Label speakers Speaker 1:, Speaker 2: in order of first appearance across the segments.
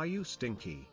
Speaker 1: you stinky?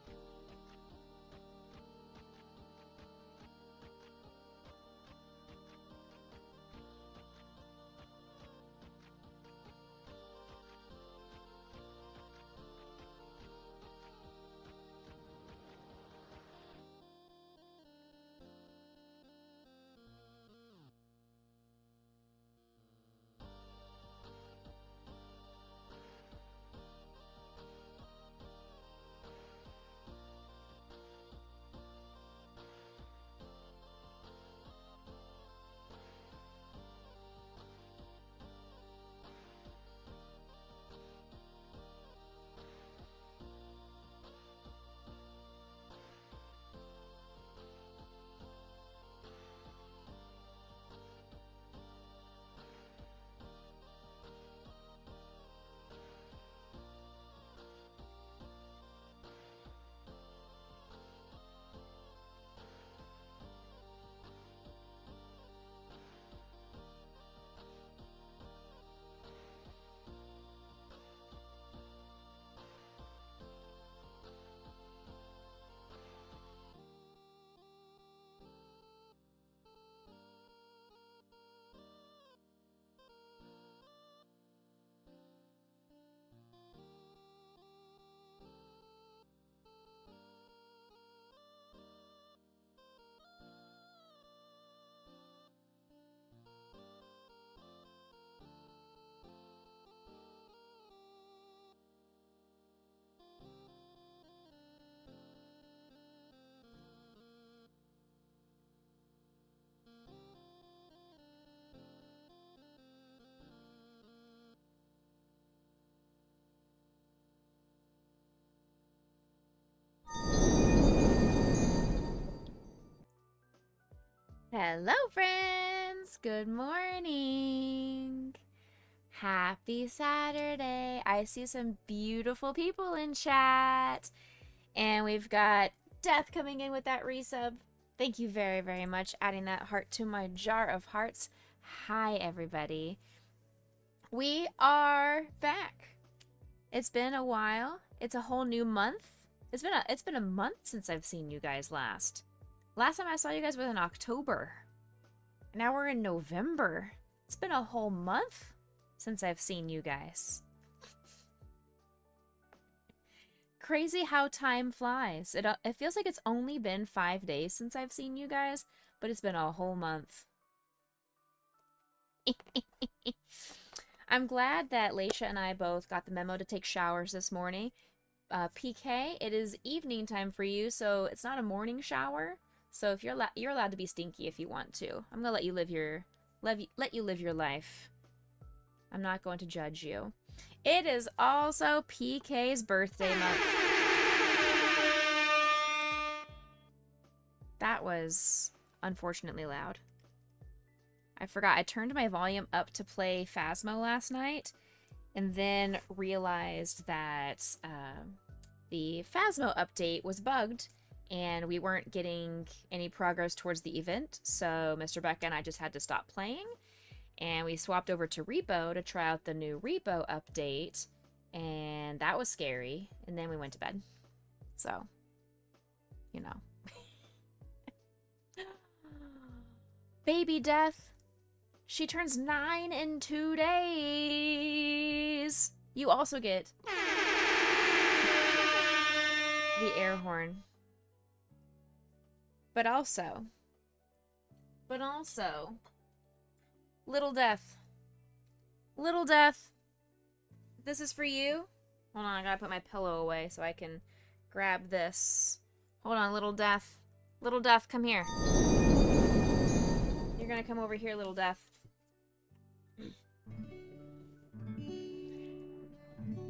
Speaker 2: Hello, friends! Good morning! Happy Saturday! I see some beautiful people in chat. And we've got Death coming in with that resub. Thank you very, very much. Adding that heart to my jar of hearts. Hi, everybody. We are back. It's been a while. It's a whole new month. It's been a month since I've seen you guys last. Last time I saw you guys was in October. Now we're in November. It's been a whole month since I've seen you guys. Crazy how time flies. It feels like it's only been 5 days since I've seen you guys, but it's been a whole month. I'm glad that Leisha and I both got the memo to take showers this morning. PK, it is evening time for you, so it's not a morning shower. So if you're allowed to be stinky if you want to. I'm gonna let you live your life. I'm not going to judge you. It is also PK's birthday month. That was unfortunately loud. I forgot. I turned my volume up to play Phasmo last night, and then realized that the Phasmo update was bugged. And we weren't getting any progress towards the event, so Mr. Becca and I just had to stop playing. And we swapped over to Repo to try out the new Repo update, and that was scary. And then we went to bed. So, you know. Baby Death. She turns 9 in 2 days. You also get the air horn. But also, Little Death. Little Death, this is for you. Hold on, I gotta put my pillow away so I can grab this. Hold on, Little Death. Little Death, come here. You're gonna come over here, Little Death.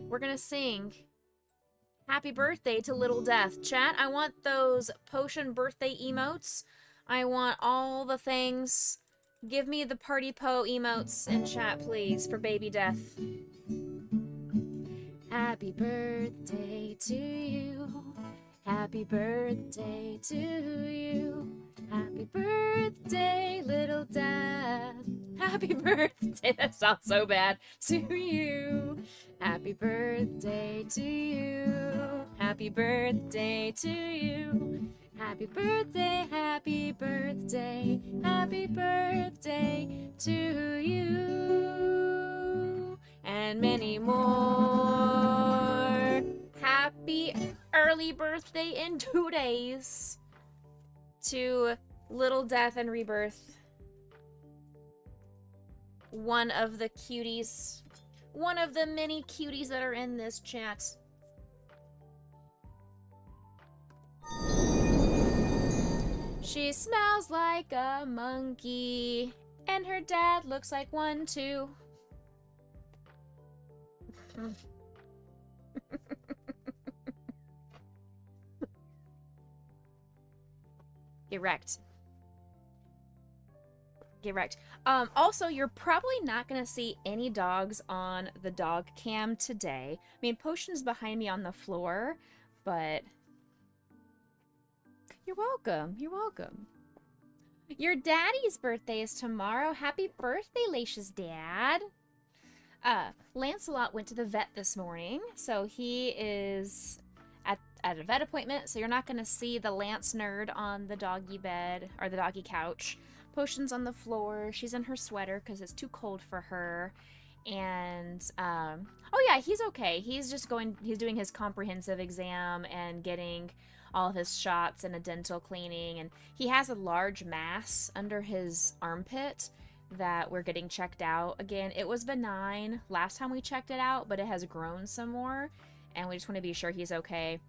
Speaker 2: We're gonna sing Happy Birthday to Little Death. Chat, I want those potion birthday emotes. I want all the things. Give me the party po emotes in chat, please, for Baby Death. Happy birthday to you. Happy birthday to you. Happy birthday, Little Death. Happy birthday. That sounds so bad. To you. Happy birthday to you. Happy birthday to you. Happy birthday, happy birthday, happy birthday to you. And many more. Happy early birthday in 2 days to Little Death and Rebirth. One of the cuties. One of the many cuties that are in this chat. She smells like a monkey. And her dad looks like one too. Get wrecked. Get wrecked. Also, you're probably not going to see any dogs on the dog cam today. I mean, Potion's behind me on the floor, but... You're welcome. You're welcome. Your daddy's birthday is tomorrow. Happy birthday, Laisha's dad. Lancelot went to the vet this morning, so he is at a vet appointment, so you're not going to see the Lance nerd on the doggy bed, or the doggy couch. Potion's on the floor. She's in her sweater because it's too cold for her. And, oh yeah, he's okay. He's doing his comprehensive exam and getting all of his shots and a dental cleaning. And he has a large mass under his armpit that we're getting checked out again. It was benign last time we checked it out, but it has grown some more. And we just want to be sure he's okay.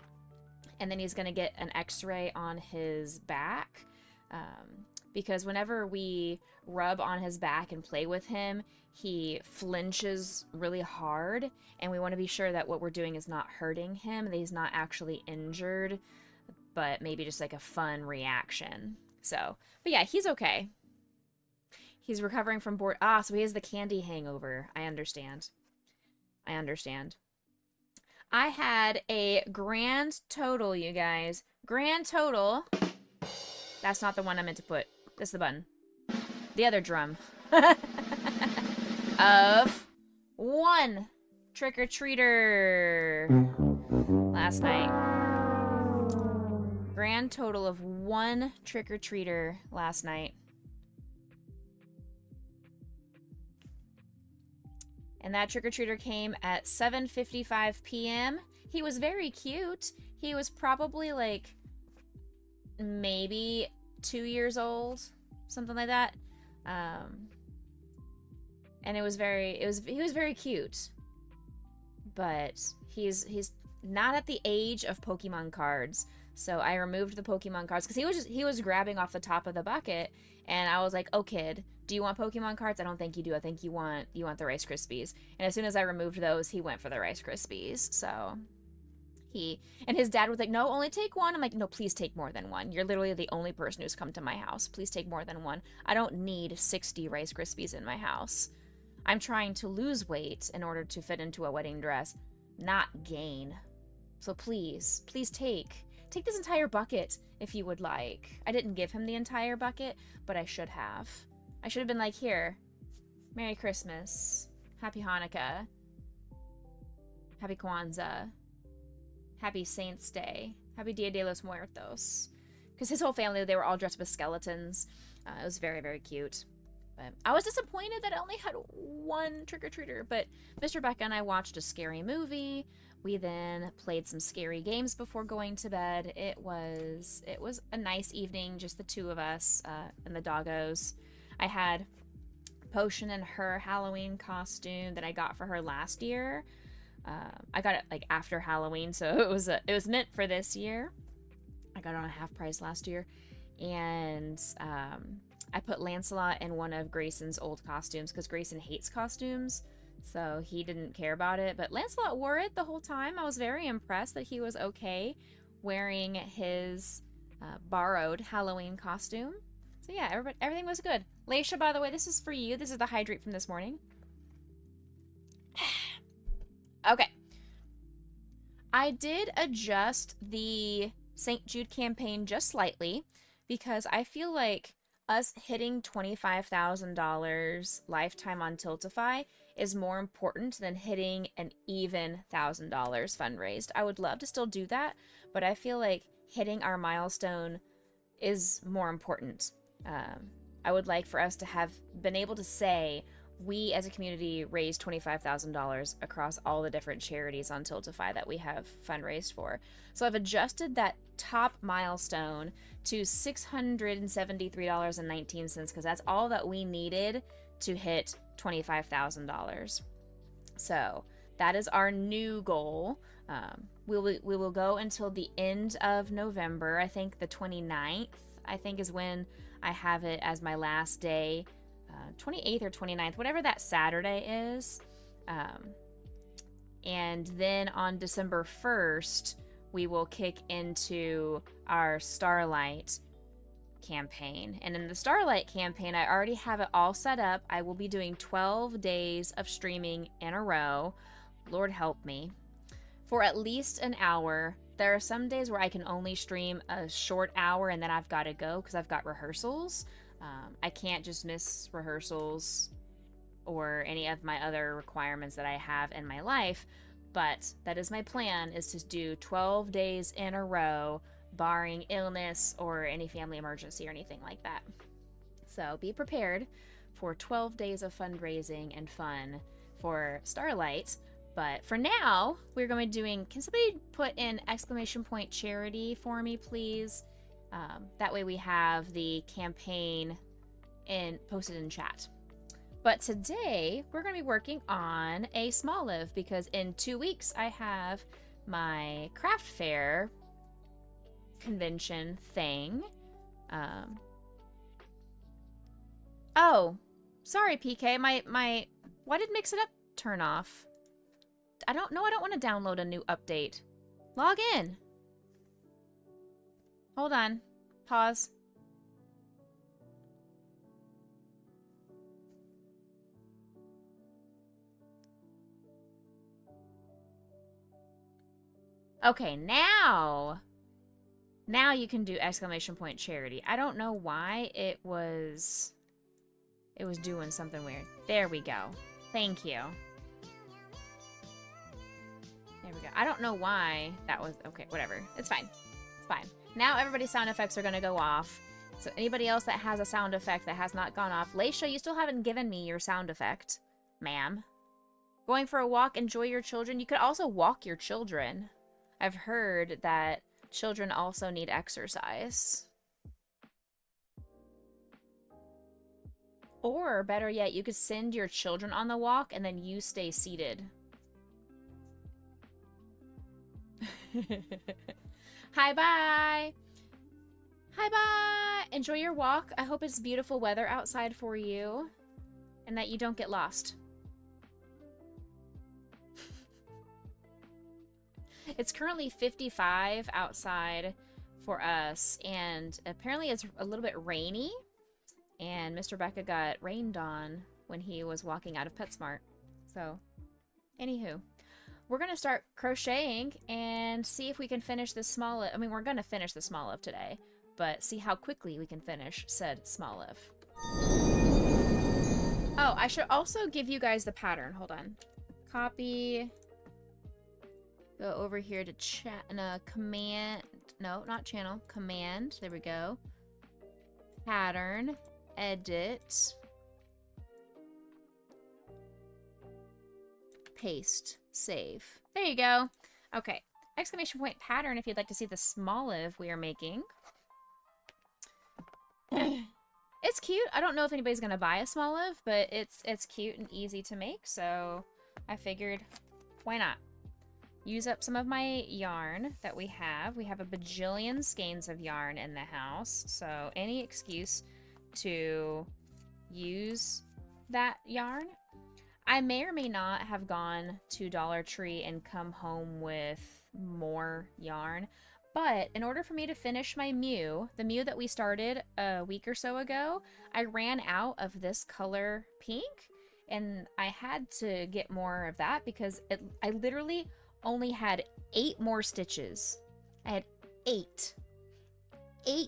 Speaker 2: And then he's going to get an x-ray on his back. Because whenever we rub on his back and play with him, he flinches really hard, and we want to be sure that what we're doing is not hurting him, that he's not actually injured, but maybe just like a fun reaction. So, but yeah, he's okay. He's recovering from bored. So he has the candy hangover. I understand. I had a grand total, you guys. Grand total. That's not the one I meant to put. This is the button. The other drum. Of 1 trick-or-treater last night. Grand total of 1 trick-or-treater last night. And that trick-or-treater came at 7:55 p.m. He was very cute. He was probably like maybe 2 years old, something like that. And he was very cute. But he's not at the age of Pokemon cards. So I removed the Pokemon cards because he was grabbing off the top of the bucket, and I was like, "Oh kid, do you want Pokemon cards? I don't think you do. I think you want the Rice Krispies." And as soon as I removed those, he went for the Rice Krispies. So and his dad was like, "No, only take one." I'm like, "No, please take more than one. You're literally the only person who's come to my house. Please take more than one. I don't need 60 Rice Krispies in my house. I'm trying to lose weight in order to fit into a wedding dress, not gain. So please take this entire bucket if you would like." I didn't give him the entire bucket, but I should have. I should have been like, "Here, Merry Christmas, Happy Hanukkah, Happy Kwanzaa, Happy Saints Day, Happy Dia de los Muertos." Because his whole family, they were all dressed up as skeletons. It was very, very cute. But I was disappointed that I only had 1 trick-or-treater. But Mr. Becca and I watched a scary movie. We then played some scary games before going to bed. It was a nice evening, just the two of us and the doggos. I had Potion in her Halloween costume that I got for her last year. I got it like after Halloween, so it was meant for this year. I got it on a half price last year, and I put Lancelot in one of Grayson's old costumes because Grayson hates costumes, so he didn't care about it. But Lancelot wore it the whole time. I was very impressed that he was okay wearing his borrowed Halloween costume. So yeah, everything was good. Laisha, by the way, this is for you. This is the hydrate from this morning. Okay. I did adjust the St. Jude campaign just slightly because I feel like us hitting $25,000 lifetime on Tiltify is more important than hitting an even $1,000 fundraised. I would love to still do that, but I feel like hitting our milestone is more important. I would like for us to have been able to say we as a community raised $25,000 across all the different charities on Tiltify that we have fundraised for. So I've adjusted that top milestone to $673.19 because that's all that we needed to hit $25,000. So that is our new goal. We will go until the end of November. I think the 29th, I think, is when I have it as my last day. 28th or 29th, whatever that Saturday is. And then on December 1st, we will kick into our Starlight campaign. And in the Starlight campaign, I already have it all set up. I will be doing 12 days of streaming in a row. Lord help me. For at least an hour. There are some days where I can only stream a short hour and then I've got to go because I've got rehearsals. I can't just miss rehearsals or any of my other requirements that I have in my life, but that is my plan, is to do 12 days in a row, barring illness or any family emergency or anything like that. So be prepared for 12 days of fundraising and fun for Starlight. But for now, we're going to be doing, can somebody put in ! charity for me, please? That way we have the campaign posted in chat. But today, we're going to be working on a Smoliv because in 2 weeks, I have my craft fair convention thing. Oh, sorry, PK. My why did Mix It Up turn off? I don't know. I don't want to download a new update. Log in. Hold on. Pause. Okay, now you can do ! charity. I don't know why it was doing something weird. There we go. Thank you. There we go. I don't know why that was... Okay, whatever. It's fine. It's fine. Now everybody's sound effects are going to go off. So anybody else that has a sound effect that has not gone off... Leisha, you still haven't given me your sound effect, ma'am. Going for a walk, enjoy your children. You could also walk your children. I've heard that children also need exercise. Or, better yet, you could send your children on the walk and then you stay seated. Hi, bye. Hi, bye. Enjoy your walk. I hope it's beautiful weather outside for you and that you don't get lost. It's currently 55 outside for us, and apparently it's a little bit rainy, and Mr. Becca got rained on when he was walking out of PetSmart. So, anywho, we're going to start crocheting and see if we can finish this Smoliv. I mean, we're going to finish the Smoliv today, but see how quickly we can finish said Smoliv. Oh, I should also give you guys the pattern. Hold on. Copy... Go over here to chat, command, no, not channel, command, there we go. Pattern, edit, paste, save. There you go. Okay, ! pattern if you'd like to see the Smoliv we are making. It's cute. I don't know if anybody's gonna buy a Smoliv, but it's cute and easy to make, so I figured, why not? Use up some of my yarn that we have. We have a bajillion skeins of yarn in the house, so any excuse to use that yarn. I may or may not have gone to Dollar Tree and come home with more yarn, but in order for me to finish my Mew, the Mew that we started a week or so ago, I ran out of this color pink, and I had to get more of that because I literally only had 8 more stitches. I had 8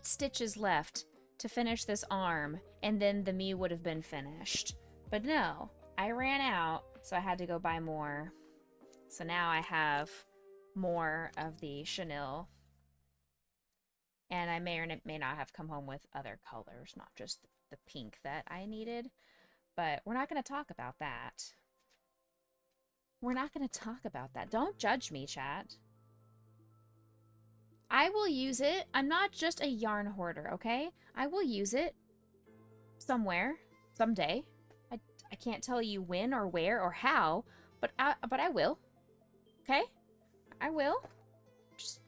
Speaker 2: stitches left to finish this arm, and then the Mew would have been finished. But no, I ran out, so I had to go buy more. So now I have more of the chenille. And I may or may not have come home with other colors, not just the pink that I needed. But we're not going to talk about that. We're not going to talk about that. Don't judge me, chat. I will use it. I'm not just a yarn hoarder, okay? I will use it somewhere, someday. I can't tell you when or where or how, but I will. Okay? I will. Just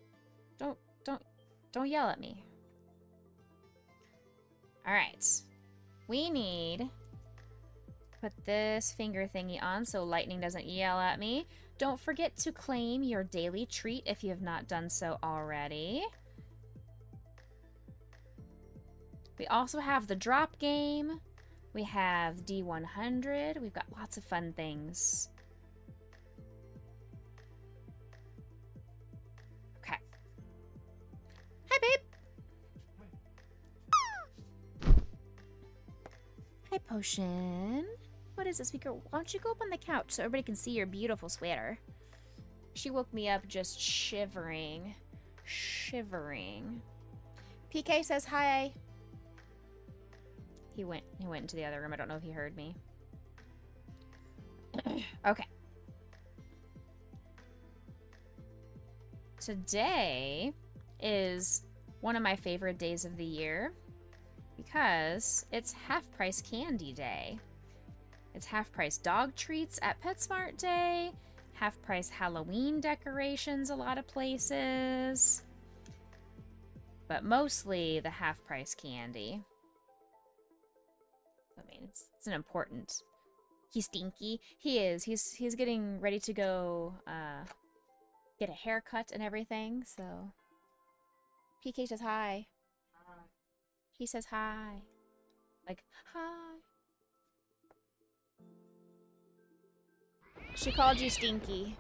Speaker 2: don't yell at me. All right. We need put this finger thingy on so lightning doesn't yell at me. Don't forget to claim your daily treat if you have not done so already. We also have the drop game. We have D100. We've got lots of fun things. Okay. Hi, babe. Hi, Potion. What is this? Why don't you go up on the couch so everybody can see your beautiful sweater? She woke me up just shivering. Shivering. PK says hi. He went into the other room. I don't know if he heard me. Okay. Today is one of my favorite days of the year because it's half-price candy day. It's half-price dog treats at PetSmart Day, half-price Halloween decorations a lot of places, but mostly the half-price candy. I mean, it's an important... He's stinky. He is. He's getting ready to go get a haircut and everything, so... PK says hi. Hi. He says hi. Like, hi. She called you stinky.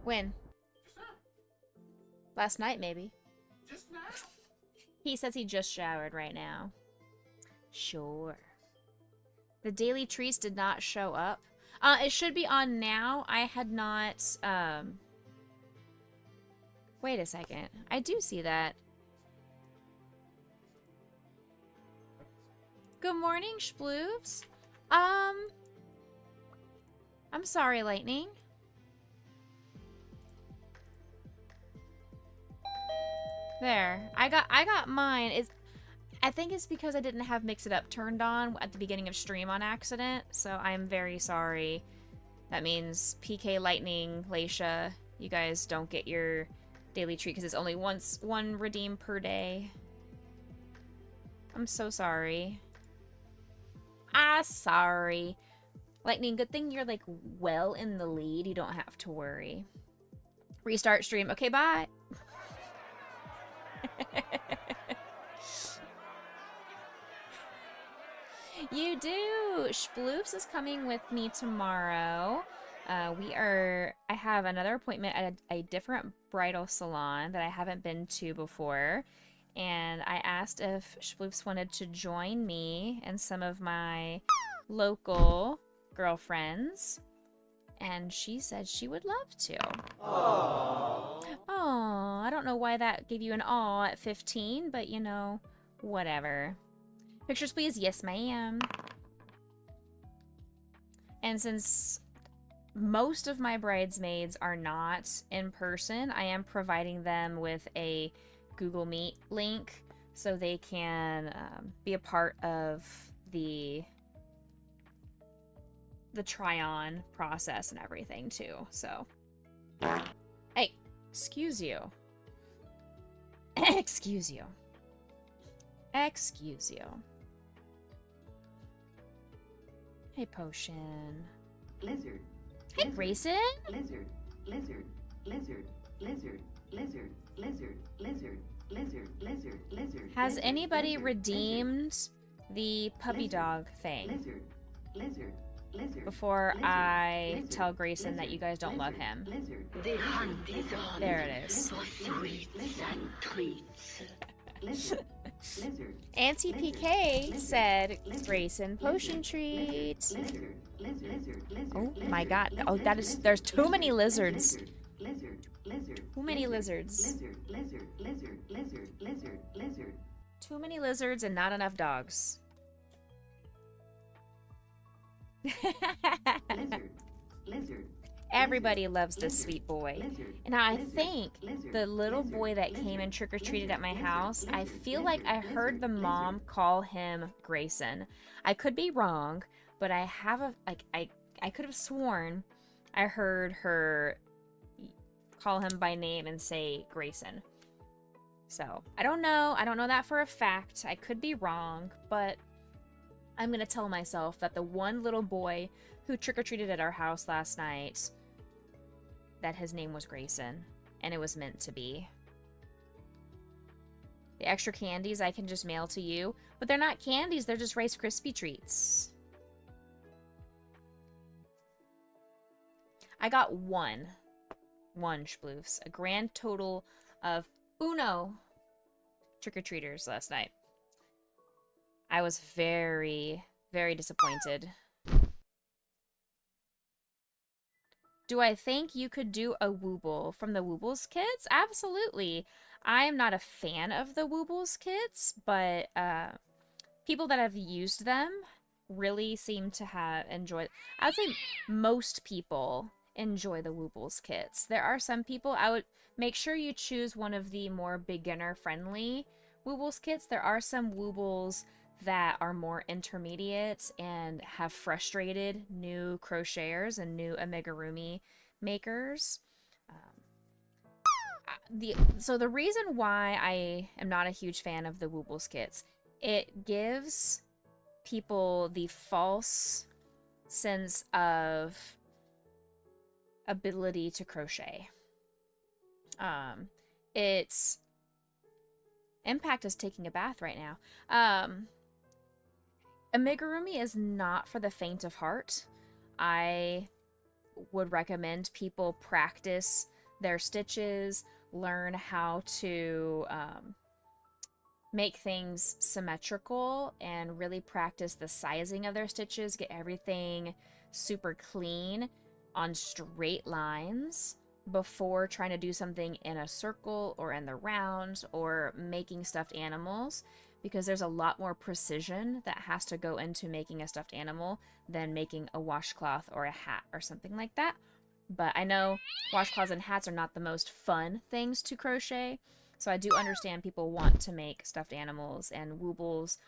Speaker 2: When?
Speaker 1: Just now.
Speaker 2: Last night, maybe.
Speaker 1: Just now.
Speaker 2: He says he just showered right now. Sure. The daily treats did not show up. It should be on now. I had not, Wait a second. I do see that. Good morning, Sploofs. I'm sorry, Lightning. There. I got mine. I think it's because I didn't have Mix It Up turned on at the beginning of stream on accident, so I'm very sorry. That means PK, Lightning, Laisha, you guys don't get your daily treat because it's only one redeem per day. I'm so sorry. Sorry. Lightning, good thing you're like well in the lead. You don't have to worry. Restart stream. Okay, bye. You do. Sploofs is coming with me tomorrow. I have another appointment at a different bridal salon that I haven't been to before. And I asked if Sploofs wanted to join me and some of my local girlfriends. And she said she would love to. Aww. Aww, I don't know why that gave you an aw at 15, but you know, whatever. Pictures, please. Yes, ma'am. And since most of my bridesmaids are not in person, I am providing them with a Google Meet link so they can be a part of the try-on process and everything too. So, hey, excuse you. Excuse you. Excuse you. Hey, Potion.
Speaker 3: Lizard.
Speaker 2: Hey,
Speaker 3: lizard,
Speaker 2: Grayson.
Speaker 3: Lizard. Lizard. Lizard. Lizard. Lizard. Lizard. Lizard. Lizard. Lizard. Lizard.
Speaker 2: Has
Speaker 3: lizard,
Speaker 2: anybody
Speaker 3: lizard,
Speaker 2: redeemed the puppy
Speaker 3: lizard,
Speaker 2: dog thing
Speaker 3: Lizard. Lizard. Lizard.
Speaker 2: before
Speaker 3: lizard,
Speaker 2: I
Speaker 3: lizard,
Speaker 2: tell Grayson
Speaker 3: lizard,
Speaker 2: that you guys don't love
Speaker 3: lizard,
Speaker 2: him?
Speaker 3: Lizard.
Speaker 4: The hunt is on
Speaker 2: There it is.
Speaker 4: for sweets and treats.
Speaker 3: lizard, lizard,
Speaker 2: Auntie
Speaker 3: lizard,
Speaker 2: PK
Speaker 3: lizard,
Speaker 2: said
Speaker 3: lizard,
Speaker 2: Grayson potion
Speaker 3: lizard,
Speaker 2: treat.
Speaker 3: lizard, lizard, lizard,
Speaker 2: Oh
Speaker 3: lizard,
Speaker 2: my god.
Speaker 3: lizard,
Speaker 2: Oh, that is, there's too many lizards.
Speaker 3: lizard, lizard,
Speaker 2: Too many lizards.
Speaker 3: lizard, lizard, lizard, lizard, lizard, lizard,
Speaker 2: Too many lizards and not enough dogs.
Speaker 3: lizard, lizard.
Speaker 2: Everybody loves this sweet boy. And now I think the little boy that came and trick-or-treated at my house, I feel like I heard the mom call him Grayson. I could be wrong, but I have a, like, I could have sworn I heard her call him by name and say Grayson. So, I don't know. I don't know that for a fact. I could be wrong, but I'm going to tell myself that the one little boy who trick-or-treated at our house last night, that his name was Grayson, and it was meant to be. The extra candies I can just mail to you, but they're not candies, they're just Rice Krispie treats. I got one sploofs, a grand total of uno trick-or-treaters last night. I was very, very disappointed. Do I think you could do a Wooble from the Woobles kits? Absolutely. I am not a fan of the Woobles kits, but people that have used them really seem to have enjoyed. I would say most people enjoy the Woobles kits. There are some people, I would make sure you choose one of the more beginner-friendly Woobles kits. There are some Woobles that are more intermediate and have frustrated new crocheters and new amigurumi makers. So the reason why I am not a huge fan of the Woobles kits, it gives people the false sense of ability to crochet. It's Impact is taking a bath right now. Amigurumi is not for the faint of heart. I would recommend people practice their stitches, learn how to make things symmetrical, and really practice the sizing of their stitches, get everything super clean on straight lines before trying to do something in a circle or in the round or making stuffed animals, because there's a lot more precision that has to go into making a stuffed animal than making a washcloth or a hat or something like that. But I know washcloths and hats are not the most fun things to crochet, so I do understand people want to make stuffed animals, and Woobles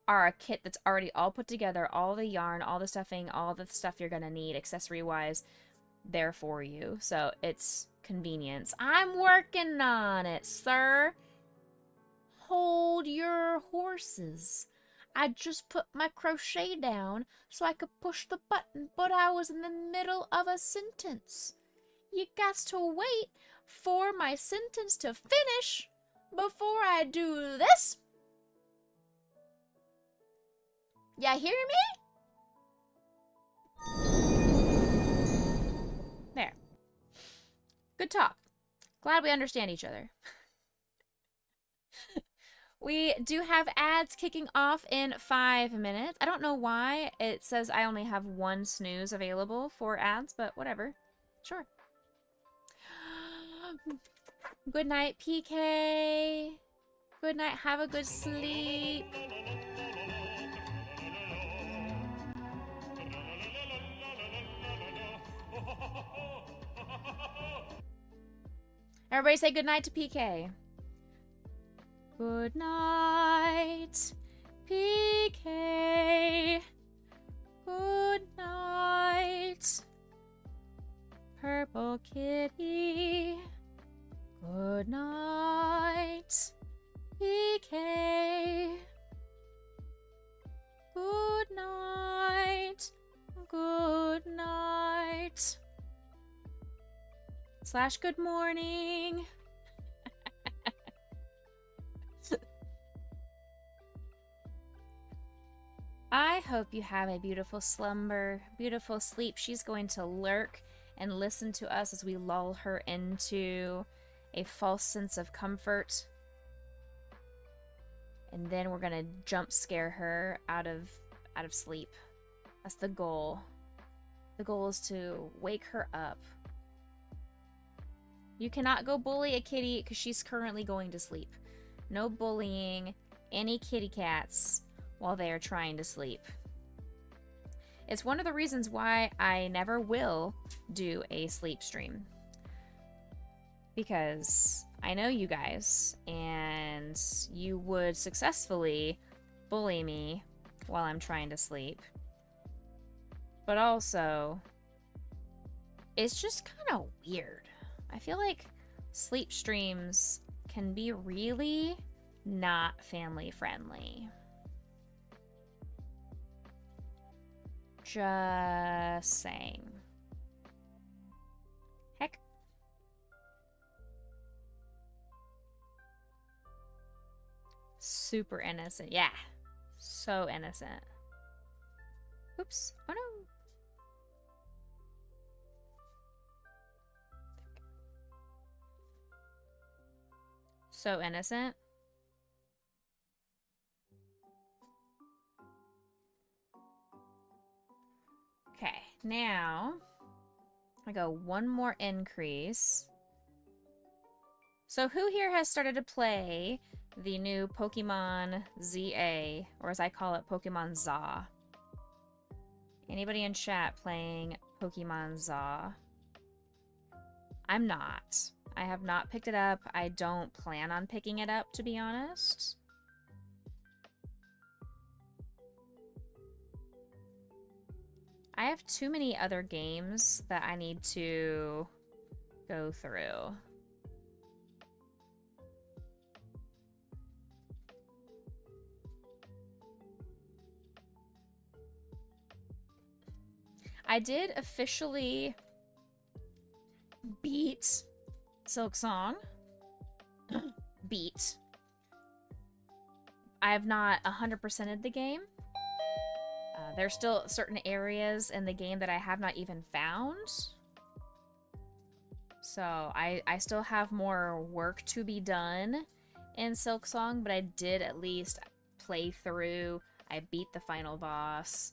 Speaker 2: are a kit that's already all put together, all the yarn, all the stuffing, all the stuff you're gonna need accessory-wise, there for you. So it's convenience. I'm working on it, sir. Hold your horses. I just put my crochet down so I could push the button, but I was in the middle of a sentence. You got to wait for my sentence to finish before I do this. Ya hear me? There. Good talk. Glad we understand each other. We do have ads kicking off in 5 minutes. I don't know why it says I only have one snooze available for ads, but whatever. Sure. Good night, PK. Good night. Have a good sleep. Everybody say good night to PK. Good night, PK. Good night, Purple Kitty. Good night, PK. Good night. Good night. / good morning. I hope you have a beautiful slumber, beautiful sleep. She's going to lurk and listen to us as we lull her into a false sense of comfort. And then we're gonna jump scare her out of sleep. That's the goal. The goal is to wake her up. You cannot go bully a kitty because she's currently going to sleep. No bullying any kitty cats while they are trying to sleep. It's one of the reasons why I never will do a sleep stream. Because I know you guys, and you would successfully bully me while I'm trying to sleep. But also, it's just kind of weird. I feel like sleep streams can be really not family friendly. Just saying. Heck. Super innocent. Yeah. So innocent. Oops. Oh no. So innocent. Okay, now I go one more increase. So who here has started to play the new Pokemon ZA, or as I call it, Pokemon ZA? Anybody in chat playing Pokemon ZA? I'm not. I have not picked it up. I don't plan on picking it up, to be honest. I have too many other games that I need to go through. I did officially beat Silk Song. Beat. I have not 100%ed the game. There's still certain areas in the game that I have not even found. So I still have more work to be done in Silk Song, but I did at least play through. I beat the final boss.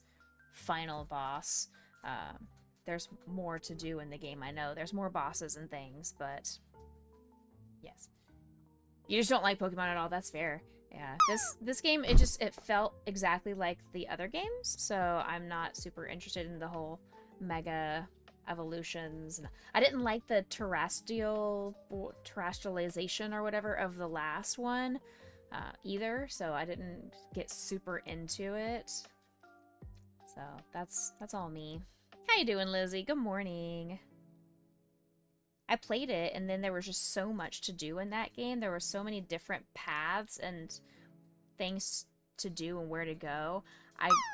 Speaker 2: There's more to do in the game, I know. There's more bosses and things, but yes. You just don't like Pokemon at all, that's fair. Yeah, this game, it felt exactly like the other games, so I'm not super interested in the whole mega evolutions. I didn't like the terrestrialization or whatever of the last one either, so I didn't get super into it. So that's all me. How you doing, Lizzie? Good morning. I played it, and then there was just so much to do in that game. There were so many different paths and things to do and where to go.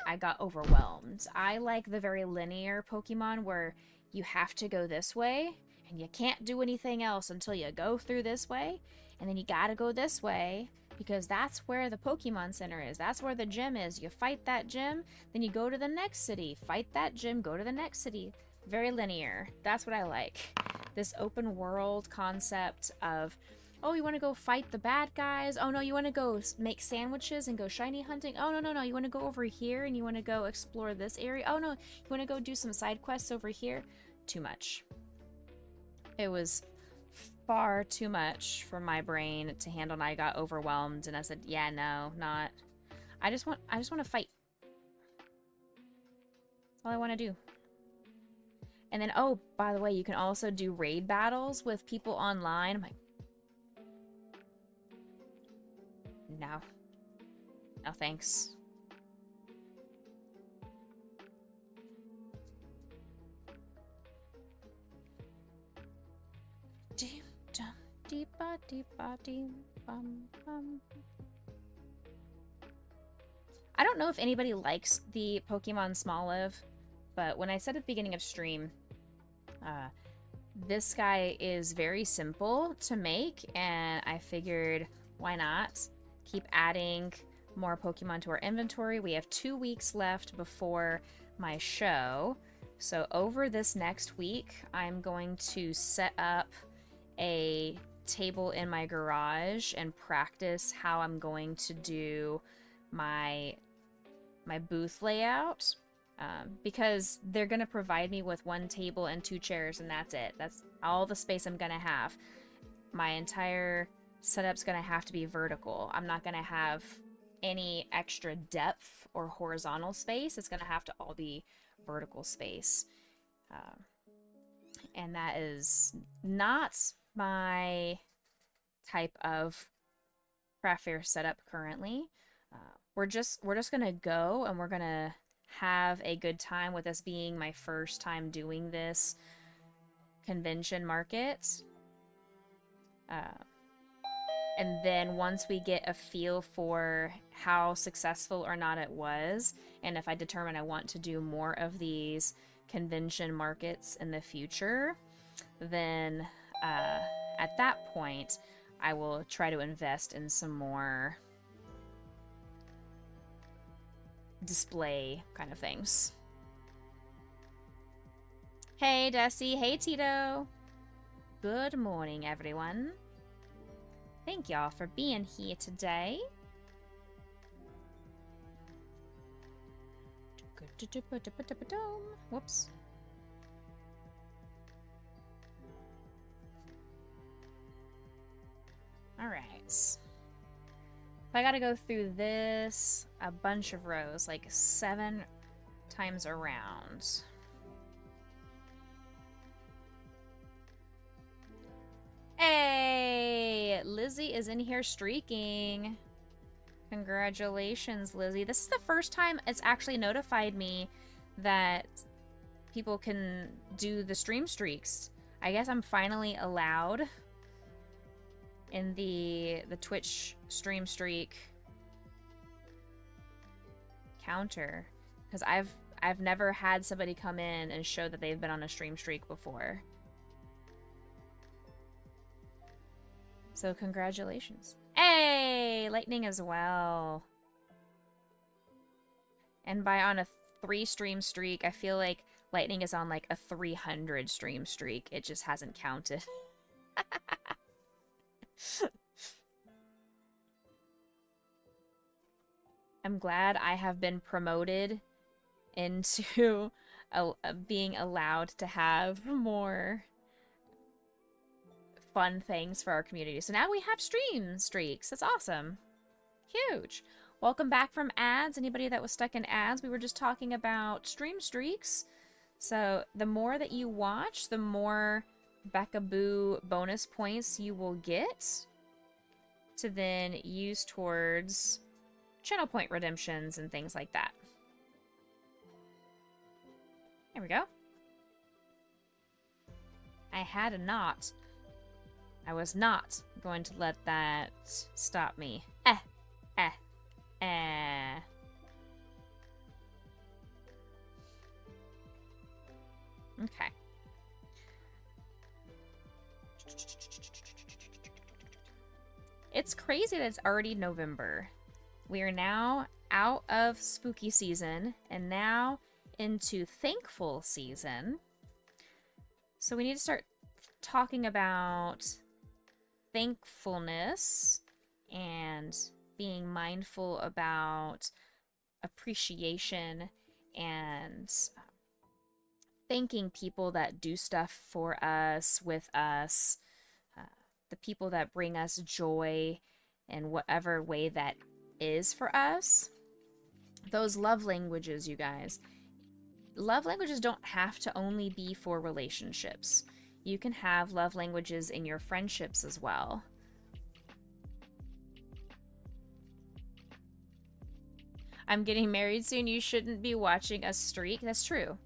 Speaker 2: I got overwhelmed. I like the very linear Pokemon where you have to go this way, and you can't do anything else until you go through this way, and then you gotta go this way, because that's where the Pokemon Center is. That's where the gym is. You fight that gym, then you go to the next city. Fight that gym, go to the next city. Very linear. That's what I like. This open world concept of, oh, you want to go fight the bad guys? Oh, no, you want to go make sandwiches and go shiny hunting? Oh, no, you want to go over here and you want to go explore this area? Oh, no, you want to go do some side quests over here? Too much. It was far too much for my brain to handle, and I got overwhelmed, and I said, yeah, no, not. I just want to fight. That's all I want to do. And then, oh, by the way, you can also do raid battles with people online. I'm like, no. No, thanks. I don't know if anybody likes the Pokemon Smoliv, but when I said at the beginning of stream, this guy is very simple to make, and I figured, why not? Keep adding more Pokemon to our inventory. We have 2 weeks left before my show, so over this next week, I'm going to set up a table in my garage and practice how I'm going to do my booth layout, because they're going to provide me with 1 table and 2 chairs, and that's it. That's all the space I'm going to have. My entire setup's going to have to be vertical. I'm not going to have any extra depth or horizontal space. It's going to have to all be vertical space. And that is not my type of craft fair setup currently. We're just gonna go, and we're gonna have a good time with this being my first time doing this convention market. And then once we get a feel for how successful or not it was, and if I determine I want to do more of these convention markets in the future, then at that point I will try to invest in some more display kind of things. Hey Desi, hey Tito. Good morning everyone. Thank y'all for being here today. Whoops. Alright. So I gotta go through this a bunch of rows, like 7 times around. Hey! Lizzie is in here streaking. Congratulations, Lizzie. This is the first time it's actually notified me that people can do the stream streaks. I guess I'm finally allowed in the Twitch stream streak counter, because I've never had somebody come in and show that they've been on a stream streak before. So congratulations. Hey, lightning as well. And by on a 3 stream streak, I feel like lightning is on like a 300 stream streak. It just hasn't counted. I'm glad I have been promoted into being allowed to have more fun things for our community. So now we have stream streaks. That's awesome. Huge. Welcome back from ads. Anybody that was stuck in ads, we were just talking about stream streaks. So the more that you watch, the more Becca Boo bonus points you will get to then use towards channel point redemptions and things like that. There we go. I had a knot. I was not going to let that stop me. Okay. It's crazy that it's already November. We are now out of spooky season and now into thankful season. So we need to start talking about thankfulness and being mindful about appreciation and thanking people that do stuff for us, with us, the people that bring us joy in whatever way that is for us. Those love languages, you guys. Love languages don't have to only be for relationships. You can have love languages in your friendships as well. I'm getting married soon. You shouldn't be watching a streak. That's true.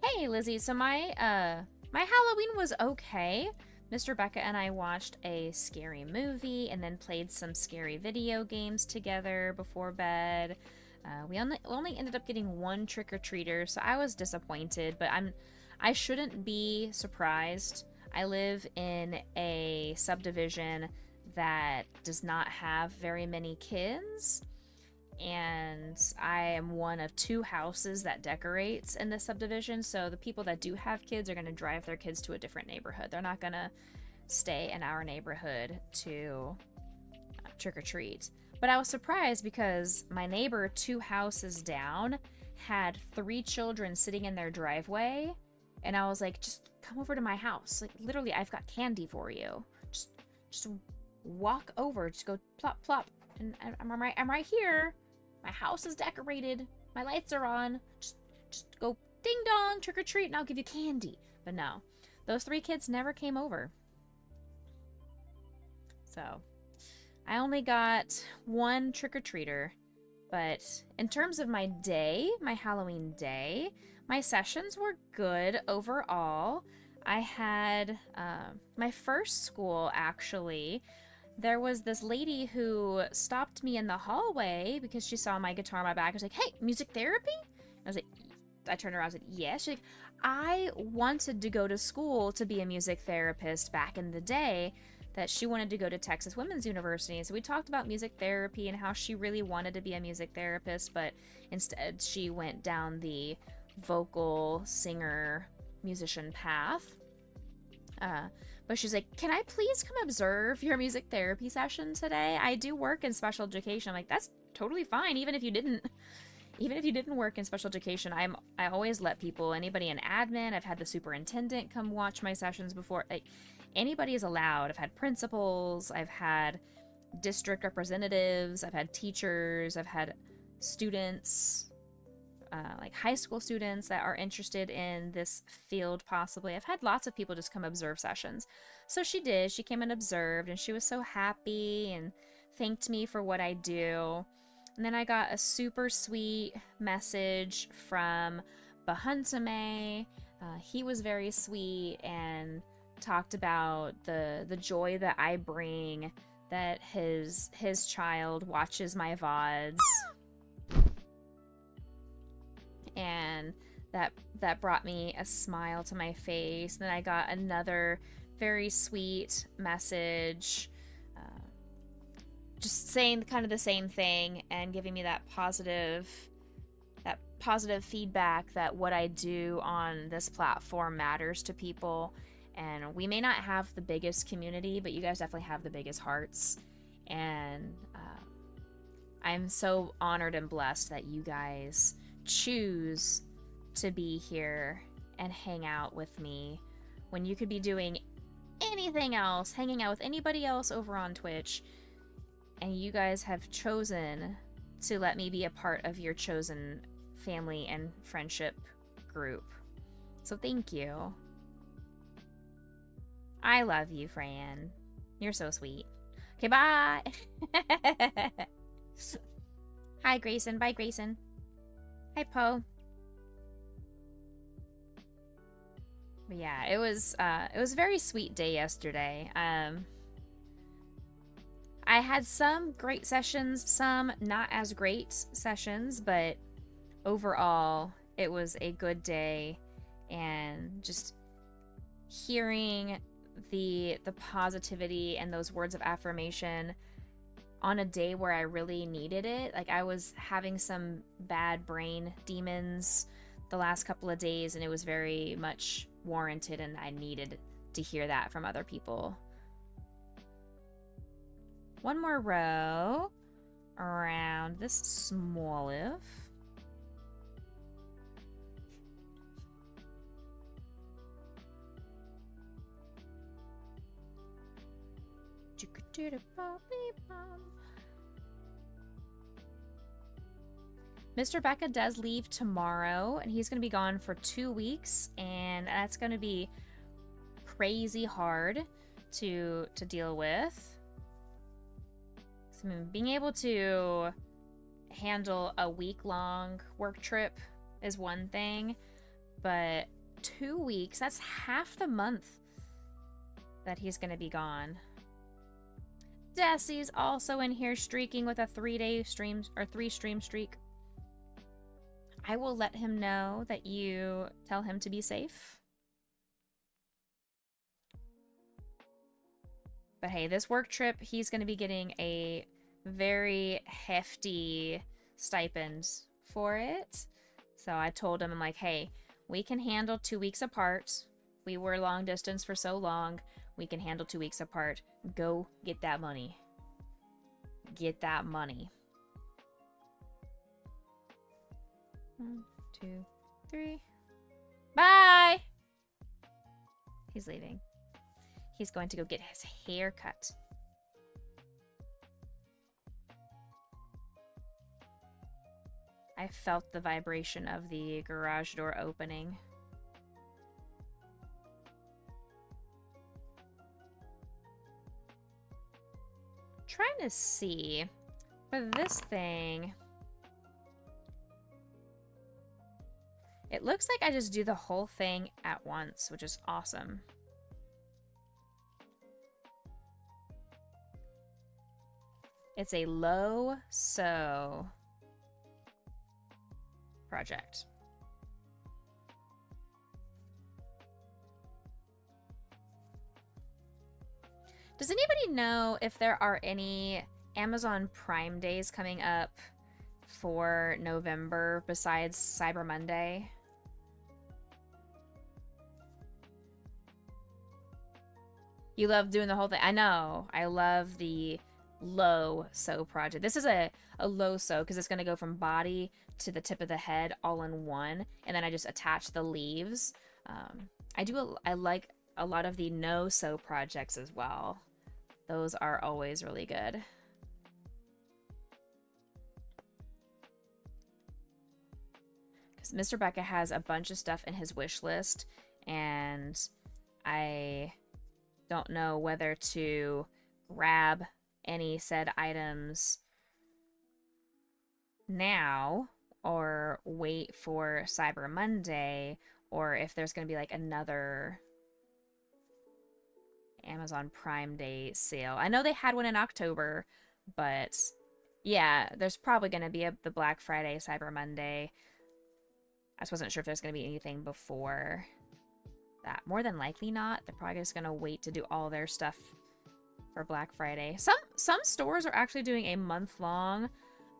Speaker 2: Hey, Lizzie. So my Halloween was okay. Mr. Becca and I watched a scary movie and then played some scary video games together before bed. We only ended up getting 1 trick-or-treater, so I was disappointed, but I shouldn't be surprised. I live in a subdivision that does not have very many kids, and I am one of 2 houses that decorates in this subdivision, so the people that do have kids are going to drive their kids to a different neighborhood. They're not going to stay in our neighborhood to trick or treat. But I was surprised because my neighbor 2 houses down had 3 children sitting in their driveway, and I was like, just come over to my house. Like, literally, I've got candy for you. Just walk over. Just go plop plop, and I'm right here. My house is decorated. My lights are on. Just go ding dong, trick or treat, and I'll give you candy. But no, those 3 kids never came over. So I only got 1 trick-or-treater, but in terms of my day, my Halloween day, my sessions were good overall. I had my first school, actually. There was this lady who stopped me in the hallway because she saw my guitar on my back. I was like, hey, music therapy? I was like, I turned around and said, yes. She's like, I wanted to go to school to be a music therapist back in the day, that she wanted to go to Texas Women's University. So we talked about music therapy and how she really wanted to be a music therapist, but instead she went down the vocal singer musician path. But she's like, can I please come observe your music therapy session today? I do work in special education. I'm like, that's totally fine, even if you didn't work in special education. I always let people, anybody in admin, I've had the superintendent come watch my sessions before. Like, anybody is allowed. I've had principals, I've had district representatives, I've had teachers, I've had students, like high school students that are interested in this field possibly. I've had lots of people just come observe sessions. So she did. She came and observed, and she was so happy and thanked me for what I do. And then I got a super sweet message from Bahuntame. He was very sweet and talked about the joy that I bring, that his child watches my VODs, and that brought me a smile to my face. And then I got another very sweet message, just saying kind of the same thing and giving me that positive feedback that what I do on this platform matters to people. And we may not have the biggest community, but you guys definitely have the biggest hearts. And I'm so honored and blessed that you guys choose to be here and hang out with me when you could be doing anything else, hanging out with anybody else over on Twitch. And you guys have chosen to let me be a part of your chosen family and friendship group. So thank you. I love you, Fran. You're so sweet. Okay, bye. Hi, Grayson. Bye, Grayson. Hi, Poe. But yeah, it was a very sweet day yesterday. I had some great sessions, some not as great sessions, but overall, it was a good day. And just hearing the positivity and those words of affirmation on a day where I really needed it. Like, I was having some bad brain demons the last couple of days, and it was very much warranted, and I needed to hear that from other people. One more row around this Smoliv. Mr. Becca does leave tomorrow, and he's going to be gone for 2 weeks, and that's going to be crazy hard to deal with. So, being able to handle a week-long work trip is one thing, but 2 weeks, that's half the month that he's going to be gone. Desi's also in here streaking with a 3-day stream or 3-stream streak. I will let him know that you tell him to be safe. But hey, this work trip, he's going to be getting a very hefty stipend for it. So I told him, I'm like, hey, we can handle 2 weeks apart. We were long distance for so long. We can handle 2 weeks apart. Go get that money. Get that money. 1, 2, 3. Bye! He's leaving. He's going to go get his hair cut. I felt the vibration of the garage door opening. Trying to see for this thing. It looks like I just do the whole thing at once, which is awesome. It's a low sew project. Does anybody know if there are any Amazon Prime days coming up for November besides Cyber Monday? You love doing the whole thing. I know. I love the low sew project. This is a low sew because it's going to go from body to the tip of the head all in one, and then I just attach the leaves. I like a lot of the no sew projects as well. Those are always really good. Because Mr. Becca has a bunch of stuff in his wish list, and I don't know whether to grab any said items now or wait for Cyber Monday, or if there's going to be like another Amazon Prime Day sale. I know they had one in October, but yeah, there's probably going to be the Black Friday, Cyber Monday. I just wasn't sure if there's going to be anything before that. More than likely not. They're probably just going to wait to do all their stuff for Black Friday. Some stores are actually doing a month-long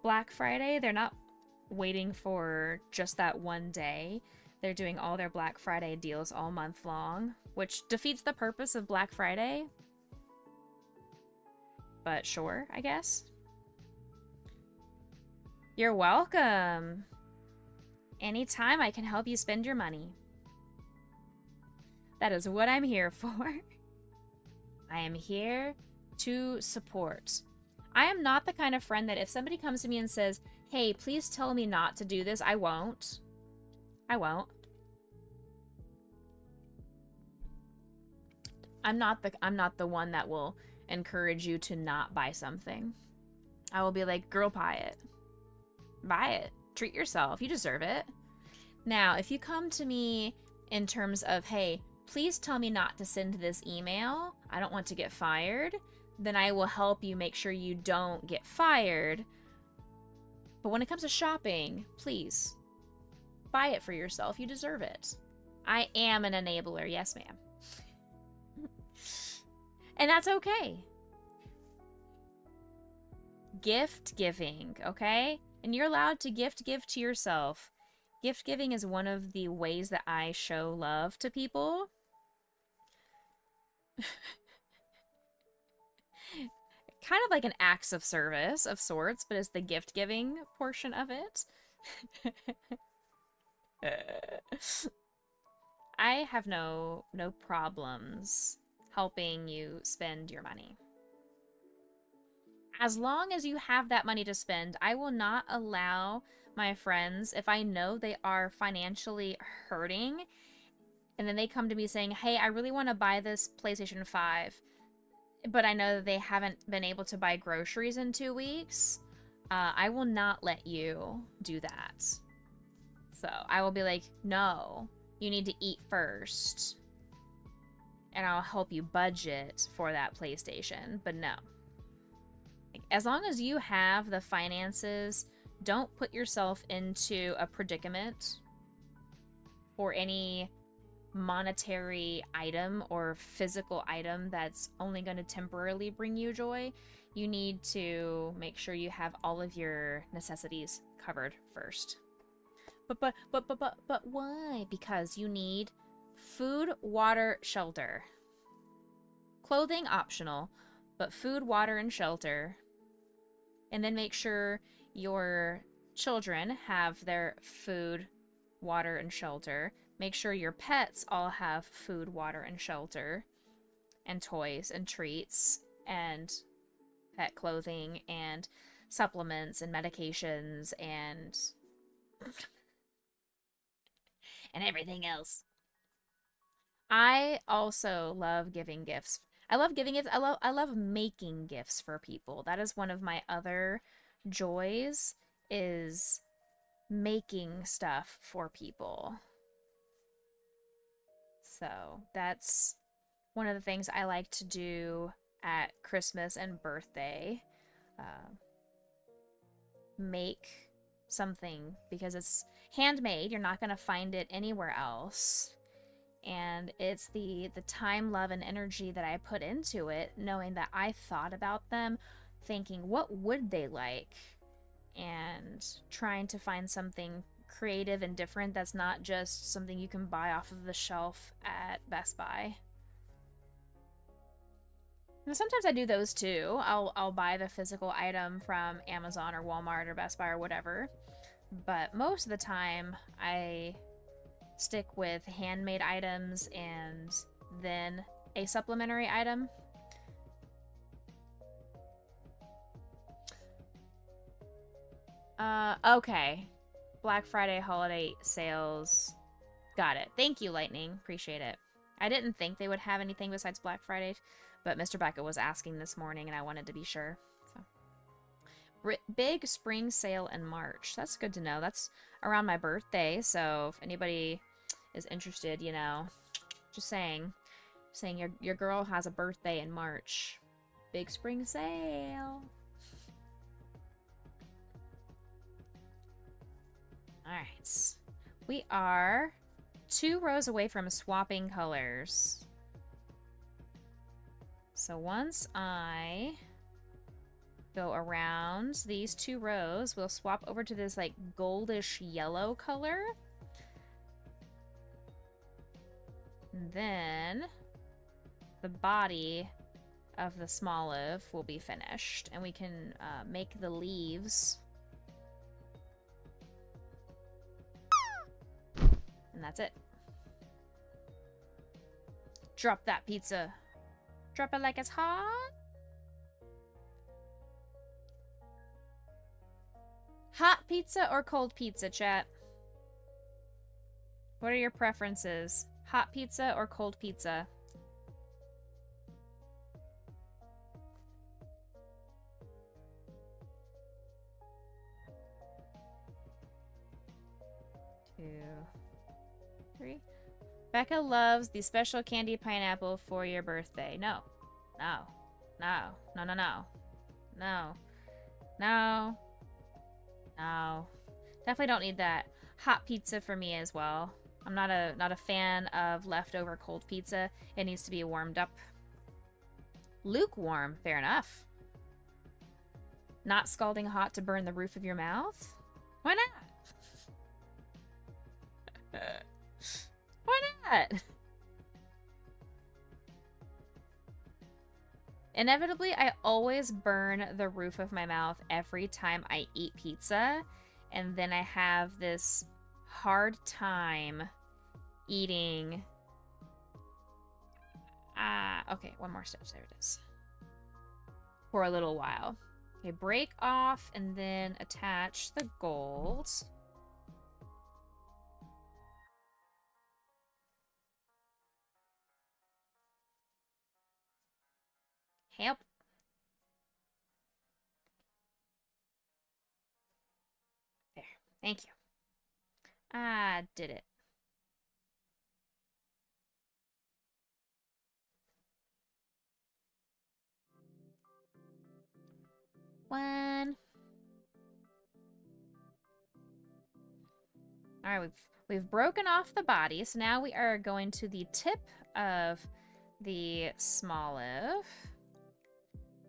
Speaker 2: Black Friday. They're not waiting for just that one day. They're doing all their Black Friday deals all month long, which defeats the purpose of Black Friday. But sure, I guess. You're welcome. Anytime I can help you spend your money. That is what I'm here for. I am here to support. I am not the kind of friend that if somebody comes to me and says, hey, please tell me not to do this, I won't. I won't. I'm not the one that will encourage you to not buy something. I will be like, girl, buy it. Buy it. Treat yourself. You deserve it. Now, if you come to me in terms of, hey, please tell me not to send this email, I don't want to get fired, then I will help you make sure you don't get fired. But when it comes to shopping, please, buy it for yourself. You deserve it. I am an enabler. Yes, ma'am. And that's okay. Gift giving, okay? And you're allowed to give to yourself. Gift giving is one of the ways that I show love to people. Kind of like an acts of service of sorts, but it's the gift giving portion of it. I have no problems helping you spend your money. As long as you have that money to spend, I will not allow my friends, if I know they are financially hurting, and then they come to me saying, hey, I really want to buy this PlayStation 5, but I know that they haven't been able to buy groceries in 2 weeks, I will not let you do that. So I will be like, no, you need to eat first. And I'll help you budget for that PlayStation, but no. As long as you have the finances, don't put yourself into a predicament or any monetary item or physical item that's only going to temporarily bring you joy. You need to make sure you have all of your necessities covered first. But why? Because you need food, water, shelter. Clothing optional, but food, water, and shelter. And then make sure your children have their food, water, and shelter. Make sure your pets all have food, water, and shelter, and toys and treats and pet clothing and supplements and medications and everything else. I also love giving gifts. I love giving gifts. I love making gifts for people. That is one of my other joys, is making stuff for people. So that's one of the things I like to do at Christmas and birthday. Make something, because it's handmade. You're not going to find it anywhere else. And it's the time, love, and energy that I put into it, knowing that I thought about them, thinking, what would they like? And trying to find something creative and different that's not just something you can buy off of the shelf at Best Buy. Now, sometimes I do those too. I'll buy the physical item from Amazon or Walmart or Best Buy or whatever. But most of the time, I stick with handmade items and then a supplementary item. Okay. Black Friday holiday sales. Got it. Thank you, Lightning. Appreciate it. I didn't think they would have anything besides Black Friday, but Mr. Becca was asking this morning and I wanted to be sure. So, big spring sale in March. That's good to know. That's around my birthday, so if anybody is interested, you know, just saying your girl has a birthday in March. Big spring sale. Alright. We are 2 rows away from swapping colors. So once I go around these 2 rows, we'll swap over to this like goldish yellow color. And then the body of the Smoliv will be finished, and we can make the leaves. And that's it. Drop that pizza. Drop it like it's hot. Hot pizza or cold pizza, chat? What are your preferences? Hot pizza or cold pizza? Two, three. Becca loves the special candy pineapple for your birthday. No. No. No. No, no, no. No. No. No. Definitely don't need that. Hot pizza for me as well. I'm not a fan of leftover cold pizza. It needs to be warmed up. Lukewarm. Fair enough. Not scalding hot to burn the roof of your mouth? Why not? Why not? Inevitably, I always burn the roof of my mouth every time I eat pizza, and then I have this hard time eating. Okay, one more step. There it is. For a little while. Okay, break off and then attach the gold. Help. There. Thank you. Did it. One. All right, we've broken off the body, so now we are going to the tip of the Smoliv.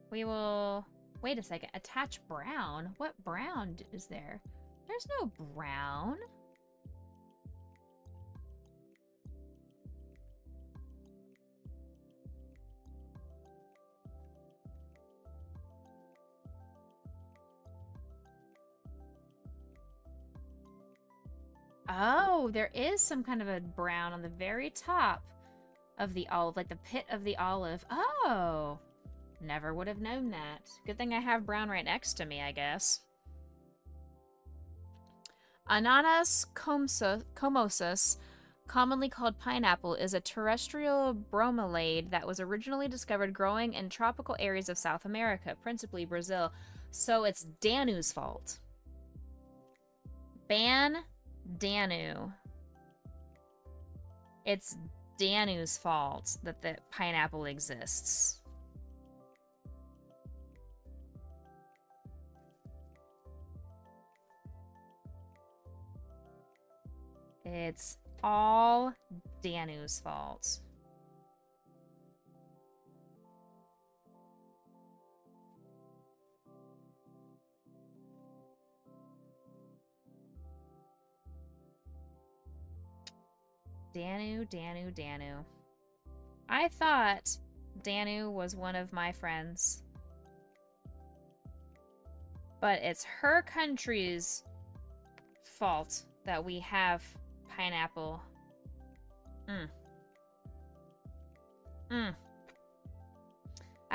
Speaker 2: We will, wait a second, attach brown. What brown is there? There's no brown. Oh, there is some kind of a brown on the very top of the olive, like the pit of the olive. Oh, never would have known that. Good thing I have brown right next to me, I guess. Ananas comosus, commonly called pineapple, is a terrestrial bromeliad that was originally discovered growing in tropical areas of South America, principally Brazil. So it's Danu's fault. Ban Danu. It's Danu's fault that the pineapple exists. It's all Danu's fault. Danu. I thought Danu was one of my friends. But it's her country's fault that we have pineapple. I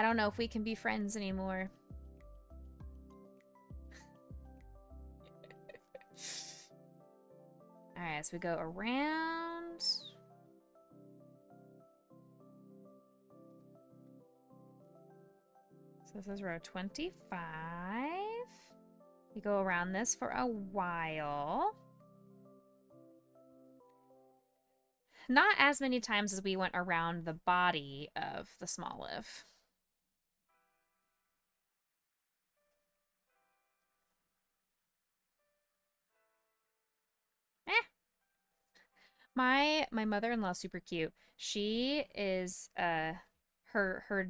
Speaker 2: don't know if we can be friends anymore. Alright, so we go around. So this is row 25. We go around this for a while. Not as many times as we went around the body of the Smoliv. My mother-in-law's super cute. She is her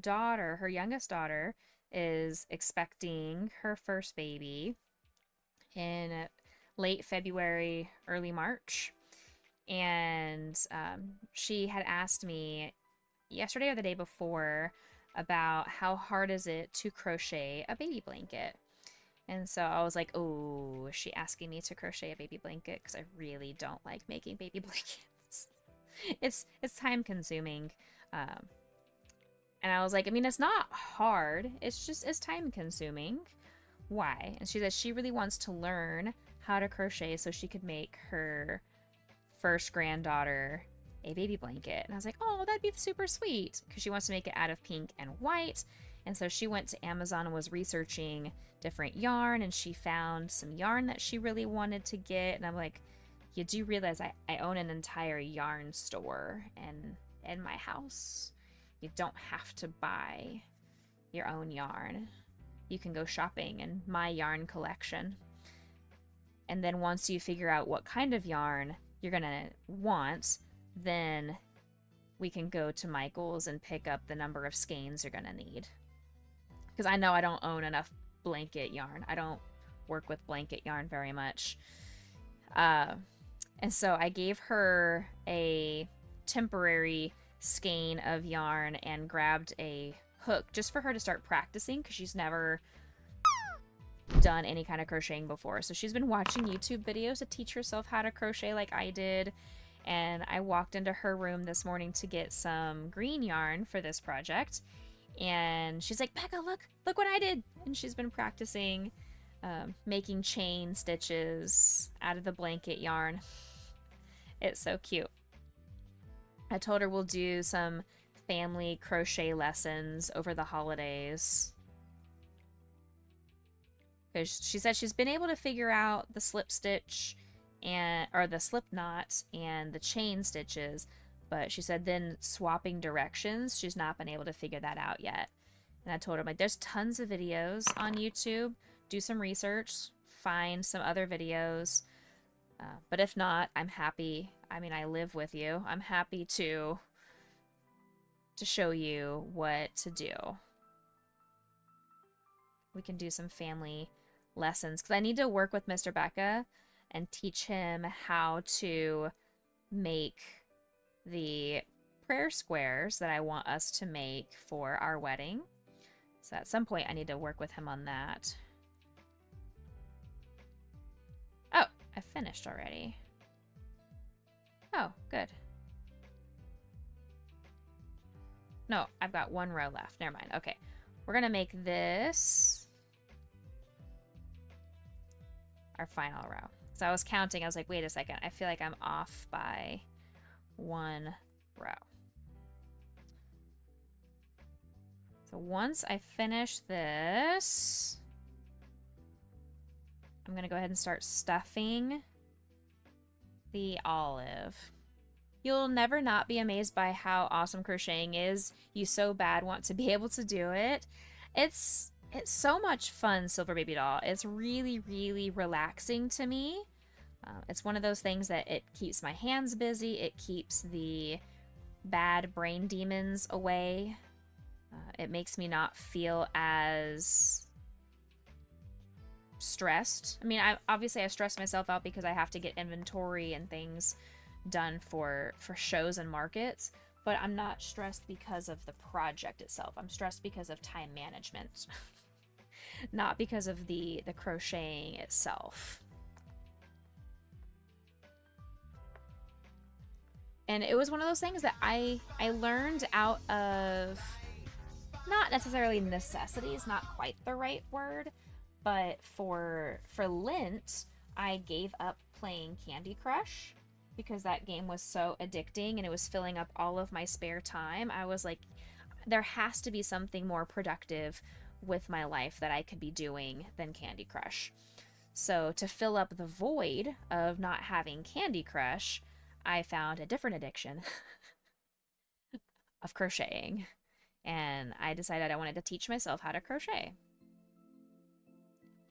Speaker 2: daughter, her youngest daughter, is expecting her first baby in late February, early March. And she had asked me yesterday or the day before about how hard is it to crochet a baby blanket. And so I was like, oh, is she asking me to crochet a baby blanket? Because I really don't like making baby blankets. It's time consuming. And I was like, I mean, it's not hard. It's time consuming. Why? And she said she really wants to learn how to crochet so she could make her first granddaughter a baby blanket. And I was like, oh, that'd be super sweet. Because she wants to make it out of pink and white. And so she went to Amazon and was researching different yarn, and she found some yarn that she really wanted to get. And I'm like, you do realize I own an entire yarn store in my house. You don't have to buy your own yarn. You can go shopping in my yarn collection. And then once you figure out what kind of yarn you're gonna want, then we can go to Michael's and pick up the number of skeins you're gonna need. Because I know I don't own enough blanket yarn. I don't work with blanket yarn very much. And so I gave her a temporary skein of yarn and grabbed a hook just for her to start practicing, because she's never done any kind of crocheting before. So she's been watching YouTube videos to teach herself how to crochet like I did. And I walked into her room this morning to get some green yarn for this project. And she's like, Becca, look what I did. And she's been practicing making chain stitches out of the blanket yarn. It's so cute. I told her we'll do some family crochet lessons over the holidays. Because she said she's been able to figure out the slip stitch or the slip knot and the chain stitches, but she said then swapping directions, she's not been able to figure that out yet. And I told her, like, there's tons of videos on YouTube. Do some research, find some other videos. But if not, I'm happy. I mean, I live with you. I'm happy to show you what to do. We can do some family lessons, because I need to work with Mr. Becca and teach him how to make the prayer squares that I want us to make for our wedding. So at some point I need to work with him on that. Oh, I finished already. Oh, good. No, I've got one row left. Never mind. Okay. We're going to make this our final row. So I was counting. I was like, wait a second. I feel like I'm off by one row. So once I finish this, I'm going to go ahead and start stuffing the olive. You'll never not be amazed by how awesome crocheting is. You so bad want to be able to do it. It's so much fun, Silver Baby Doll. It's really, really relaxing to me. It's one of those things that it keeps my hands busy. It keeps the bad brain demons away. It makes me not feel as stressed. I mean, obviously I stress myself out because I have to get inventory and things done for shows and markets, but I'm not stressed because of the project itself. I'm stressed because of time management, not because of the crocheting itself. And it was one of those things that I learned out of not necessarily necessities, not quite the right word, but for Lent, I gave up playing Candy Crush because that game was so addicting and it was filling up all of my spare time. I was like, there has to be something more productive with my life that I could be doing than Candy Crush. So to fill up the void of not having Candy Crush, I found a different addiction of crocheting. And I decided I wanted to teach myself how to crochet.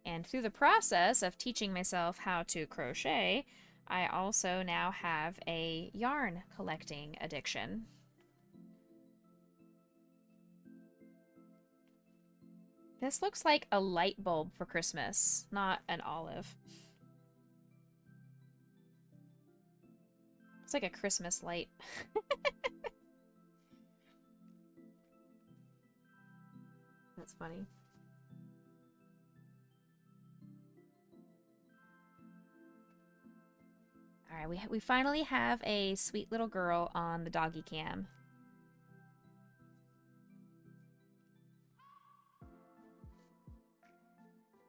Speaker 2: And through the process of teaching myself how to crochet, I also now have a yarn collecting addiction. This looks like a light bulb for Christmas, not an olive. It's like a Christmas light. That's funny. All right, we finally have a sweet little girl on the doggy cam.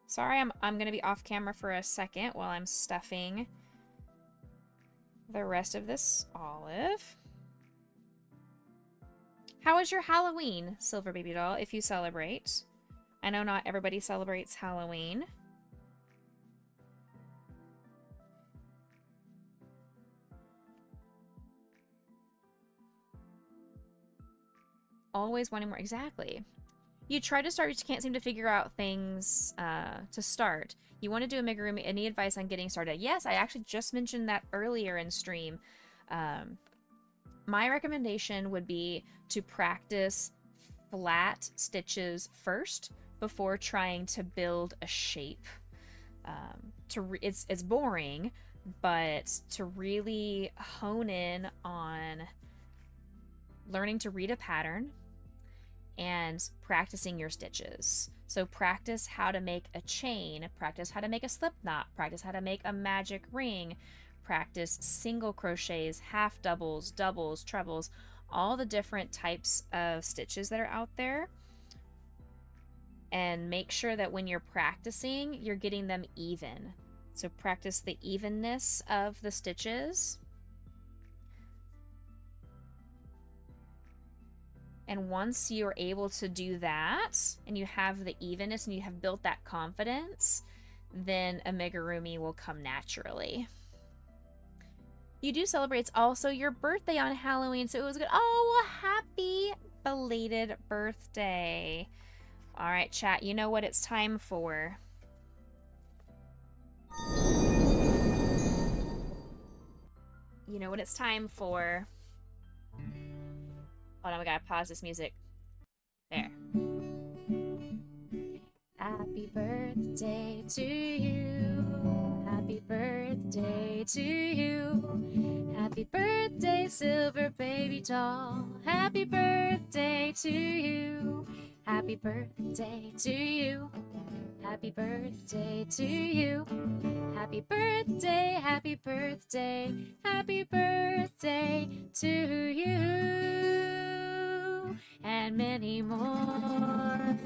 Speaker 2: Sorry, I'm gonna be off camera for a second while I'm stuffing the rest of this olive. How was your Halloween, Silver Baby Doll, if you celebrate? I know not everybody celebrates Halloween. Always wanting more. Exactly. You try to start, you can't seem to figure out things to start. You want to do amigurumi. Any advice on getting started? Yes, I actually just mentioned that earlier in stream. My recommendation would be to practice flat stitches first before trying to build a shape. It's boring, but to really hone in on learning to read a pattern and practicing your stitches. So practice how to make a chain, practice how to make a slip knot, practice how to make a magic ring, practice single crochets, half doubles, doubles, trebles, all the different types of stitches that are out there. And make sure that when you're practicing, you're getting them even. So practice the evenness of the stitches. And once you're able to do that, and you have the evenness and you have built that confidence, then amigurumi will come naturally. You do celebrate. It's also your birthday on Halloween, so it was good. Oh, well, happy belated birthday. All right, chat, you know what it's time for. You know what it's time for. Hold on, we gotta pause this music. There. Happy birthday to you. Happy birthday to you. Happy birthday, Silver Baby Doll. Happy birthday to you. Happy birthday to you. Happy birthday to you. Happy birthday, happy birthday, happy birthday to you. And many more.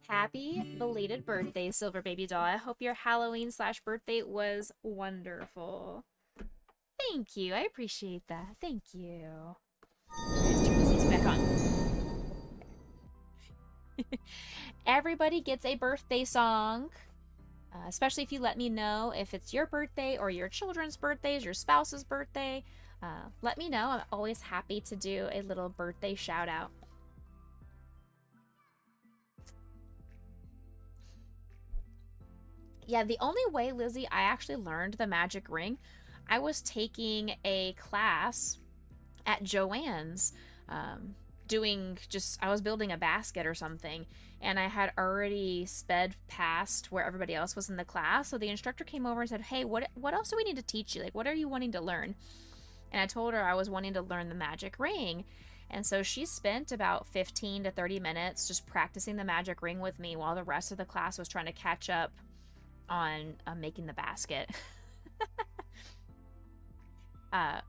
Speaker 2: Happy belated birthday, Silver Baby Doll. I hope your Halloween/birthday was wonderful. Thank you. I appreciate that. Thank you. Let's turn these back on. Everybody gets a birthday song, especially if you let me know if it's your birthday or your children's birthdays, your spouse's birthday. Let me know. I'm always happy to do a little birthday shout out. Yeah, the only way, Lizzie, I actually learned the magic ring, I was taking a class at Joann's, I was building a basket or something, and I had already sped past where everybody else was in the class. So the instructor came over and said, hey, what else do we need to teach you? Like, what are you wanting to learn? And I told her I was wanting to learn the magic ring. And so she spent about 15 to 30 minutes just practicing the magic ring with me while the rest of the class was trying to catch up on making the basket.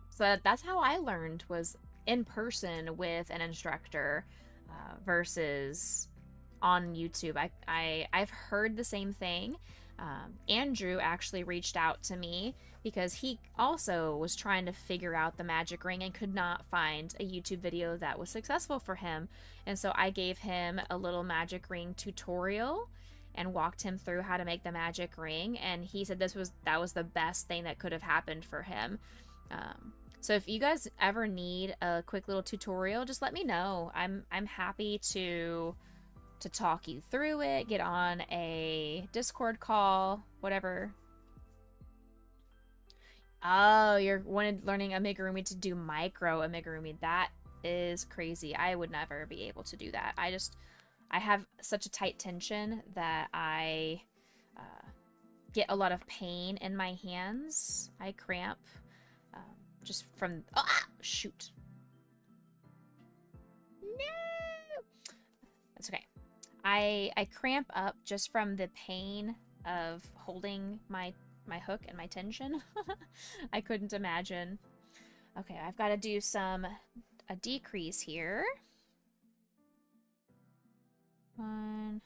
Speaker 2: So that's how I learned, was in person with an instructor versus on YouTube. I've heard the same thing. Andrew actually reached out to me because he also was trying to figure out the magic ring and could not find a YouTube video that was successful for him. And so I gave him a little magic ring tutorial and walked him through how to make the magic ring, and he said that was the best thing that could have happened for him. So if you guys ever need a quick little tutorial, just let me know. I'm happy to talk you through it, get on a Discord call, whatever. Oh, you're learning amigurumi to do micro amigurumi. That is crazy. I would never be able to do that. I have such a tight tension that I get a lot of pain in my hands. I cramp just from... shoot. No! That's okay. I cramp up just from the pain of holding my hook and my tension. I couldn't imagine. Okay, I've got to do a decrease here. 1,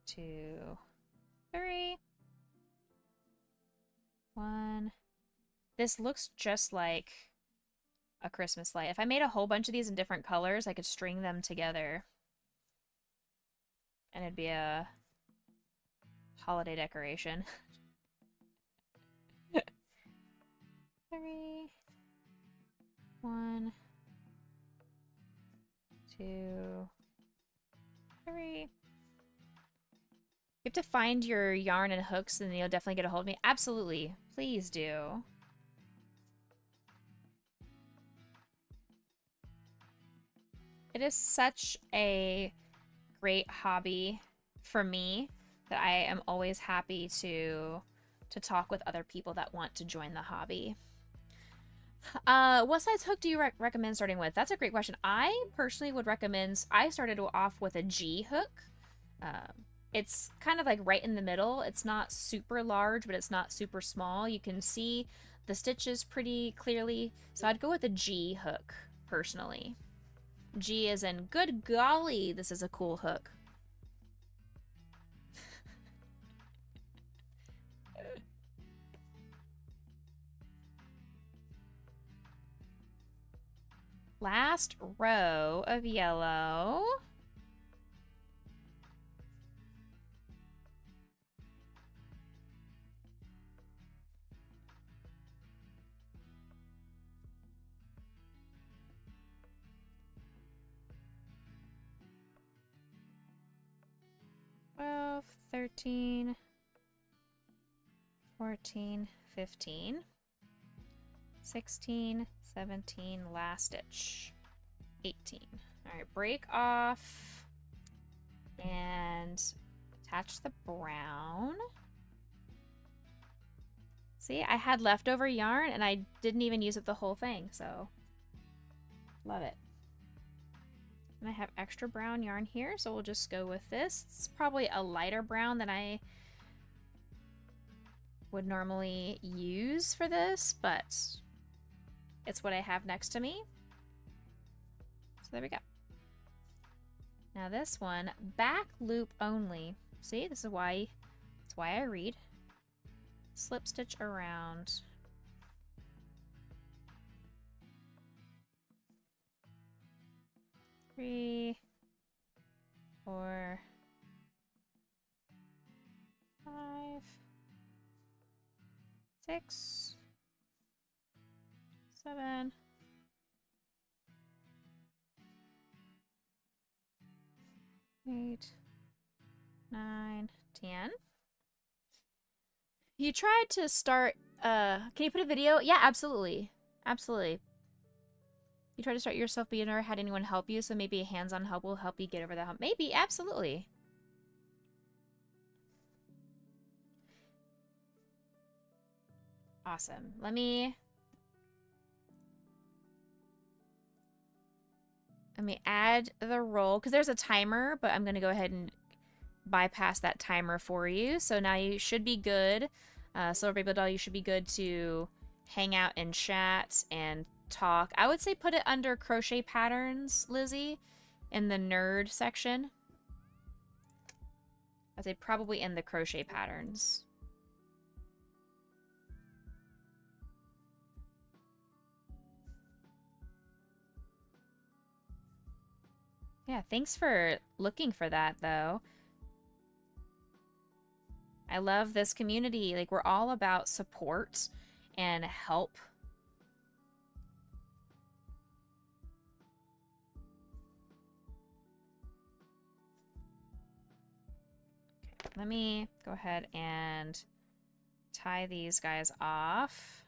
Speaker 2: 2, 3. 1. This looks just like a Christmas light. If I made a whole bunch of these in different colors, I could string them together. And it'd be a holiday decoration. 3. 1, 2, 3. You have to find your yarn and hooks and you'll definitely get a hold of me. Absolutely. Please do. It is such a great hobby for me that I am always happy to talk with other people that want to join the hobby. What size hook do you recommend starting with? That's a great question. I personally would recommend, I started off with a G hook. It's kind of like right in the middle. It's not super large, but it's not super small. You can see the stitches pretty clearly. So I'd go with a G hook, personally. G as in, good golly, this is a cool hook. Last row of yellow. Well, 13, 14, 15, 16, 17, last stitch, 18. All right, break off and attach the brown. See, I had leftover yarn and I didn't even use it the whole thing, so love it. And I have extra brown yarn here, so we'll just go with this. It's probably a lighter brown than I would normally use for this, but it's what I have next to me. So there we go. Now this one, back loop only. See, this is why, that's why I read. Slip stitch around. Three, 4, 5, 6, 7, 8, 9, 10. You tried to start, can you put a video? Yeah, absolutely. Absolutely. You tried to start yourself, but you never had anyone help you, so maybe a hands-on help will help you get over the hump. Maybe, absolutely. Awesome. Let me add the roll, because there's a timer, but I'm going to go ahead and bypass that timer for you. So now you should be good. Silver Baby Doll, you should be good to hang out and chat and talk. I would say put it under crochet patterns, Lizzie, in the nerd section. I'd say probably in the crochet patterns. Yeah, thanks for looking for that, though. I love this community. Like, we're all about support and help. Okay, let me go ahead and tie these guys off.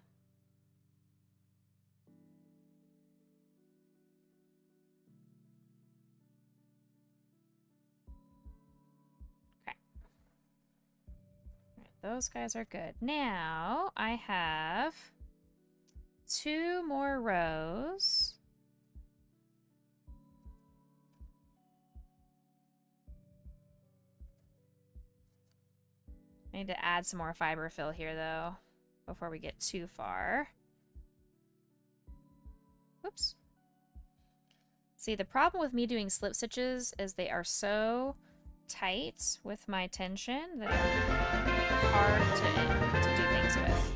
Speaker 2: Those guys are good. Now I have 2 more rows. I need to add some more fiber fill here though before we get too far. Oops. See, the problem with me doing slip stitches is they are so tight with my tension that are hard to do things with.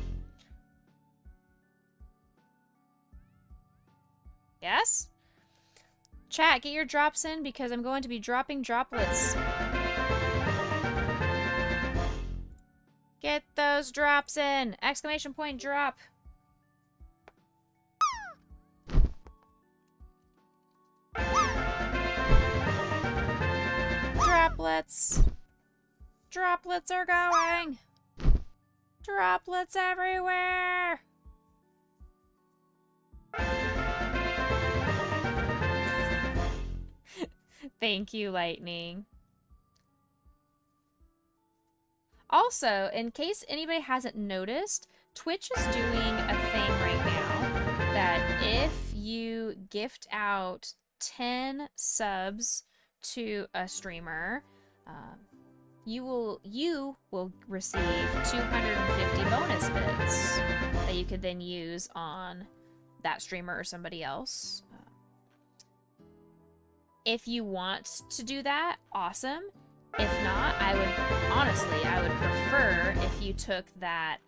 Speaker 2: Yes? Chat, get your drops in because I'm going to be dropping droplets. Get those drops in! Exclamation point drop! Droplets! Droplets are going! Droplets everywhere! Thank you, Lightning. Also, in case anybody hasn't noticed, Twitch is doing a thing right now that if you gift out 10 subs to a streamer, you will receive 250 bonus bits that you could then use on that streamer or somebody else. If you want to do that, awesome. If not, I would prefer if you took that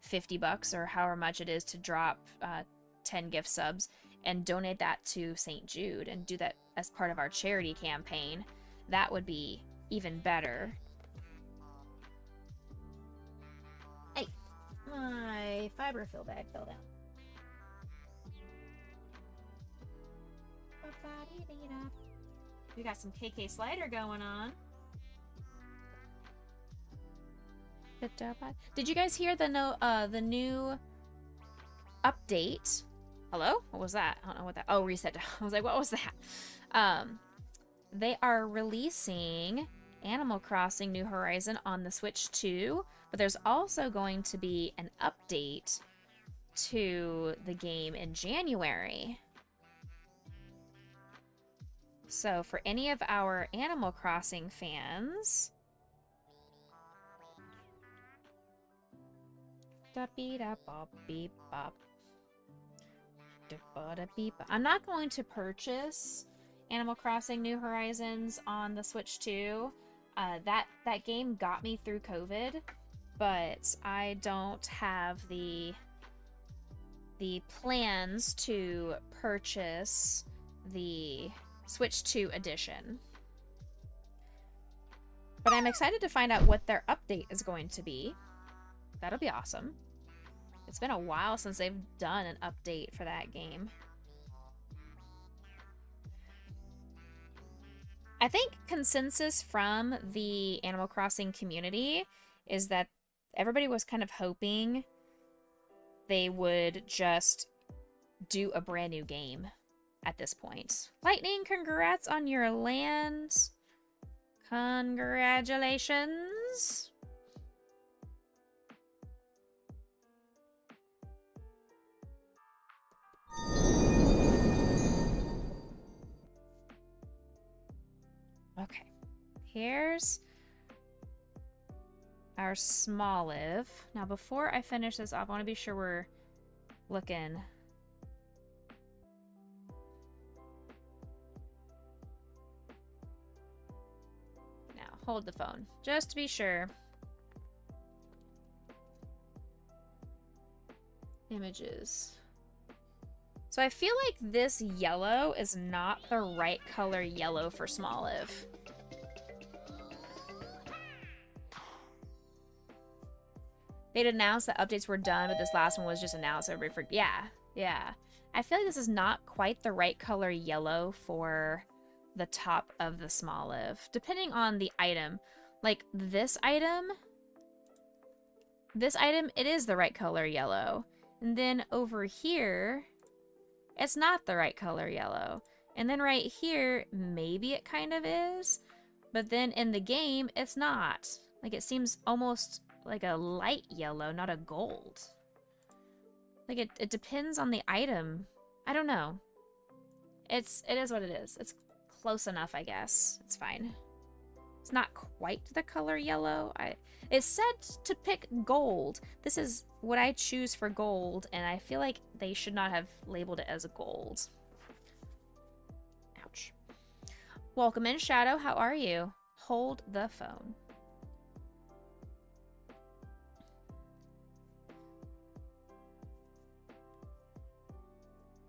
Speaker 2: $50 or however much it is to drop 10 gift subs and donate that to St. Jude and do that as part of our charity campaign. That would be even better. Hey, my fiber fill bag fell down. We got some KK slider going on. Did you guys hear the new update? Hello? What was that? I don't know what that. Oh, reset. I was like, what was that? They are releasing Animal Crossing New Horizon on the Switch 2, but there's also going to be an update to the game in January. So for any of our Animal Crossing fans, I'm not going to purchase Animal Crossing New Horizons on the Switch 2. That game got me through COVID, but I don't have the plans to purchase the Switch 2 edition. But I'm excited to find out what their update is going to be. That'll be awesome. It's been a while since they've done an update for that game. I think consensus from the Animal Crossing community is that everybody was kind of hoping they would just do a brand new game at this point. Lightning, congrats on your land. Congratulations. Okay, here's our Smoliv. Now, before I finish this off, I want to be sure we're looking. Now, hold the phone, just to be sure. Images. So I feel like this yellow is not the right color yellow for Smoliv. They'd announced that updates were done, but this last one was just announced. Everybody for yeah. I feel like this is not quite the right color yellow for the top of the Smoliv, depending on the item. Like this item, it is the right color yellow. And then over here, it's not the right color yellow. And then right here, maybe it kind of is. But then in the game, it's not. Like it seems almost like a light yellow, not a gold. Like it depends on the item. I don't know. It is what it is. It's close enough, I guess. It's fine. It's not quite the color yellow. It's said to pick gold. This is what I choose for gold, and I feel like they should not have labeled it as gold. Ouch. Welcome in, Shadow. How are you? Hold the phone.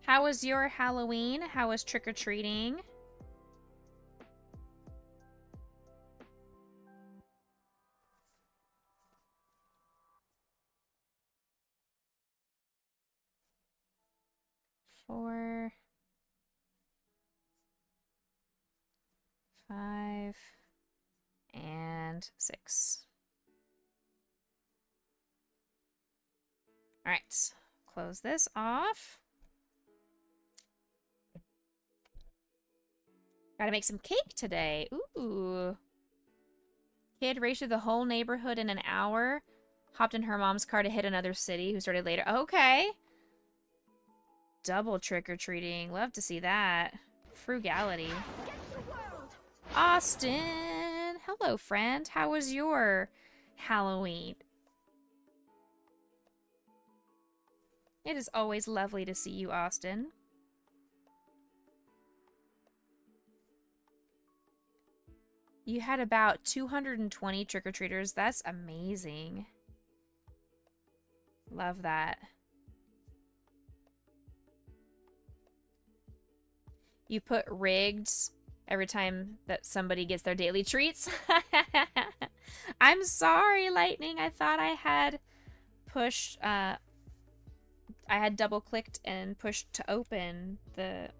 Speaker 2: How was your Halloween? How was trick-or-treating? Four, 5, and 6. All right, close this off. Gotta make some cake today. Ooh. Kid raced through the whole neighborhood in an hour. Hopped in her mom's car to hit another city who started later. Okay. Double trick-or-treating. Love to see that. Frugality. Austin! Hello, friend. How was your Halloween? It is always lovely to see you, Austin. You had about 220 trick-or-treaters. That's amazing. Love that. You put rigged every time that somebody gets their daily treats. I'm sorry, Lightning. I thought I had pushed, I had double-clicked and pushed to open the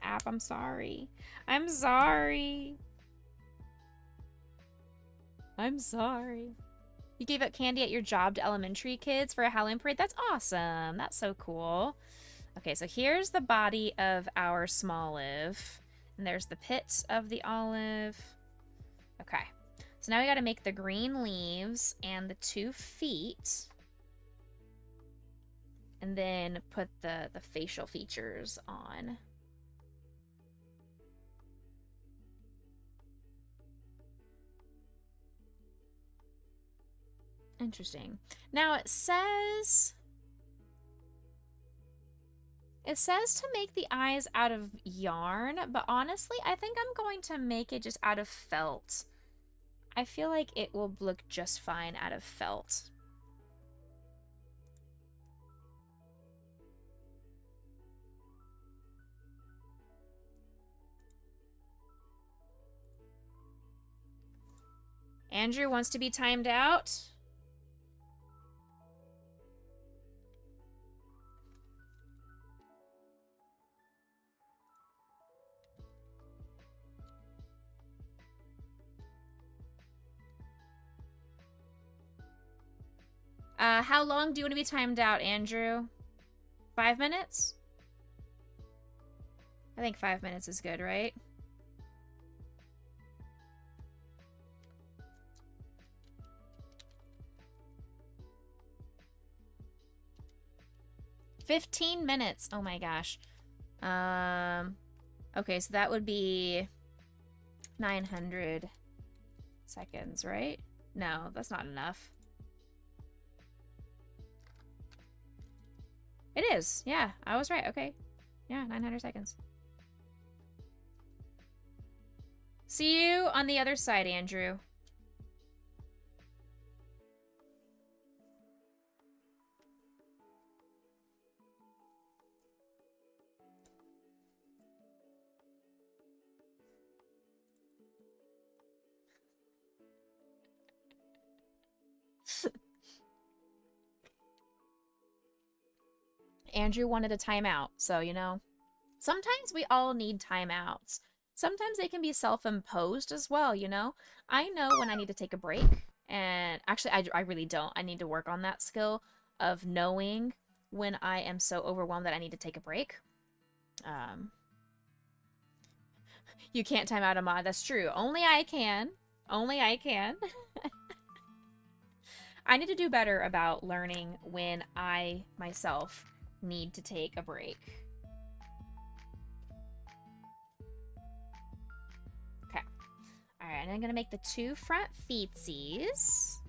Speaker 2: app. I'm sorry. I'm sorry. I'm sorry. You gave out candy at your job to elementary kids for a Halloween parade? That's awesome. That's so cool. Okay, so here's the body of our Smoliv. And there's the pit of the olive. Okay. So now we got to make the green leaves and the 2 feet. And then put the facial features on. Interesting. Now it says to make the eyes out of yarn, but honestly, I think I'm going to make it just out of felt. I feel like it will look just fine out of felt. Andrew wants to be timed out. How long do you want to be timed out, Andrew? 5 minutes? I think 5 minutes is good, right? $15 minutes. Oh my gosh. Okay, so that would be 900 seconds, right? No, that's not enough. It is. Yeah, I was right. Okay. Yeah, 900 seconds. See you on the other side, Andrew. Andrew wanted a timeout, so, you know, sometimes we all need timeouts. Sometimes they can be self-imposed as well, you know? I know when I need to take a break, and actually, I really don't. I need to work on that skill of knowing when I am so overwhelmed that I need to take a break. You can't time out a mod. That's true. Only I can. Only I can. I need to do better about learning when I, myself, need to take a break. Okay. Alright, and I'm gonna make the 2 front feetsies.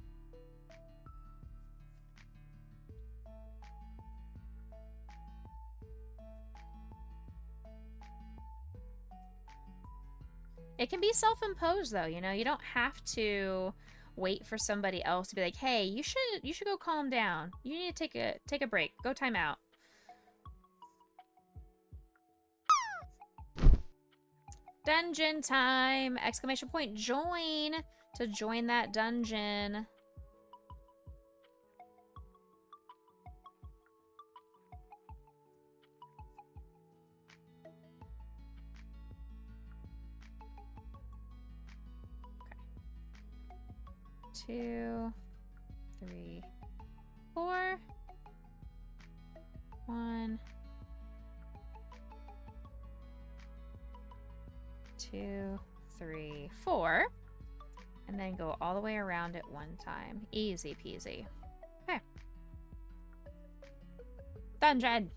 Speaker 2: It can be self-imposed though, you know, you don't have to wait for somebody else to be like, hey, you should go calm down. You need to take a break. Go time out. Dungeon time! Exclamation point join to join that dungeon. Okay. 2, 3, 4. 1, 2, 3, 4. And then go all the way around it one time. Easy peasy. Okay. Dungeon!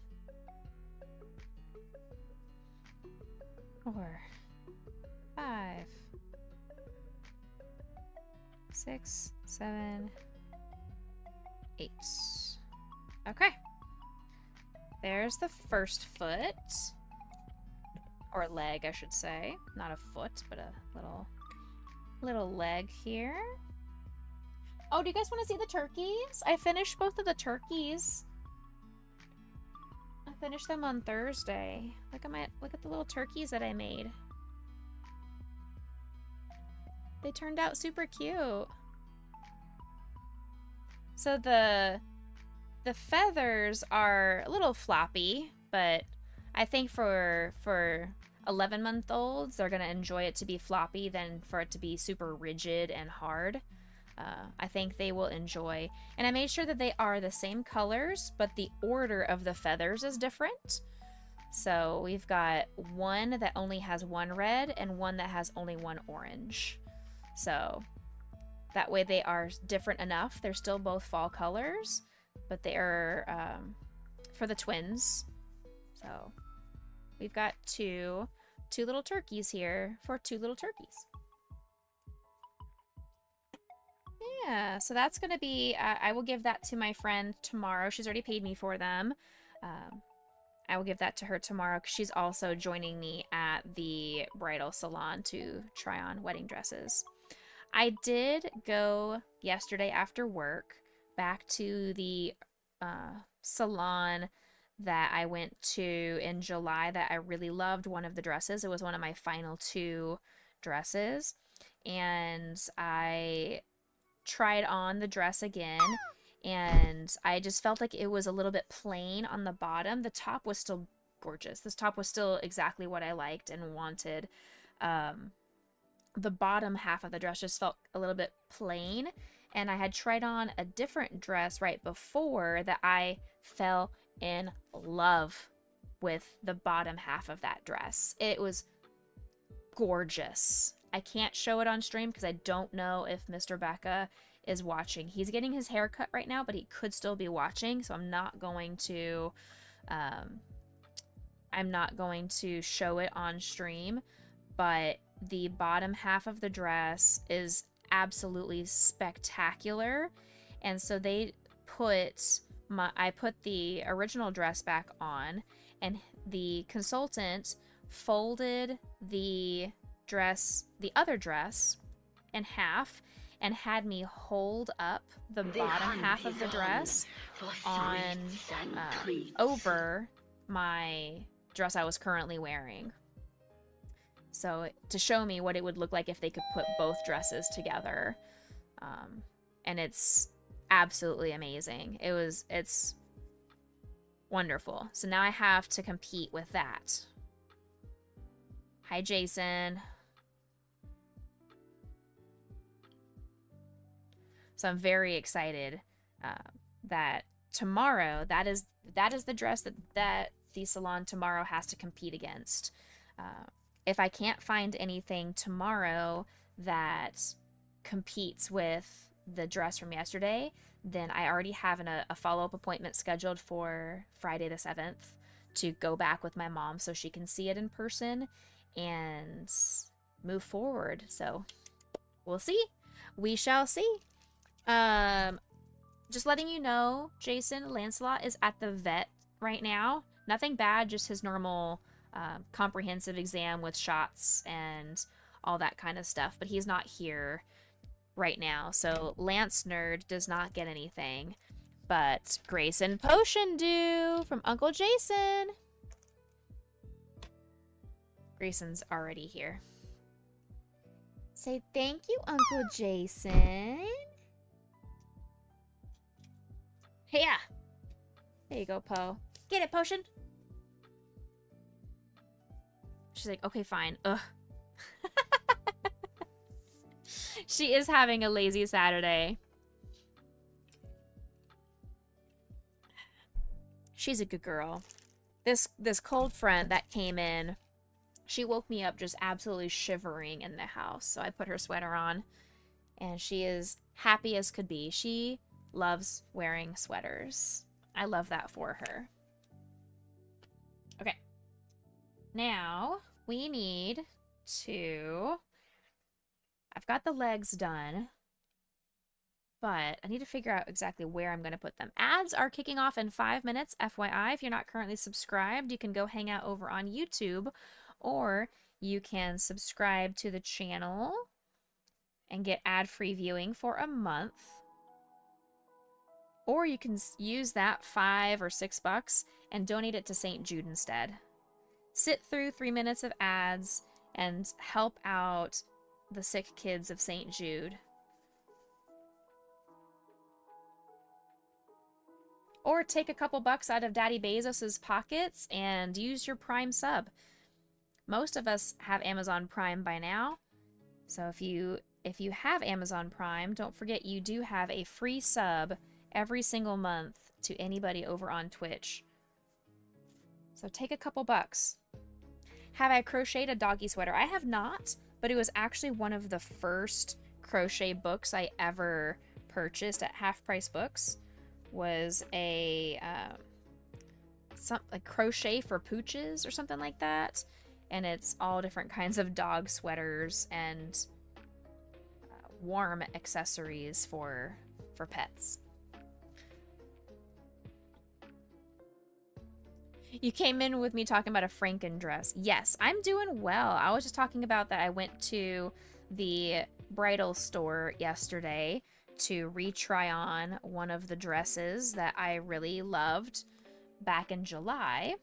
Speaker 2: 4, 5, 6, 7, 8. Okay. There's the first foot. Or leg, I should say. Not a foot, but a little leg here. Oh, do you guys want to see the turkeys? I finished both of the turkeys. I finished them on Thursday. Look at the little turkeys that I made. They turned out super cute. So the feathers are a little floppy, but I think for 11-month-olds, they're gonna enjoy it to be floppy than for it to be super rigid and hard. I think they will enjoy. And I made sure that they are the same colors, but the order of the feathers is different. So we've got one that only has one red and one that has only one orange. So that way they are different enough. They're still both fall colors, but they are for the twins. So we've got two little turkeys here for 2 little turkeys. Yeah, so that's going to be, I will give that to my friend tomorrow. She's already paid me for them. Um, I will give that to her tomorrow because she's also joining me at the bridal salon to try on wedding dresses. I did go yesterday after work back to the salon that I went to in July that I really loved one of the dresses. It was one of my final two dresses. And I tried on the dress again, and I just felt like it was a little bit plain on the bottom. The top was still gorgeous. This top was still exactly what I liked and wanted. The bottom half of the dress just felt a little bit plain, and I had tried on a different dress right before that I fell in love with the bottom half of that dress. It was gorgeous. I can't show it on stream because I don't know if Mr. Becca is watching. He's getting his hair cut right now, but he could still be watching, so I'm not going to show it on stream. But the bottom half of the dress is absolutely spectacular, and so I put the original dress back on, and the consultant folded the other dress in half and had me hold up the bottom half of the dress on over my dress I was currently wearing. So to show me what it would look like if they could put both dresses together. And it's absolutely amazing. It's wonderful. So now I have to compete with that. Hi, Jason. So I'm very excited that tomorrow, that is the dress that the salon tomorrow has to compete against. If I can't find anything tomorrow that competes with the dress from yesterday, then I already have a follow-up appointment scheduled for Friday the 7th to go back with my mom so she can see it in person and move forward. So we'll see. We shall see. Just letting you know, Jason, Lancelot is at the vet right now. Nothing bad, just his normal comprehensive exam with shots and all that kind of stuff. But he's not here right now, so Lance Nerd does not get anything. But Grayson Potion do from Uncle Jason. Grayson's already here. Say thank you, Uncle Jason. Yeah. There you go, Poe. Get it, Potion. She's like, okay, fine. Ugh. She is having a lazy Saturday. She's a good girl. This cold front that came in, she woke me up just absolutely shivering in the house. So I put her sweater on, and she is happy as could be. She loves wearing sweaters. I love that for her. Okay. Now we need to... I've got the legs done, but I need to figure out exactly where I'm going to put them. Ads are kicking off in 5 minutes, FYI. If you're not currently subscribed, you can go hang out over on YouTube, or you can subscribe to the channel and get ad-free viewing for a month. Or you can use that $5 or $6 and donate it to St. Jude instead. Sit through 3 minutes of ads and help out the sick kids of St. Jude. Or take a couple bucks out of Daddy Bezos's pockets and use your Prime sub. Most of us have Amazon Prime by now. So if you have Amazon Prime, don't forget you do have a free sub every single month to anybody over on Twitch. So take a couple bucks. Have I crocheted a doggy sweater? I have not, but it was actually one of the first crochet books I ever purchased at Half Price Books. Was a crochet for pooches or something like that, and it's all different kinds of dog sweaters and warm accessories for pets. You came in with me talking about a Franken dress. Yes, I'm doing well. I was just talking about that I went to the bridal store yesterday to retry on one of the dresses that I really loved back in July.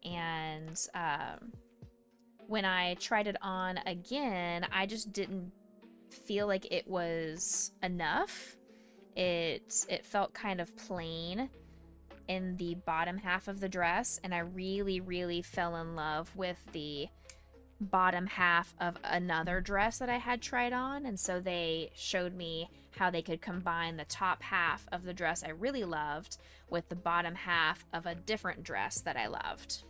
Speaker 2: And when I tried it on again, I just didn't feel like it was enough. It felt kind of plain in the bottom half of the dress, and I really, really fell in love with the bottom half of another dress that I had tried on. And so they showed me how they could combine the top half of the dress I really loved with the bottom half of a different dress that I loved.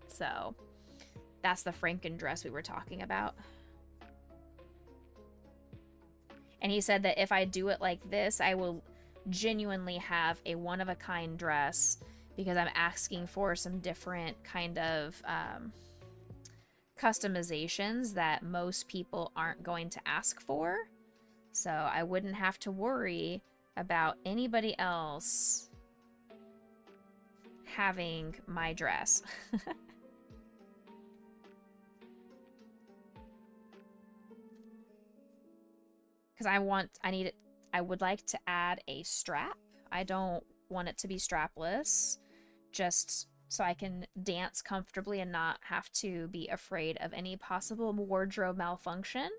Speaker 2: So that's the Franken dress we were talking about. And he said that if I do it like this, I will genuinely have a one-of-a-kind dress, because I'm asking for some different kind of customizations that most people aren't going to ask for. So I wouldn't have to worry about anybody else having my dress. Because I would like to add a strap. I don't want it to be strapless, just so I can dance comfortably and not have to be afraid of any possible wardrobe malfunction.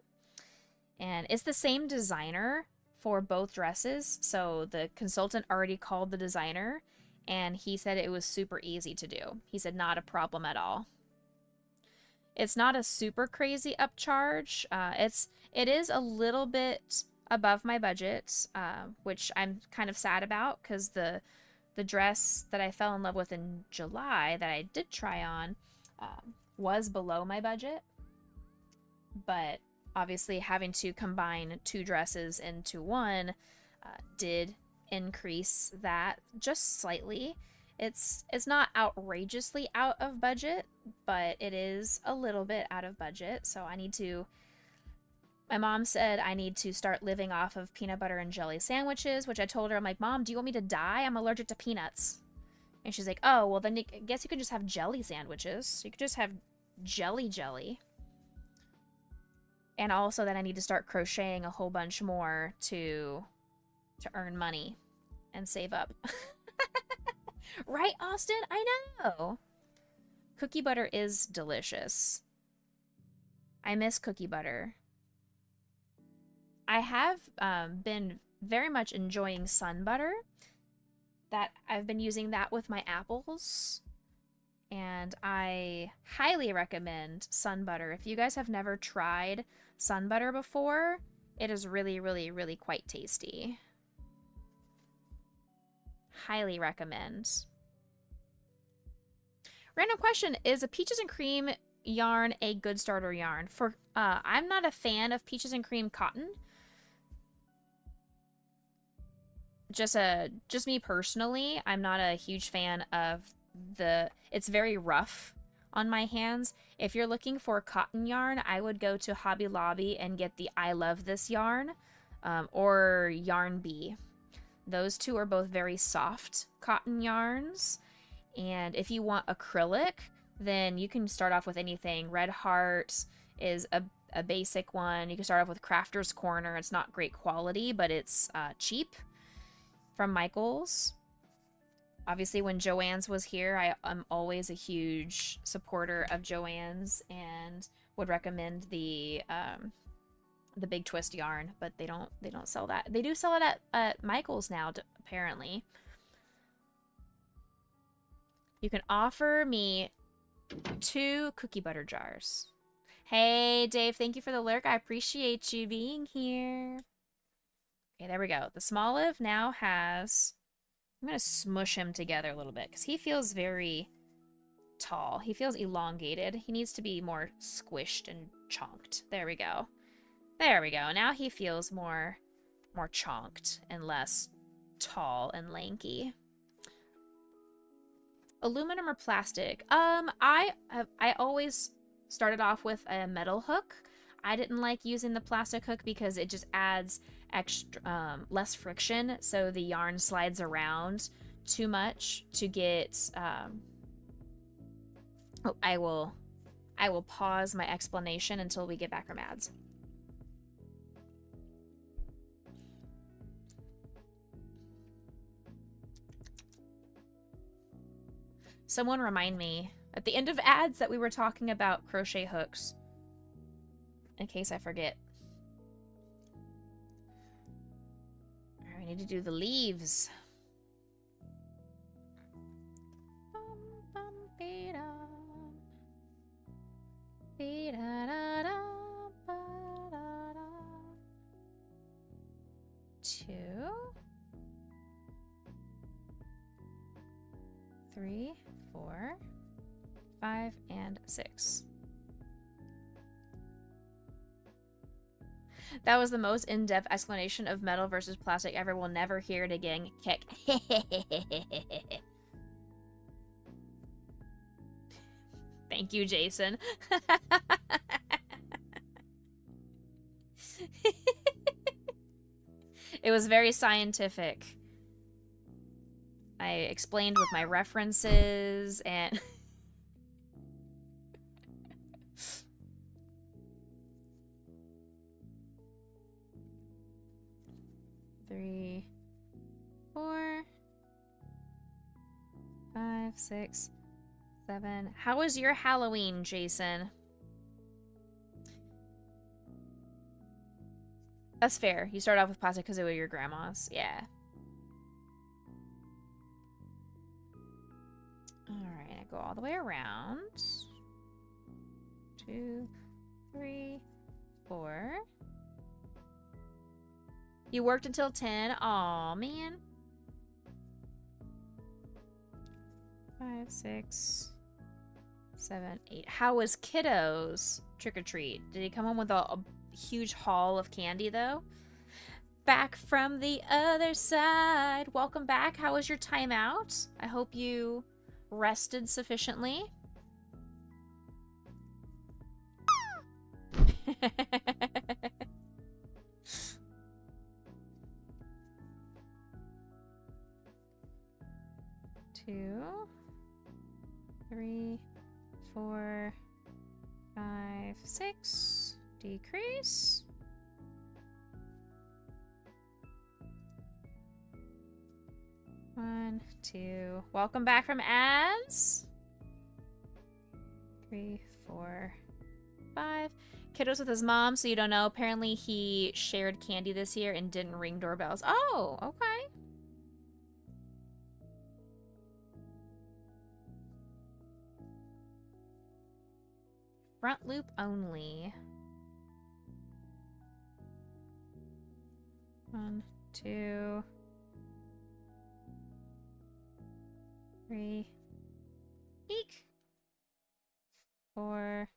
Speaker 2: And it's the same designer for both dresses, so the consultant already called the designer, and he said it was super easy to do. He said not a problem at all. It's not a super crazy upcharge. It is a little bit above my budget, which I'm kind of sad about, because the dress that I fell in love with in July that I did try on was below my budget. But obviously having to combine two dresses into one did increase that just slightly. It's not outrageously out of budget, but it is a little bit out of budget. So my mom said I need to start living off of peanut butter and jelly sandwiches, which I told her, I'm like, Mom, do you want me to die? I'm allergic to peanuts. And she's like, oh, well, then I guess you could just have jelly sandwiches. You could just have jelly. And also that I need to start crocheting a whole bunch more to earn money and save up. Right, Austin? I know. Cookie butter is delicious. I miss cookie butter. I have been very much enjoying sun butter. That I've been using that with my apples. And I highly recommend sun butter. If you guys have never tried sun butter before, it is really, really, really quite tasty. Highly recommend. Random question, is a peaches and cream yarn a good starter yarn? I'm not a fan of peaches and cream cotton. Just me personally, I'm not a huge fan of it's very rough on my hands. If you're looking for cotton yarn, I would go to Hobby Lobby and get the I Love This yarn, or Yarn Bee. Those two are both very soft cotton yarns. And if you want acrylic, then you can start off with anything. Red Heart is a basic one. You can start off with Crafter's Corner. It's not great quality, but it's cheap, from Michaels. Obviously, when Joann's was here, I'm always a huge supporter of Joann's and would recommend the Big Twist yarn, but they don't sell that. They do sell it at Michaels now, apparently. You can offer me 2 cookie butter jars. Hey, Dave, thank you for the lurk. I appreciate you being here. Okay, there we go. The Smoliv now has... I'm going to smush him together a little bit because he feels very tall. He feels elongated. He needs to be more squished and chonked. There we go. There we go. Now he feels more chonked and less tall and lanky. Aluminum or plastic? I always started off with a metal hook. I didn't like using the plastic hook because it just adds extra less friction, so the yarn slides around too much to get oh, I will pause my explanation until we get back from ads. Someone remind me at the end of ads that we were talking about crochet hooks, in case I forget. All right, we need to do the leaves. Two, 3, 4, 5, and 6. That was the most in-depth explanation of metal versus plastic ever. We'll never hear it again. Kick. Thank you, Jason. It was very scientific. I explained with my references and... Three, 4, 5, 6, 7. How was your Halloween, Jason? That's fair. You started off with plastic because it was your grandma's. Yeah. Alright, I go all the way around. 2, 3, 4. You worked until 10. Aw, man. 5, 6, 7, 8. How was kiddos trick or treat? Did he come home with a huge haul of candy though? Back from the other side. Welcome back. How was your time out? I hope you rested sufficiently. Two, 3, 4, 5, 6. Decrease. 1, 2. Welcome back from ads. 3, 4, 5. Kiddos with his mom, so you don't know. Apparently he shared candy this year and didn't ring doorbells. Oh, okay. Front loop only. 1, 2, 3. Eek. 4,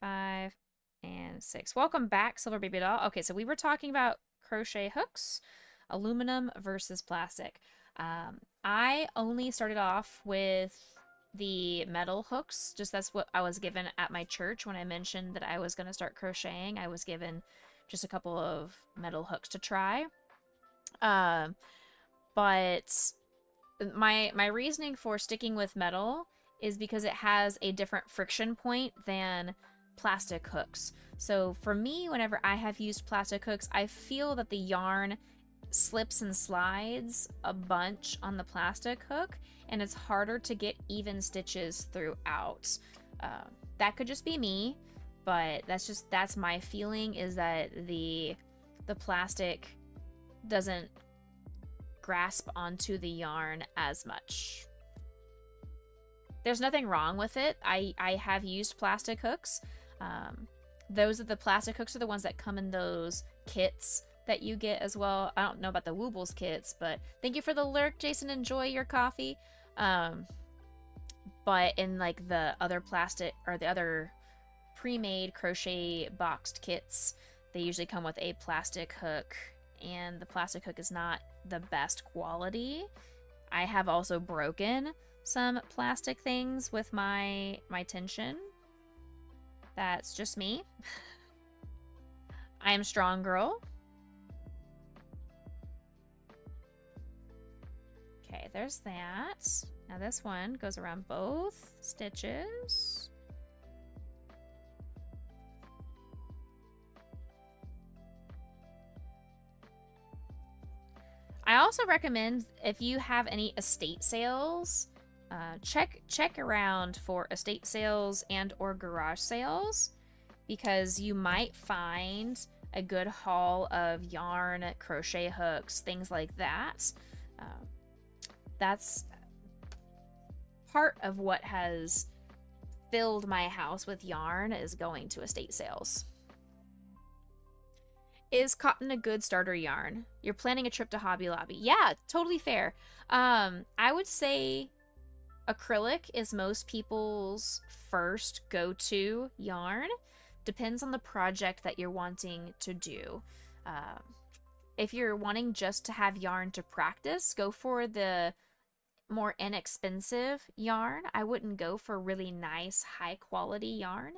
Speaker 2: 5, and 6. Welcome back, Silver Baby Doll. Okay, so we were talking about crochet hooks, aluminum versus plastic. I only started off with the metal hooks. Just that's what I was given at my church when I mentioned that I was going to start crocheting. I was given just a couple of metal hooks to try. But my reasoning for sticking with metal is because it has a different friction point than plastic hooks. So for me, whenever I have used plastic hooks, I feel that the yarn slips and slides a bunch on the plastic hook, and it's harder to get even stitches throughout. That could just be me, but that's my feeling, is that the plastic doesn't grasp onto the yarn as much. There's nothing wrong with it. I have used plastic hooks. Those are the plastic hooks are the ones that come in those kits that you get as well. I don't know about the Woobles kits, but thank you for the lurk, Jason. Enjoy your coffee. But in like the other plastic or the other pre-made crochet boxed kits, they usually come with a plastic hook, and the plastic hook is not the best quality. I have also broken some plastic things with my tension. That's just me. I am strong, girl. Okay, there's that. Now this one goes around both stitches. I also recommend if you have any estate sales, check around for estate sales and or garage sales, because you might find a good haul of yarn, crochet hooks, things like that. That's part of what has filled my house with yarn, is going to estate sales. Is cotton a good starter yarn? You're planning a trip to Hobby Lobby. Yeah, totally fair. I would say acrylic is most people's first go-to yarn. Depends on the project that you're wanting to do. If you're wanting just to have yarn to practice, go for the more inexpensive yarn. I wouldn't go for really nice, high quality yarn.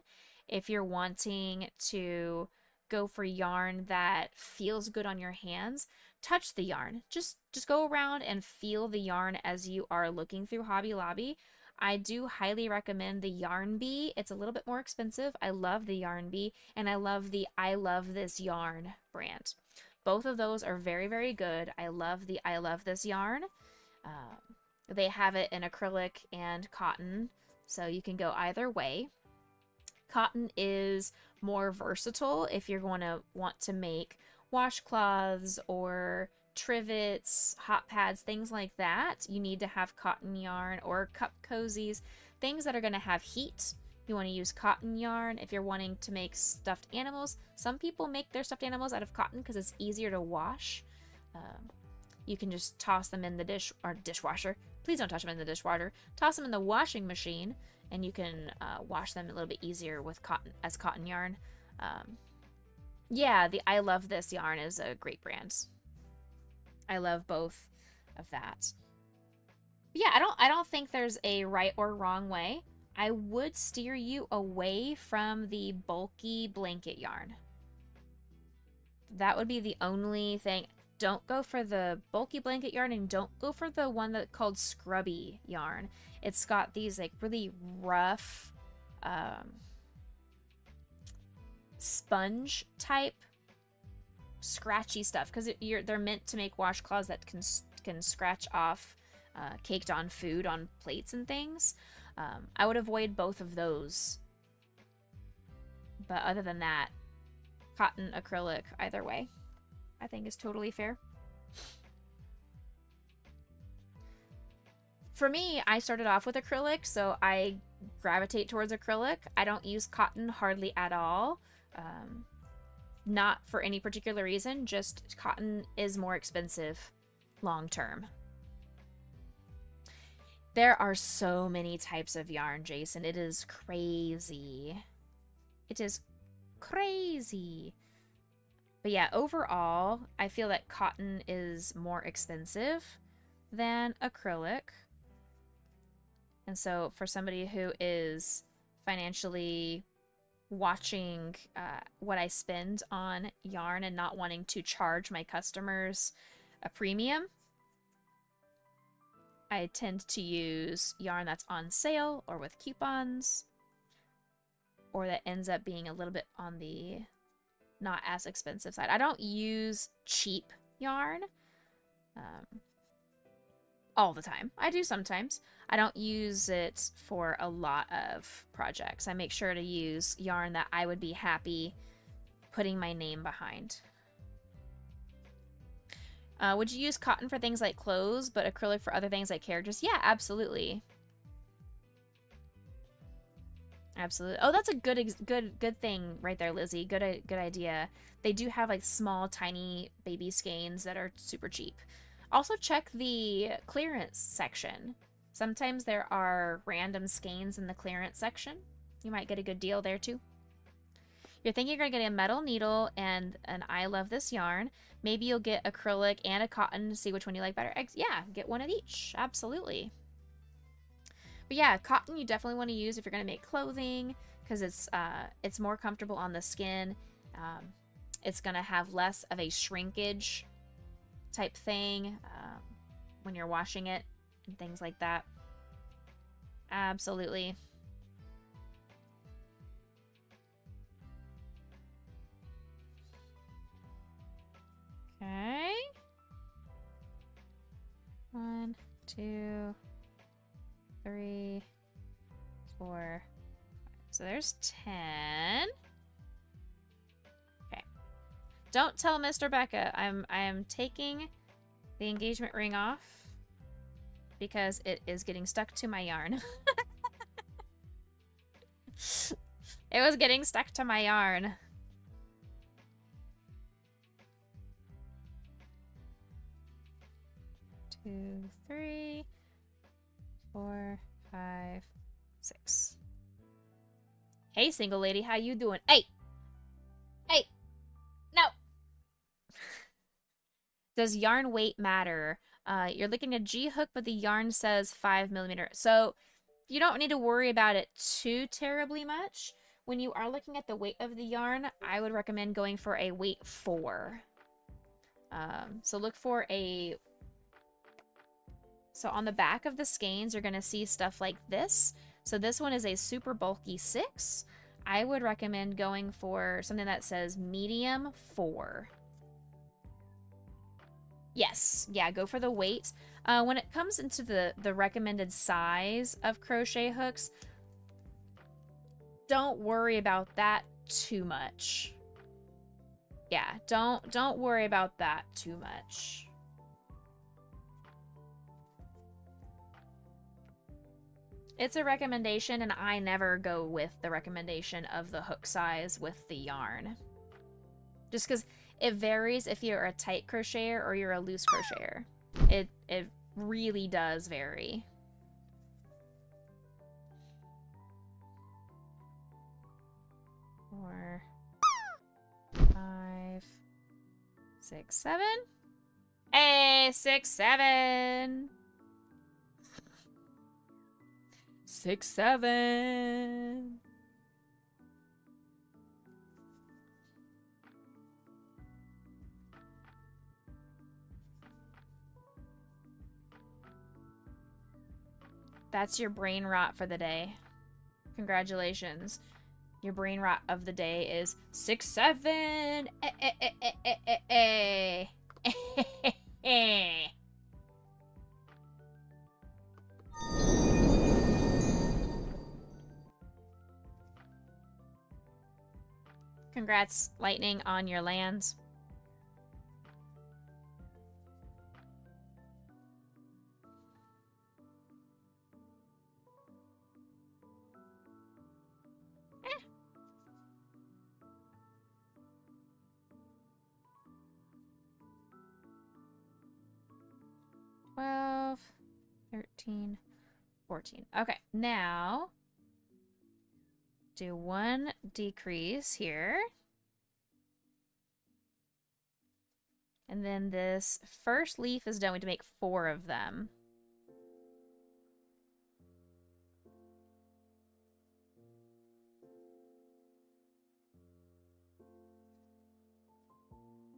Speaker 2: If you're wanting to go for yarn that feels good on your hands, touch the yarn. Just go around and feel the yarn as you are looking through Hobby Lobby. I do highly recommend the Yarn Bee. It's a little bit more expensive. I love the Yarn Bee, and I love the I Love This Yarn brand. Both of those are very, very good. I love the I Love This Yarn. They have it in acrylic and cotton, so you can go either way. Cotton is more versatile if you're going to want to make washcloths or trivets, hot pads, things like that. You need to have cotton yarn, or cup cozies, things that are going to have heat. You want to use cotton yarn. If you're wanting to make stuffed animals, some people make their stuffed animals out of cotton because it's easier to wash. You can just toss them in the dishwasher. Please don't touch them in the dishwasher. Toss them in the washing machine, and you can wash them a little bit easier with cotton yarn. Yeah, the I Love This yarn is a great brand. I love both of that. But yeah, I don't think there's a right or wrong way. I would steer you away from the bulky blanket yarn. That would be the only thing. Don't go for the bulky blanket yarn, and don't go for the one that's called scrubby yarn. It's got these like really rough sponge type scratchy stuff, because they're meant to make washcloths that can scratch off caked on food on plates and things. I would avoid both of those. But other than that, cotton, acrylic, either way, I think is totally fair. For me, I started off with acrylic, so I gravitate towards acrylic. I don't use cotton hardly at all. Not for any particular reason, just cotton is more expensive long term. There are so many types of yarn, Jason. It is crazy. It is crazy. But yeah, overall, I feel that cotton is more expensive than acrylic. And so for somebody who is financially watching what I spend on yarn and not wanting to charge my customers a premium, I tend to use yarn that's on sale or with coupons, or that ends up being a little bit on the not as expensive side. I don't use cheap yarn all the time. I do sometimes. I don't use it for a lot of projects. I make sure to use yarn that I would be happy putting my name behind. Would you use cotton for things like clothes, but acrylic for other things like characters? Yeah, absolutely. Absolutely. Oh, that's a good thing right there, Lizzie. Good idea. They do have like small, tiny baby skeins that are super cheap. Also, check the clearance section. Sometimes there are random skeins in the clearance section. You might get a good deal there too. You're thinking you're going to get a metal needle and an I Love This yarn. Maybe you'll get acrylic and a cotton to see which one you like better. Yeah, get one of each. Absolutely. But yeah, cotton you definitely want to use if you're going to make clothing, because it's more comfortable on the skin. It's going to have less of a shrinkage type thing when you're washing it and things like that. Absolutely. Okay. 1, 2, 3, 4. So there's 10. Okay. Don't tell Mr. Becca. I am taking the engagement ring off because it is getting stuck to my yarn. It was getting stuck to my yarn. Two, 3, 4, 5, 6. Hey, single lady, how you doing? Hey! Hey! No! Does yarn weight matter? You're looking at G hook, but the yarn says 5mm. So you don't need to worry about it too terribly much. When you are looking at the weight of the yarn, I would recommend going for a weight 4. So look for a... So on the back of the skeins, you're going to see stuff like this. So this one is a super bulky 6. I would recommend going for something that says medium 4. Yes, yeah, go for the weight. When it comes into the recommended size of crochet hooks, don't worry about that too much. Yeah, don't worry about that too much. It's a recommendation, and I never go with the recommendation of the hook size with the yarn. Just because it varies if you're a tight crocheter or you're a loose crocheter. It really does vary. Four, 5, 6, 7. Hey, 6, 7. 6, 7. That's your brain rot for the day. Congratulations. Your brain rot of the day is 6, 7. Congrats, Lightning, on your lands. Eh. 12, 13, 14. Okay, now do 1 decrease here. And then this first leaf is done. We have to make 4 of them.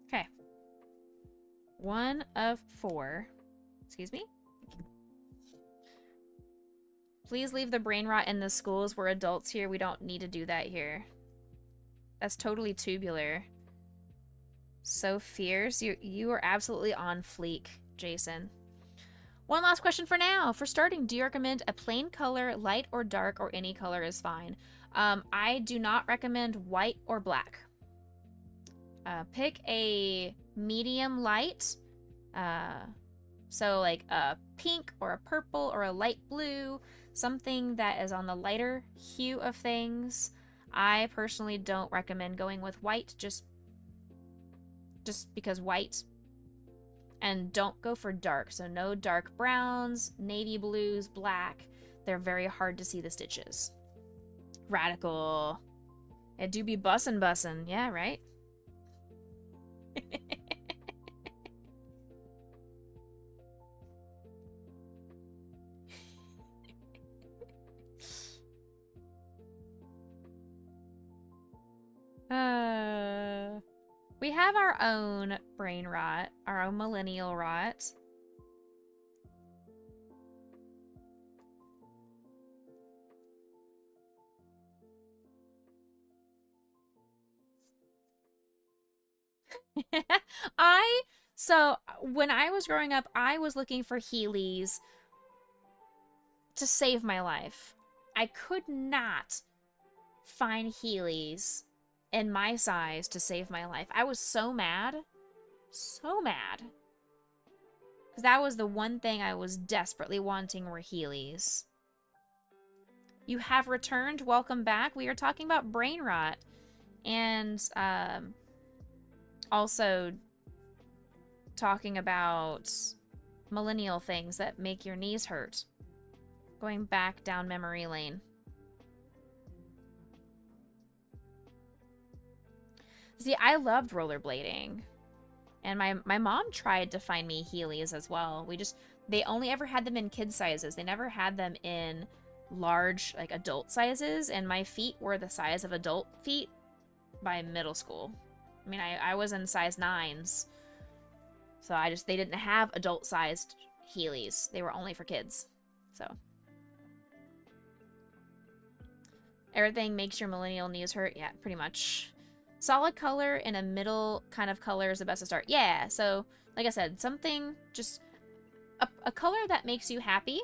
Speaker 2: Okay. 1 of 4. Excuse me? Please leave the brain rot in the schools. We're adults here. We don't need to do that here. That's totally tubular. So fierce. You are absolutely on fleek, Jason. One last question for now. For starting, do you recommend a plain color, light or dark, or any color is fine? I do not recommend white or black. Pick a medium light. So like a pink or a purple or a light blue. Something that is on the lighter hue of things. I personally don't recommend going with white just because white. And don't go for dark. So no dark browns, navy blues, black. They're very hard to see the stitches. Radical. It do be bussin'. Yeah, right? We have our own brain rot, our own millennial rot. So when I was growing up, I was looking for Heelys to save my life. I could not find Heelys in my size to save my life. I was so mad. So mad. Because that was the one thing I was desperately wanting were Heelys. You have returned. Welcome back. We are talking about brain rot. And also talking about millennial things that make your knees hurt. Going back down memory lane. See, I loved rollerblading. And my mom tried to find me Heelys as well. They only ever had them in kid sizes. They never had them in large, like, adult sizes. And my feet were the size of adult feet by middle school. I mean, I was in size 9s. So they didn't have adult-sized Heelys. They were only for kids. So. Everything makes your millennial knees hurt? Yeah, pretty much. Solid color and a middle kind of color is the best to start. Yeah, so, like I said, something, just a color that makes you happy,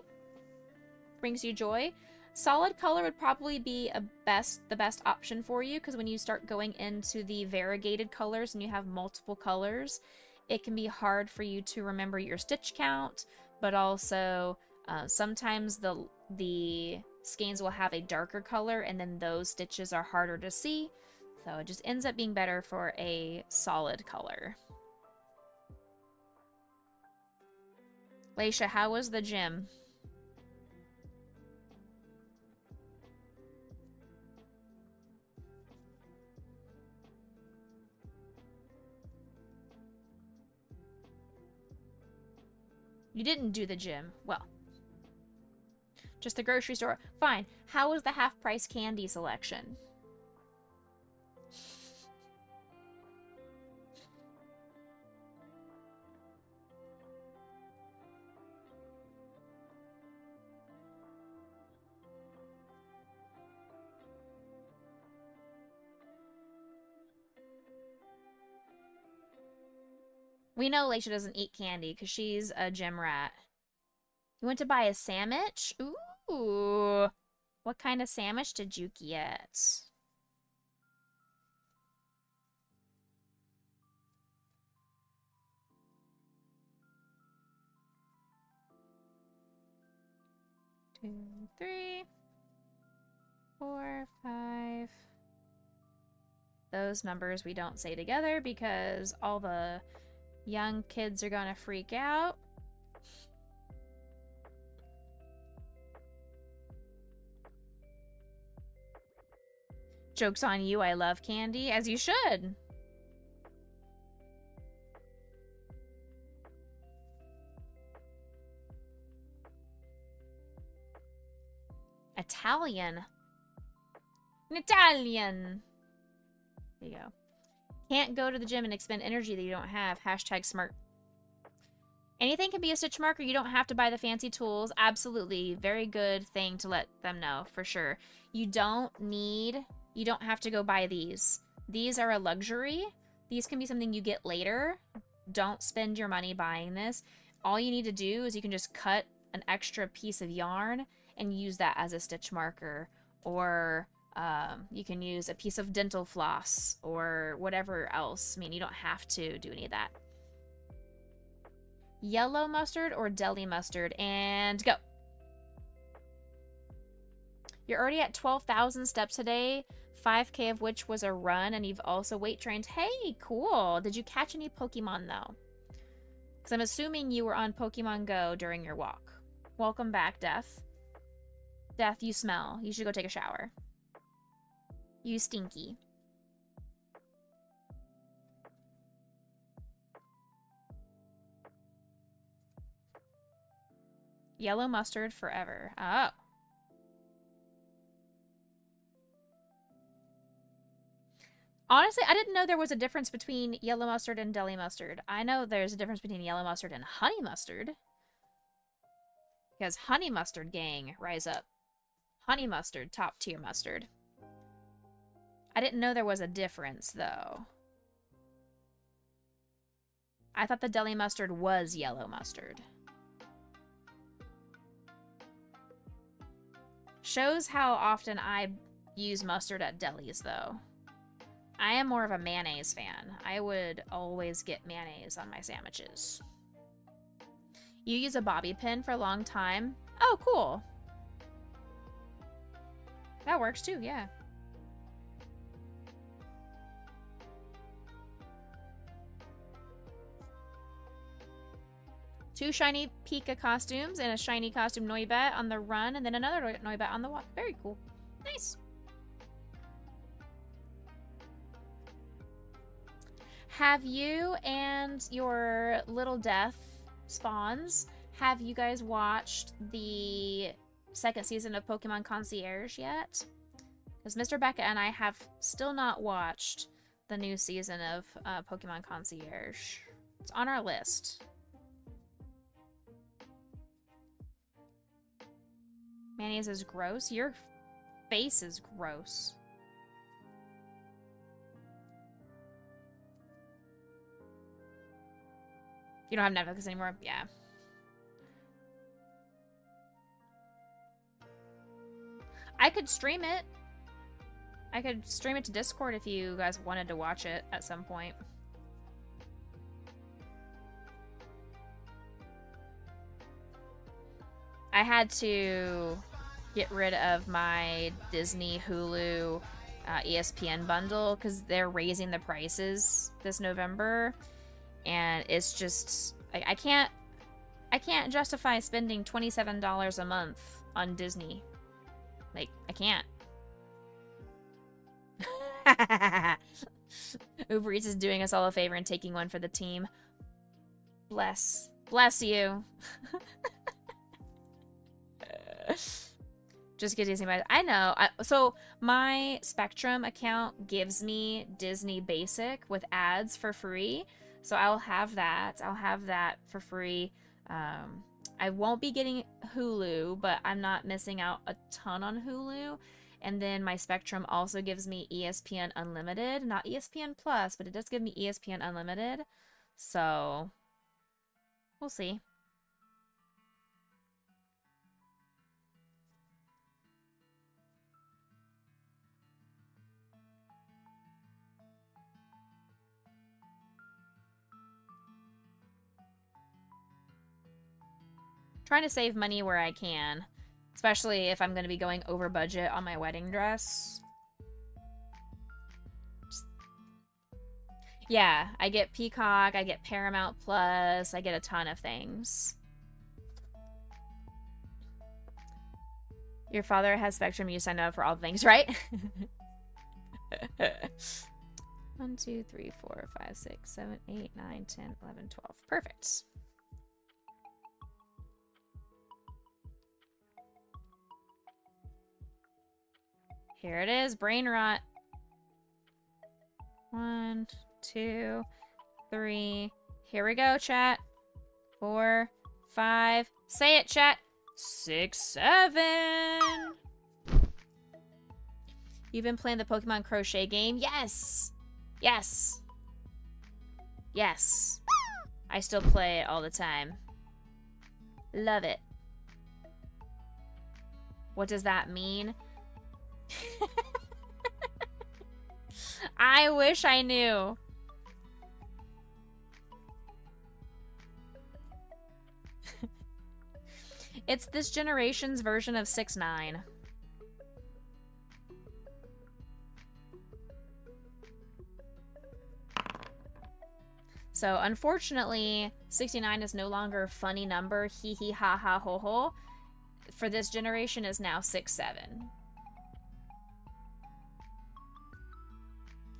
Speaker 2: brings you joy. Solid color would probably be the best option for you, because when you start going into the variegated colors and you have multiple colors, it can be hard for you to remember your stitch count, but also sometimes the skeins will have a darker color, and then those stitches are harder to see. So it just ends up being better for a solid color. Leisha, how was the gym? You didn't do the gym. Well, just the grocery store. Fine. How was the half-price candy selection? We know Leisha doesn't eat candy because she's a gym rat. You went to buy a sandwich? Ooh. What kind of sandwich did you get? Two, 3, 4, 5. Those numbers we don't say together because all the young kids are gonna freak out. Joke's on you, I love candy, as you should. Italian. An Italian. There you go. Can't go to the gym and expend energy that you don't have. Hashtag smart. Anything can be a stitch marker. You don't have to buy the fancy tools. Absolutely. Very good thing to let them know, for sure. You don't have to go buy these. These are a luxury. These can be something you get later. Don't spend your money buying this. All you need to do is you can just cut an extra piece of yarn and use that as a stitch marker. Or you can use a piece of dental floss or whatever else. I mean, you don't have to do any of that. Yellow mustard or deli mustard, and go. You're already at 12,000 steps a day, 5K of which was a run, and you've also weight trained. Hey, cool. Did you catch any Pokemon, though? Because I'm assuming you were on Pokemon Go during your walk. Welcome back, Death. Death, you smell. You should go take a shower. You stinky. Yellow mustard forever. Oh. Honestly, I didn't know there was a difference between yellow mustard and deli mustard. I know there's a difference between yellow mustard and honey mustard. Because honey mustard, gang, rise up. Honey mustard, top tier mustard. I didn't know there was a difference, though. I thought the deli mustard was yellow mustard. Shows how often I use mustard at delis, though. I am more of a mayonnaise fan. I would always get mayonnaise on my sandwiches. You use a bobby pin for a long time? Oh, cool. That works too, yeah. Two shiny Pika costumes and a shiny costume Noibat on the run, and then another Noibat on the walk. Very cool. Nice. Have you and your little death spawns, have you guys watched the second season of Pokemon Concierge yet? Because Mr. Becca and I have still not watched the new season of Pokemon Concierge. It's on our list. Mayonnaise is gross? Your face is gross. You don't have Netflix anymore? Yeah. I could stream it. I could stream it to Discord if you guys wanted to watch it at some point. I had to get rid of my Disney, Hulu, ESPN bundle because they're raising the prices this November. And it's just, I can't justify spending $27 a month on Disney. Like, I can't. Uber Eats is doing us all a favor and taking one for the team. Bless you. Just get Disney. I know. So my Spectrum account gives me Disney Basic with ads for free. So I'll have that. I'll have that for free. I won't be getting Hulu, but I'm not missing out a ton on Hulu. And then my Spectrum also gives me ESPN Unlimited. Not ESPN Plus, but it does give me ESPN Unlimited. So we'll see. Trying to save money where I can, especially if I'm going to be going over budget on my wedding dress. Yeah, I get Peacock, I get Paramount Plus, I get a ton of things. Your father has Spectrum, you sign up for all things, right? 1, 2, 3, 4, 5, 6, 7, 8, 9, 10, 11, 12. Perfect. Here it is, brain rot. 1, 2, 3. Here we go, chat. 4, 5. Say it, chat. 6, 7. You've been playing the Pokemon crochet game? Yes. Yes. Yes. I still play it all the time. Love it. What does that mean? I wish I knew. It's this generation's version of 6ix9ine. So unfortunately, 69 is no longer a funny number, hee hee ha ha ho ho. For this generation is now 6, 7.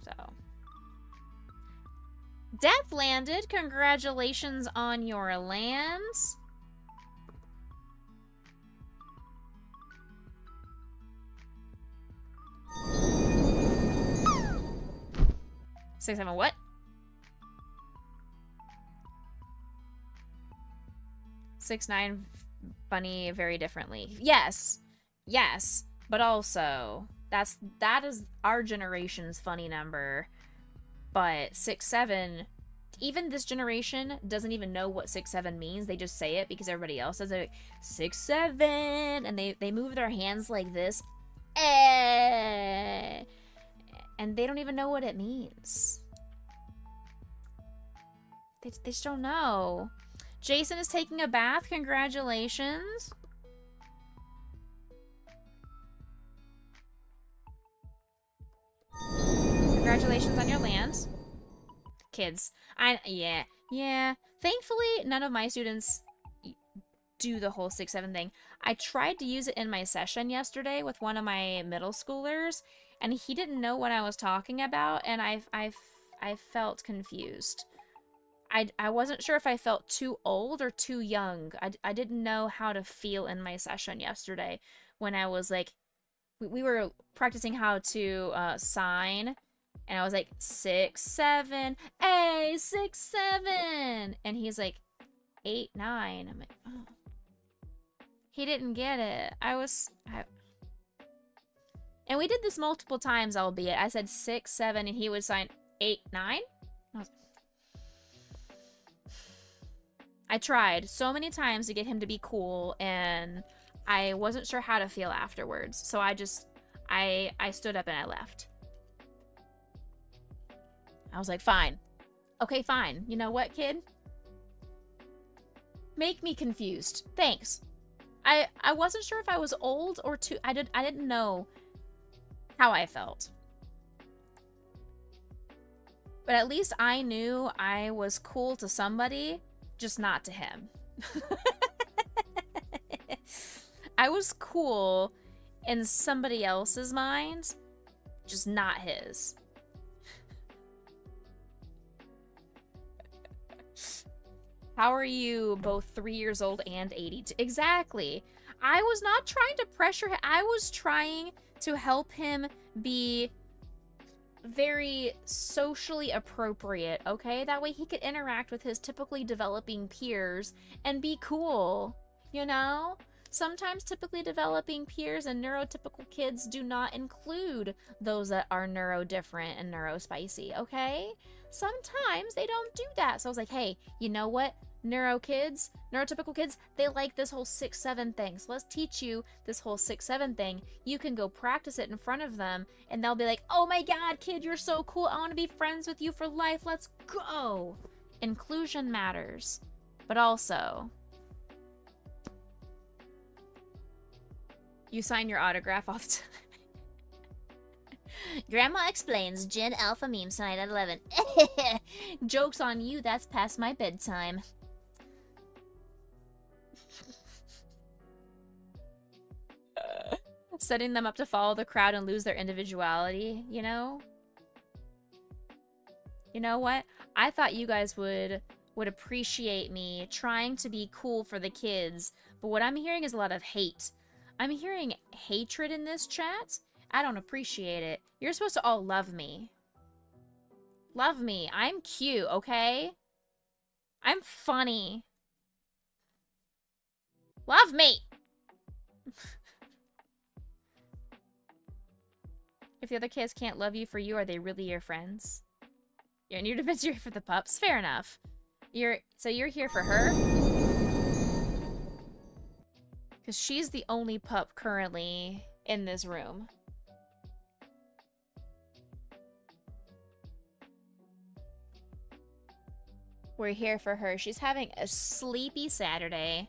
Speaker 2: So, Death landed. Congratulations on your lands. 6, 7, what? 6, 9, bunny very differently. Yes. Yes. But also, that is our generation's funny number. But 6, 7, even this generation doesn't even know what 6, 7 means. They just say it because everybody else says it. 6, 7, and they move their hands like this. And they don't even know what it means. They just don't know. Jason is taking a bath. Congratulations. Congratulations on your land. Kids. Yeah. Thankfully, none of my students do the whole 6, 7 thing. I tried to use it in my session yesterday with one of my middle schoolers, and he didn't know what I was talking about, and I felt confused. I wasn't sure if I felt too old or too young. I didn't know how to feel in my session yesterday when I was like, we were practicing how to sign, and I was like, 6, 7, hey, 6, 7, and he's like, 8, 9. I'm like, oh. He didn't get it. And we did this multiple times, albeit. I said 6, 7, and he would sign 8, 9. I tried so many times to get him to be cool, and I wasn't sure how to feel afterwards. So I stood up and I left. I was like, fine. Okay, fine. You know what, kid? Make me confused. Thanks. I wasn't sure if I was old or too... I didn't know how I felt. But at least I knew I was cool to somebody, just not to him. I was cool in somebody else's mind, just not his. How are you both 3 years old and 82? Exactly. I was not trying to pressure him. I was trying to help him be very socially appropriate, okay? That way he could interact with his typically developing peers and be cool, you know? Sometimes typically developing peers and neurotypical kids do not include those that are neurodifferent and neurospicy, okay? Sometimes they don't do that. So I was like, hey, you know what? Neurotypical kids, they like this whole 6, 7 thing. So let's teach you this whole 6, 7 thing. You can go practice it in front of them, and they'll be like, oh my God, kid, you're so cool. I want to be friends with you for life. Let's go. Inclusion matters. But also, you sign your autograph all the time. Grandma explains Gen Alpha memes tonight at 11. Joke's on you, that's past my bedtime. Setting them up to follow the crowd and lose their individuality, you know? You know what? I thought you guys would appreciate me trying to be cool for the kids, but what I'm hearing is a lot of hate. I'm hearing hatred in this chat. I don't appreciate it. You're supposed to all love me. Love me. I'm cute, okay? I'm funny. Love me! If the other kids can't love you for you, are they really your friends? You're in your defense, you're here for the pups. Fair enough. So you're here for her? Because she's the only pup currently in this room. We're here for her. She's having a sleepy Saturday.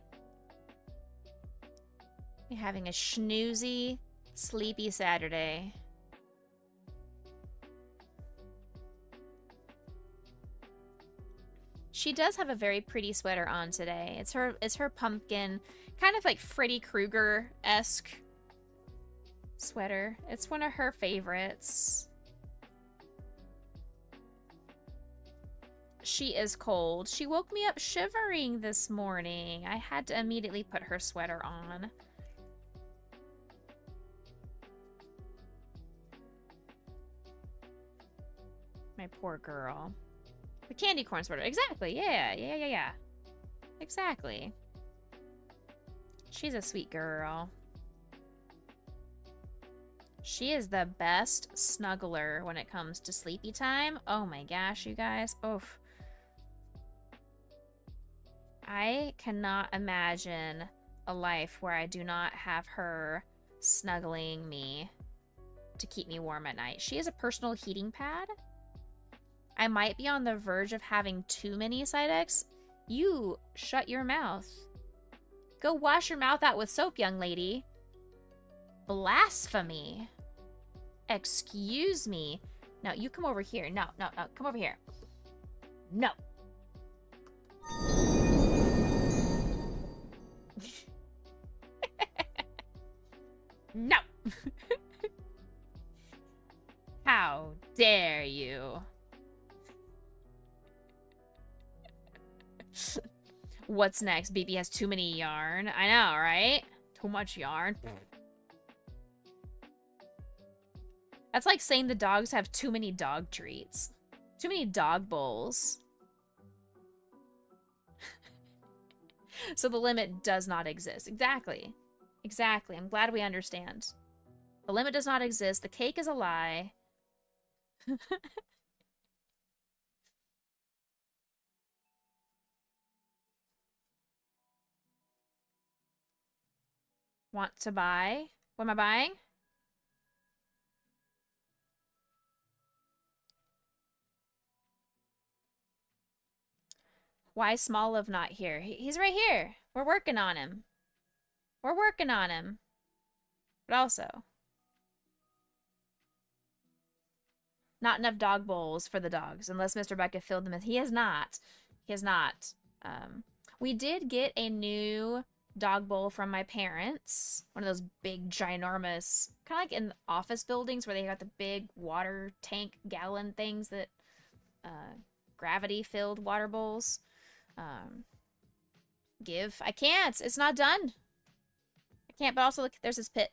Speaker 2: You're having a snoozy, sleepy Saturday. She does have a very pretty sweater on today. It's her pumpkin, kind of like Freddy Krueger-esque sweater. It's one of her favorites. She is cold. She woke me up shivering this morning. I had to immediately put her sweater on. My poor girl. The candy corn sweater. Exactly. Yeah. Exactly. She's a sweet girl. She is the best snuggler when it comes to sleepy time. Oh my gosh, you guys. Oof. I cannot imagine a life where I do not have her snuggling me to keep me warm at night. She is a personal heating pad. I might be on the verge of having too many Psyducks. You shut your mouth. Go wash your mouth out with soap, young lady. Blasphemy. Excuse me. No, you come over here. No. Come over here. No. No. How dare you? What's next? BB has too many yarn. I know, right? Too much yarn. That's like saying the dogs have too many dog treats. Too many dog bowls. So the limit does not exist. Exactly. Exactly. I'm glad we understand. The limit does not exist. The cake is a lie. Want to buy? What am I buying? Why is Smoliv not here? He's right here. We're working on him. We're working on him. But also, not enough dog bowls for the dogs, unless Mr. Becca filled them. He has not. He has not. We did get a new dog bowl from my parents. One of those big, ginormous, kind of like in office buildings where they got the big water tank gallon things that gravity-filled water bowls. I can't. It's not done. I can't, but also look, there's this pit.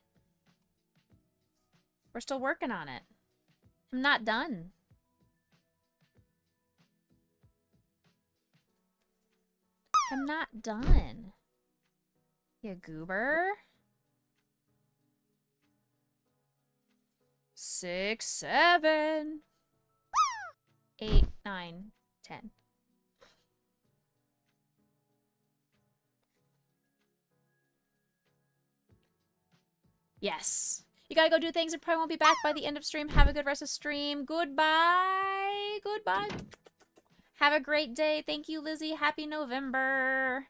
Speaker 2: We're still working on it. I'm not done. I'm not done. You goober. 6, 7, 8, 9, 10. Yes. You gotta go do things and probably won't be back by the end of stream. Have a good rest of stream. Goodbye. Goodbye. Have a great day. Thank you, Lizzie. Happy November.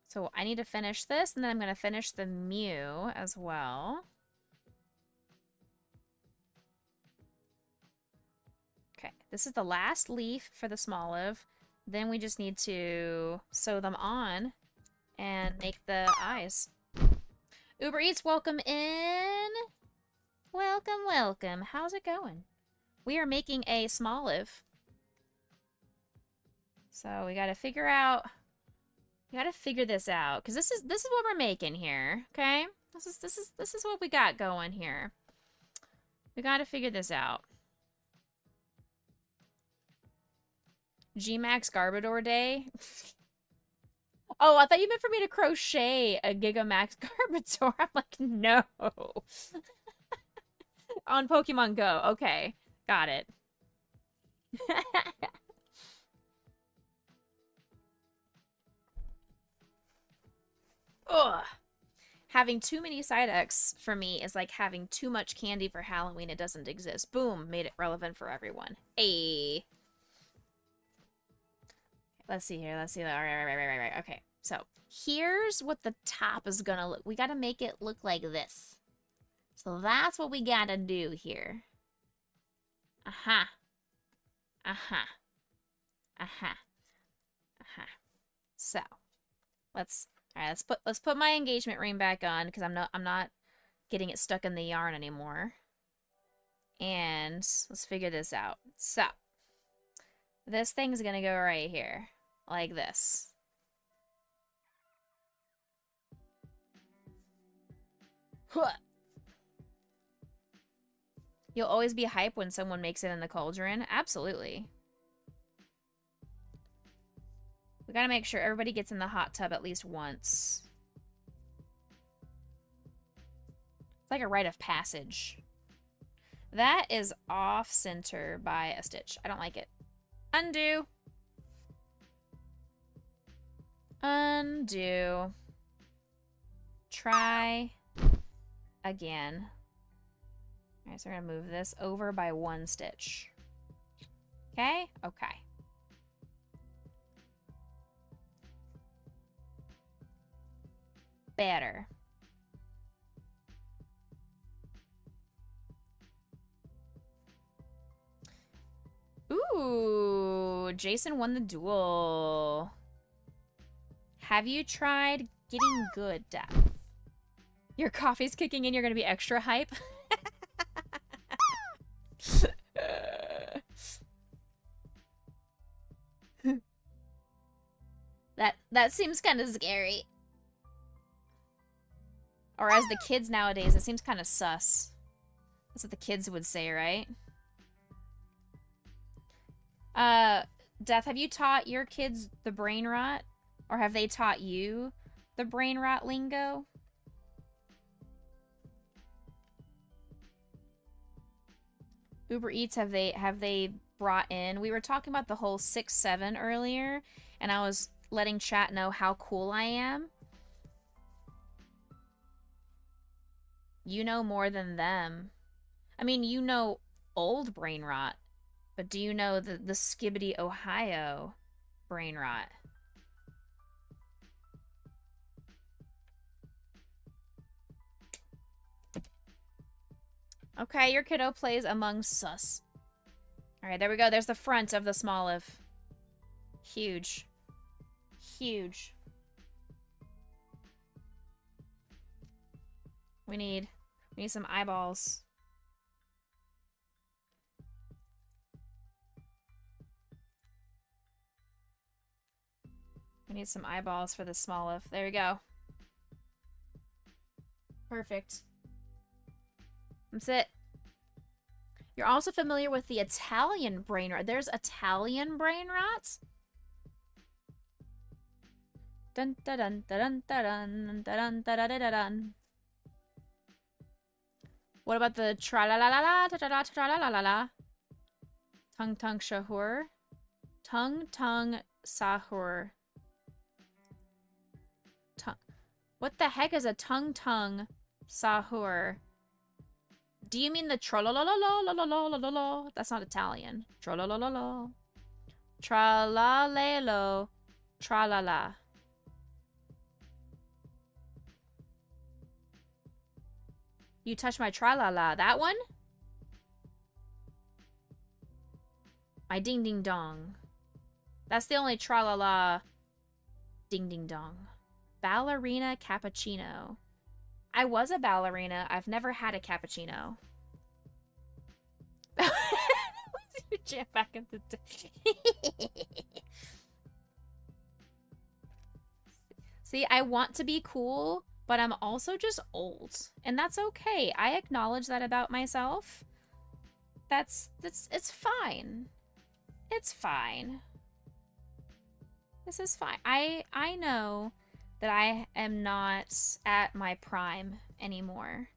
Speaker 2: So I need to finish this, and then I'm going to finish the Mew as well. Okay, this is the last leaf for the Smoliv. Then we just need to sew them on and make the eyes. Uber Eats, welcome in. Welcome, welcome. How's it going? We are making a Smoliv. So we got to figure out... We gotta figure this out, because this is what we're making here, okay? This is what we got going here. We gotta figure this out. G-Max Garbodor Day? Oh, I thought you meant for me to crochet a Gigamax Garbodor. I'm like, no. On Pokemon Go. Okay, got it. Ugh. Having too many Psyducks for me is like having too much candy for Halloween. It doesn't exist. Boom, made it relevant for everyone. Hey. Let's see here. Let's see. All right. Okay, so here's what the top is gonna look. We gotta make it look like this. So that's what we gotta do here. Uh-huh. Uh-huh. Uh-huh. Uh-huh. So, all right, let's put my engagement ring back on because I'm not getting it stuck in the yarn anymore. And let's figure this out. So, this thing's gonna go right here, like this. Huh. You'll always be hype when someone makes it in the cauldron. Absolutely. We gotta make sure everybody gets in the hot tub at least once. It's like a rite of passage. That is off center by a stitch. I don't like it. Undo. Undo. Try again. Alright, so we're gonna move this over by one stitch. Okay? Okay. Better. Ooh, Jason won the duel. Have you tried getting good, Death? Your coffee's kicking in, you're gonna be extra hype. That seems kind of scary. Or as the kids nowadays, it seems kind of sus. That's what the kids would say, right? Death, have you taught your kids the brain rot? Or have they taught you the brain rot lingo? Uber Eats, have they brought in? We were talking about the whole 6-7 earlier, and I was letting chat know how cool I am. You know more than them. I mean, you know old brain rot, but do you know the Skibbity, Ohio brain rot? Okay, your kiddo plays Among Us. Alright, there we go. There's the front of the Smoliv. Huge. Huge. We need some eyeballs. We need some eyeballs for the Smoliv. There we go. Perfect. That's it. You're also familiar with the Italian brain rot. There's Italian brain rot? Dun dun dun dun dun dun dun dun dun dun. What about the tra la la la la tra la tra la la la la? Tung tung shahur. Tung tung sahur. What the heck is a tung tung sahur? Do you mean the tra-la-la-la-la-la-la-la-la-la? That's not Italian. Tra-la-la-la-la. Tra-la-la-lo. Tra-la-la. You touched my tra-la-la. That one? My ding-ding-dong. That's the only tra-la-la ding-ding-dong. Ballerina cappuccino. I was a ballerina. I've never had a cappuccino. You jam back into See, I want to be cool, but I'm also just old. And that's okay. I acknowledge that about myself. It's fine. It's fine. This is fine. I know that I am not at my prime anymore.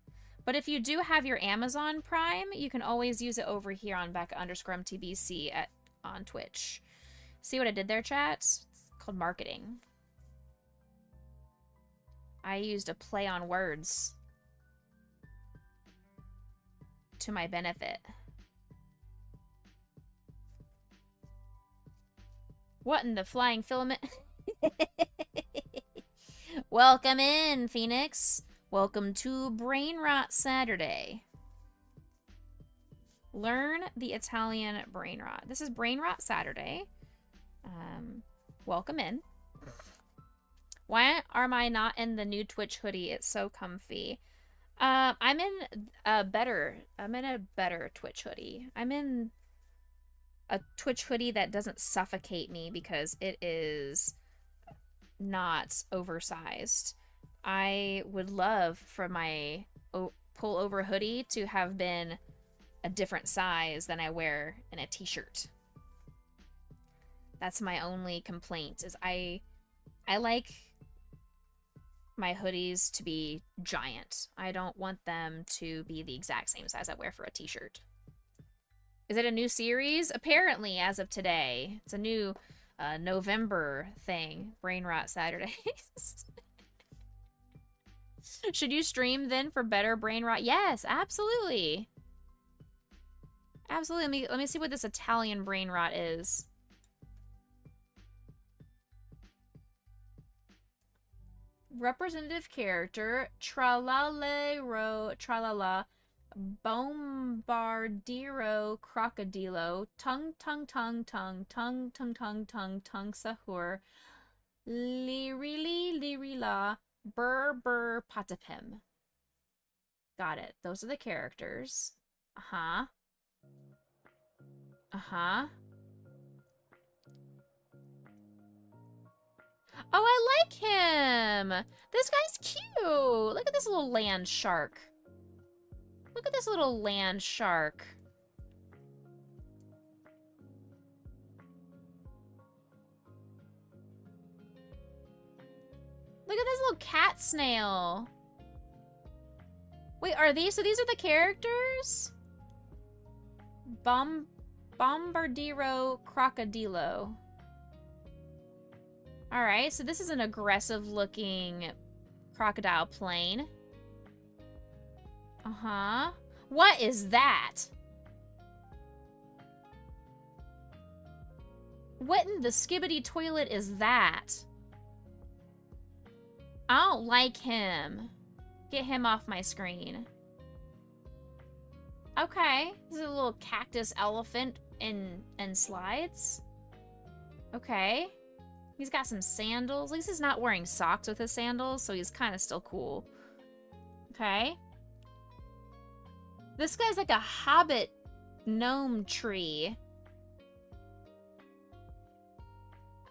Speaker 2: But if you do have your Amazon Prime, you can always use it over here on Becca_MTBC on Twitch. See what I did there, chat? It's called marketing. I used a play on words to my benefit. What in the flying filament? Welcome in, Phoenix. Welcome to Brain Rot Saturday. Learn the Italian brain rot. This is Brain Rot Saturday. Welcome in. Why am I not in the new Twitch hoodie? It's so comfy. I'm in a better Twitch hoodie. I'm in a Twitch hoodie that doesn't suffocate me because it is not oversized. I would love for my pull over hoodie to have been a different size than I wear in a t-shirt. That's my only complaint, is I like my hoodies to be giant. I don't want them to be the exact same size I wear for a t-shirt. Is it a new series? Apparently, as of today. It's a new November thing. Brain Rot Saturdays. Should you stream then for better brain rot? Yes, absolutely. Absolutely. Let me see what this Italian brain rot is. Representative character, tralalero, tralala, bombardiro, crocodilo, tongue, sahur, lirila, burr, patapim. Got it. Those are the characters. Uh-huh. Uh-huh. Oh, I like him! This guy's cute! Look at this little land shark. Look at this little land shark. Look at this little cat snail. Wait, are these? So these are the characters? Bombardiro crocodilo. Alright, so this is an aggressive looking crocodile plane. Uh-huh. What is that? What in the skibbity toilet is that? I don't like him. Get him off my screen. Okay. This is a little cactus elephant and slides. Okay. He's got some sandals. At least he's not wearing socks with his sandals, so he's kind of still cool. Okay. This guy's like a hobbit gnome tree.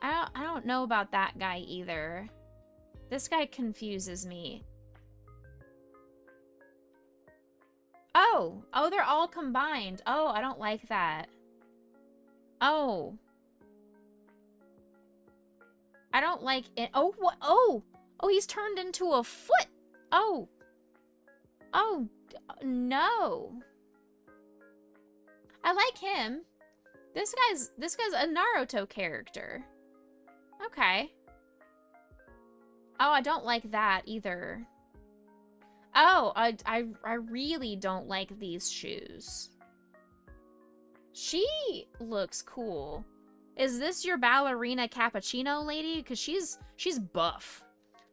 Speaker 2: I don't know about that guy either. This guy confuses me. Oh, they're all combined. Oh, I don't like that. Oh. I don't like it. Oh, what? Oh, he's turned into a foot. Oh. Oh, no. I like him. This guy's a Naruto character. Okay. Oh, I don't like that either. Oh, I really don't like these shoes. She looks cool. Is this your ballerina cappuccino lady? Because she's buff.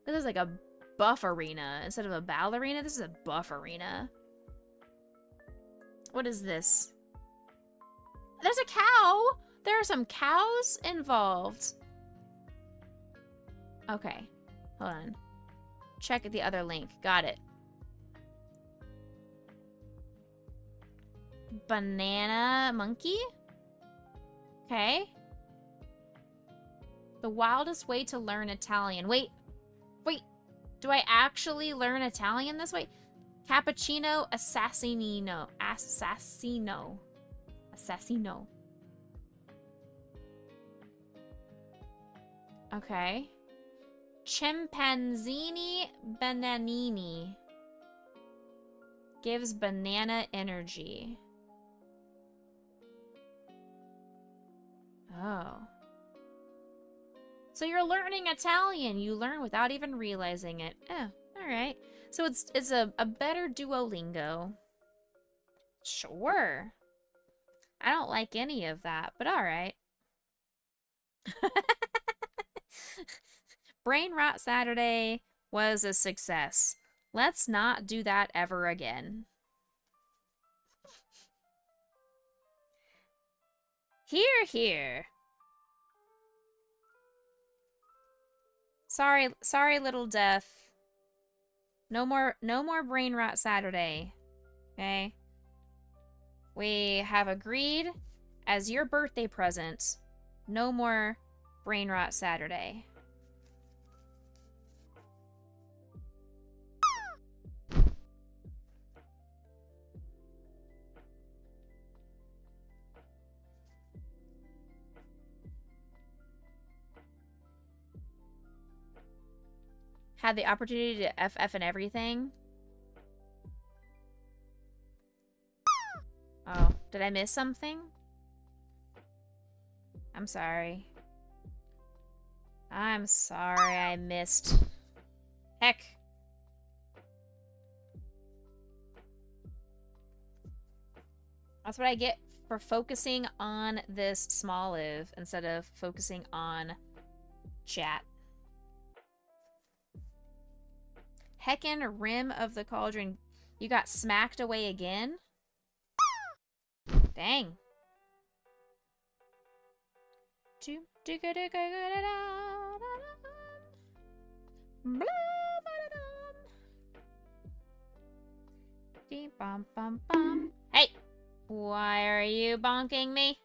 Speaker 2: This is like a buff arena. Instead of a ballerina, this is a buff arena. What is this? There's a cow! There are some cows involved. Okay. Hold on. Check the other link. Got it. Banana monkey? Okay. The wildest way to learn Italian. Wait. Do I actually learn Italian this way? Cappuccino assassinino. Assassino. Okay. Chimpanzini bananini. Gives banana energy. Oh. So you're learning Italian. You learn without even realizing it. Oh, alright. So it's a better Duolingo. Sure. I don't like any of that, but alright. Brain Rot Saturday was a success. Let's not do that ever again. Here. Sorry, little death. No more Brain Rot Saturday. Okay? We have agreed as your birthday present, no more Brain Rot Saturday. had the opportunity to FF and everything. Oh, did I miss something? I'm sorry. I'm sorry I missed. Heck. That's what I get for focusing on this Smoliv instead of focusing on chat. Heckin' rim of the cauldron. You got smacked away again? Dang. Hey! Why are you bonking me?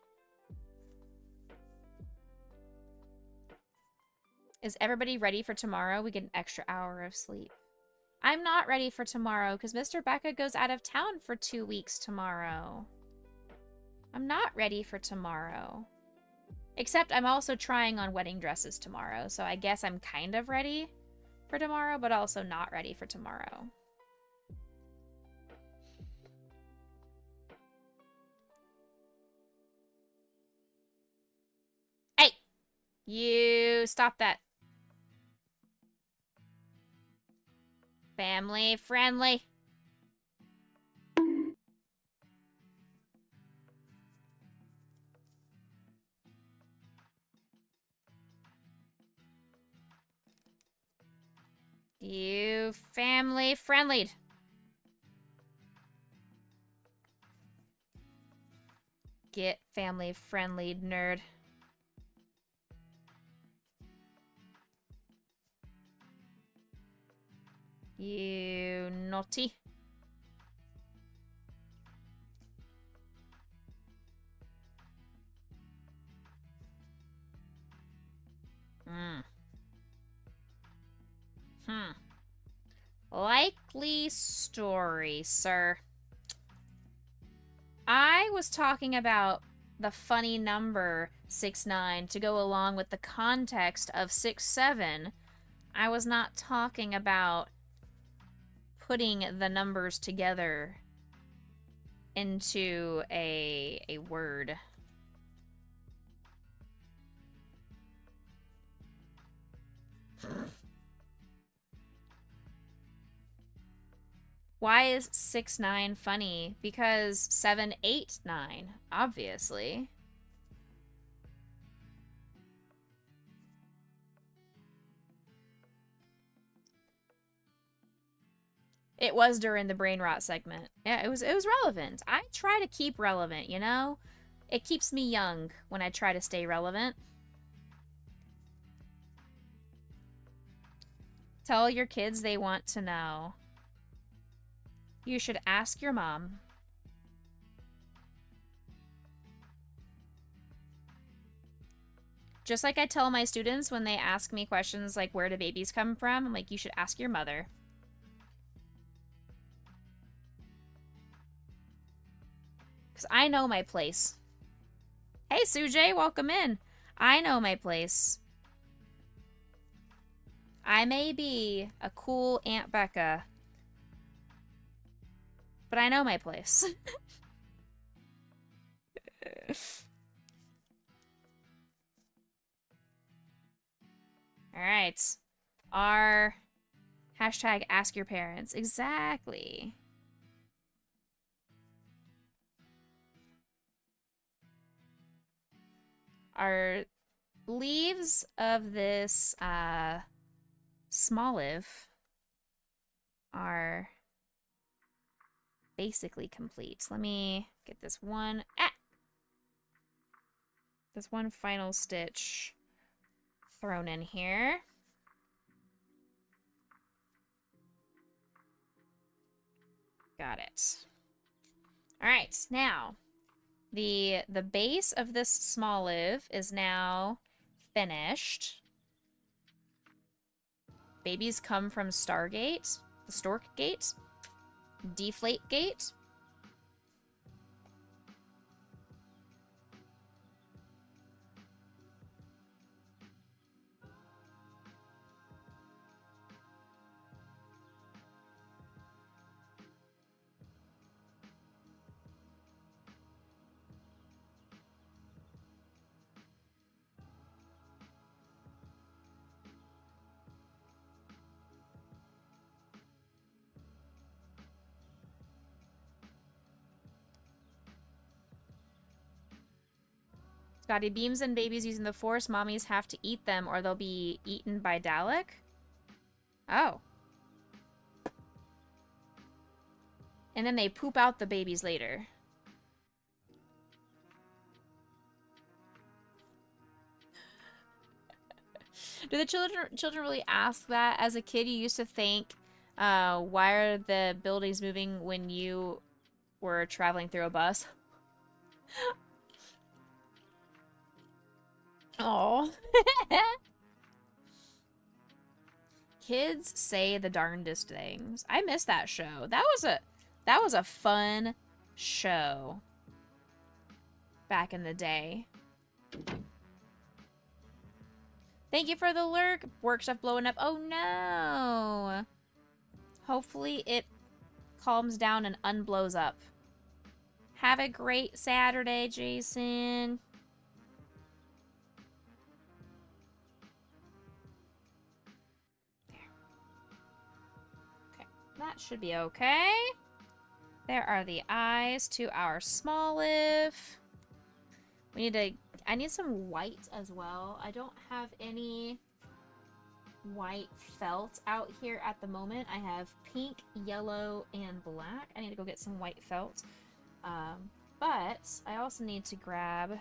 Speaker 2: Is everybody ready for tomorrow? We get an extra hour of sleep. I'm not ready for tomorrow because Mr. Becca goes out of town for 2 weeks tomorrow. I'm not ready for tomorrow. Except I'm also trying on wedding dresses tomorrow, so I guess I'm kind of ready for tomorrow, but also not ready for tomorrow. Hey! You stop that. Family friendly. You family friendly. Get family friendly, nerd. You naughty. Likely story, sir. I was talking about the funny number 6-9 to go along with the context of 6-7. I was not talking about putting the numbers together into a word. Why is 6-9 funny? Because 7-8-9, obviously. It was during the brain rot segment. Yeah, it was relevant. I try to keep relevant, you know? It keeps me young when I try to stay relevant. Tell your kids they want to know. You should ask your mom. Just like I tell my students when they ask me questions like, where do babies come from? I'm like, you should ask your mother. Because I know my place. Hey, Sujay, welcome in. I know my place. I may be a cool Aunt Becca, but I know my place. All right. Our hashtag ask your parents. Exactly. Our leaves of this Smoliv are basically complete. Let me get this one. This one final stitch thrown in here. Got it. All right, now the base of this Smoliv is now finished. Babies come from Stargate, the Stork Gate, Deflate Gate. Scotty, beams and babies using the force, mommies have to eat them or they'll be eaten by Dalek? Oh. And then they poop out the babies later. Do the children really ask that? As a kid, you used to think, why are the buildings moving when you were traveling through a bus? Oh. Kids say the darndest things. I miss that show. That was a fun show back in the day. Thank you for the lurk. Work stuff blowing up. Oh no. Hopefully it calms down and unblows up. Have a great Saturday, Jason. There. Okay, that should be okay. There are the eyes to our Smoliv. We need to... I need some white as well. I don't have any white felt out here at the moment. I have pink, yellow, and black. I need to go get some white felt. But I also need to grab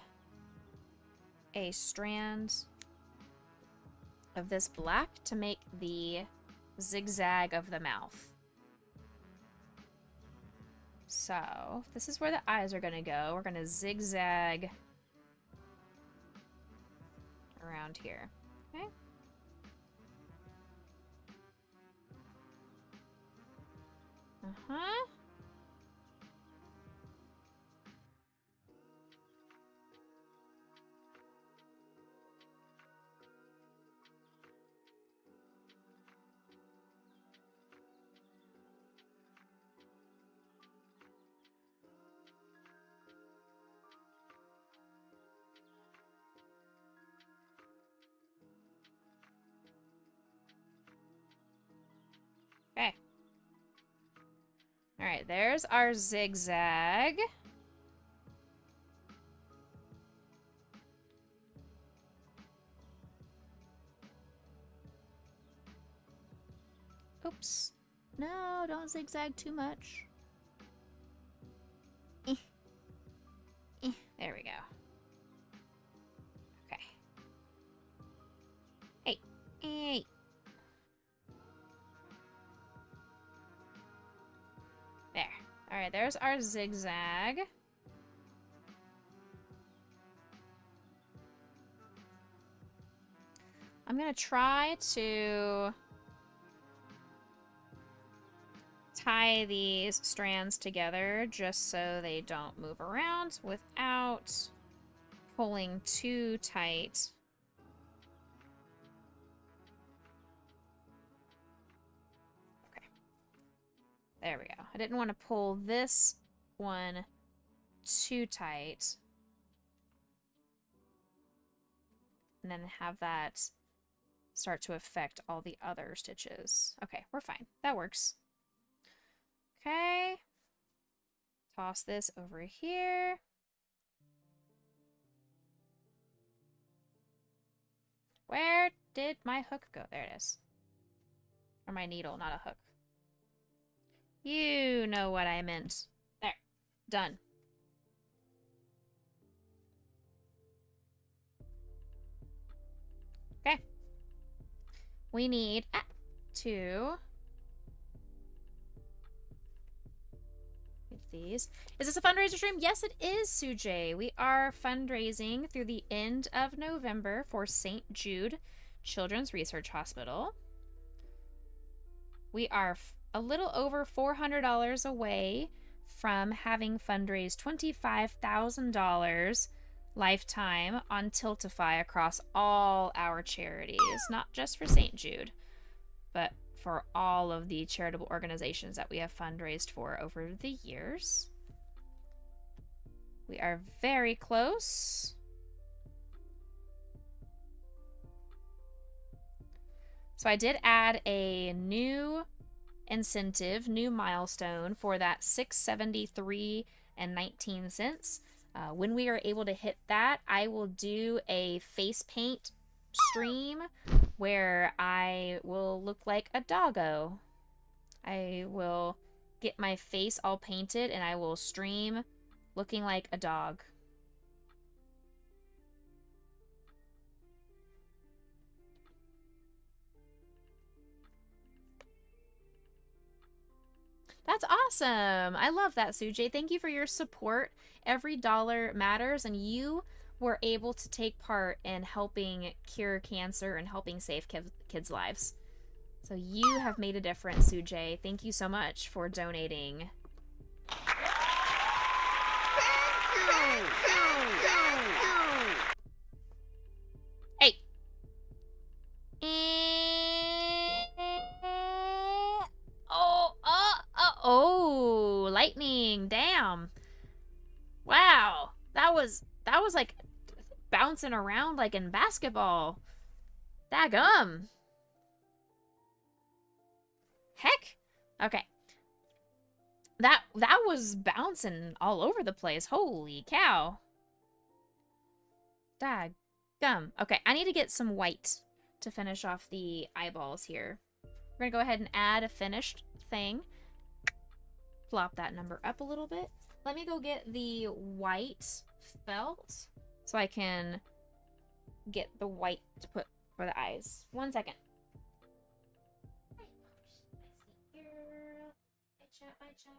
Speaker 2: a strand of this black to make the zigzag of the mouth. So, this is where the eyes are going to go. We're going to zigzag around here. Okay. Uh-huh. Okay. All right, there's our zigzag. Oops. No, don't zigzag too much. There we go. Okay. Hey. Hey. There. Alright, there's our zigzag. I'm gonna try to tie these strands together just so they don't move around without pulling too tight. Okay. There we go. I didn't want to pull this one too tight. And then have that start to affect all the other stitches. Okay, we're fine. That works. Okay. Toss this over here. Where did my hook go? There it is. Or my needle, not a hook. You know what I meant. There. Done. Okay. We need to get these. Is this a fundraiser stream? Yes, it is, Sujay. We are fundraising through the end of November for St. Jude Children's Research Hospital. We are a little over $400 away from having fundraised $25,000 lifetime on Tiltify across all our charities, not just for St. Jude, but for all of the charitable organizations that we have fundraised for over the years. We are very close. So I did add a new incentive, new milestone for that $6.73 and 19 cents. When we are able to hit that, I will do a face paint stream where I will look like a doggo. I will get my face all painted and I will stream looking like a dog. That's awesome. I love that, Sujay. Thank you for your support. Every dollar matters, and you were able to take part in helping cure cancer and helping save kids' lives. So you have made a difference, Sujay. Thank you so much for donating. Hey. Oh, lightning. Damn. Wow. That was like bouncing around like in basketball. Daggum. Heck. Okay. That was bouncing all over the place. Holy cow. Daggum. Okay, I need to get some white to finish off the eyeballs here. We're gonna go ahead and add a finished thing. Flop that number up a little bit. Let me go get the white felt so I can get the white to put for the eyes. 1 second. Bye, chat.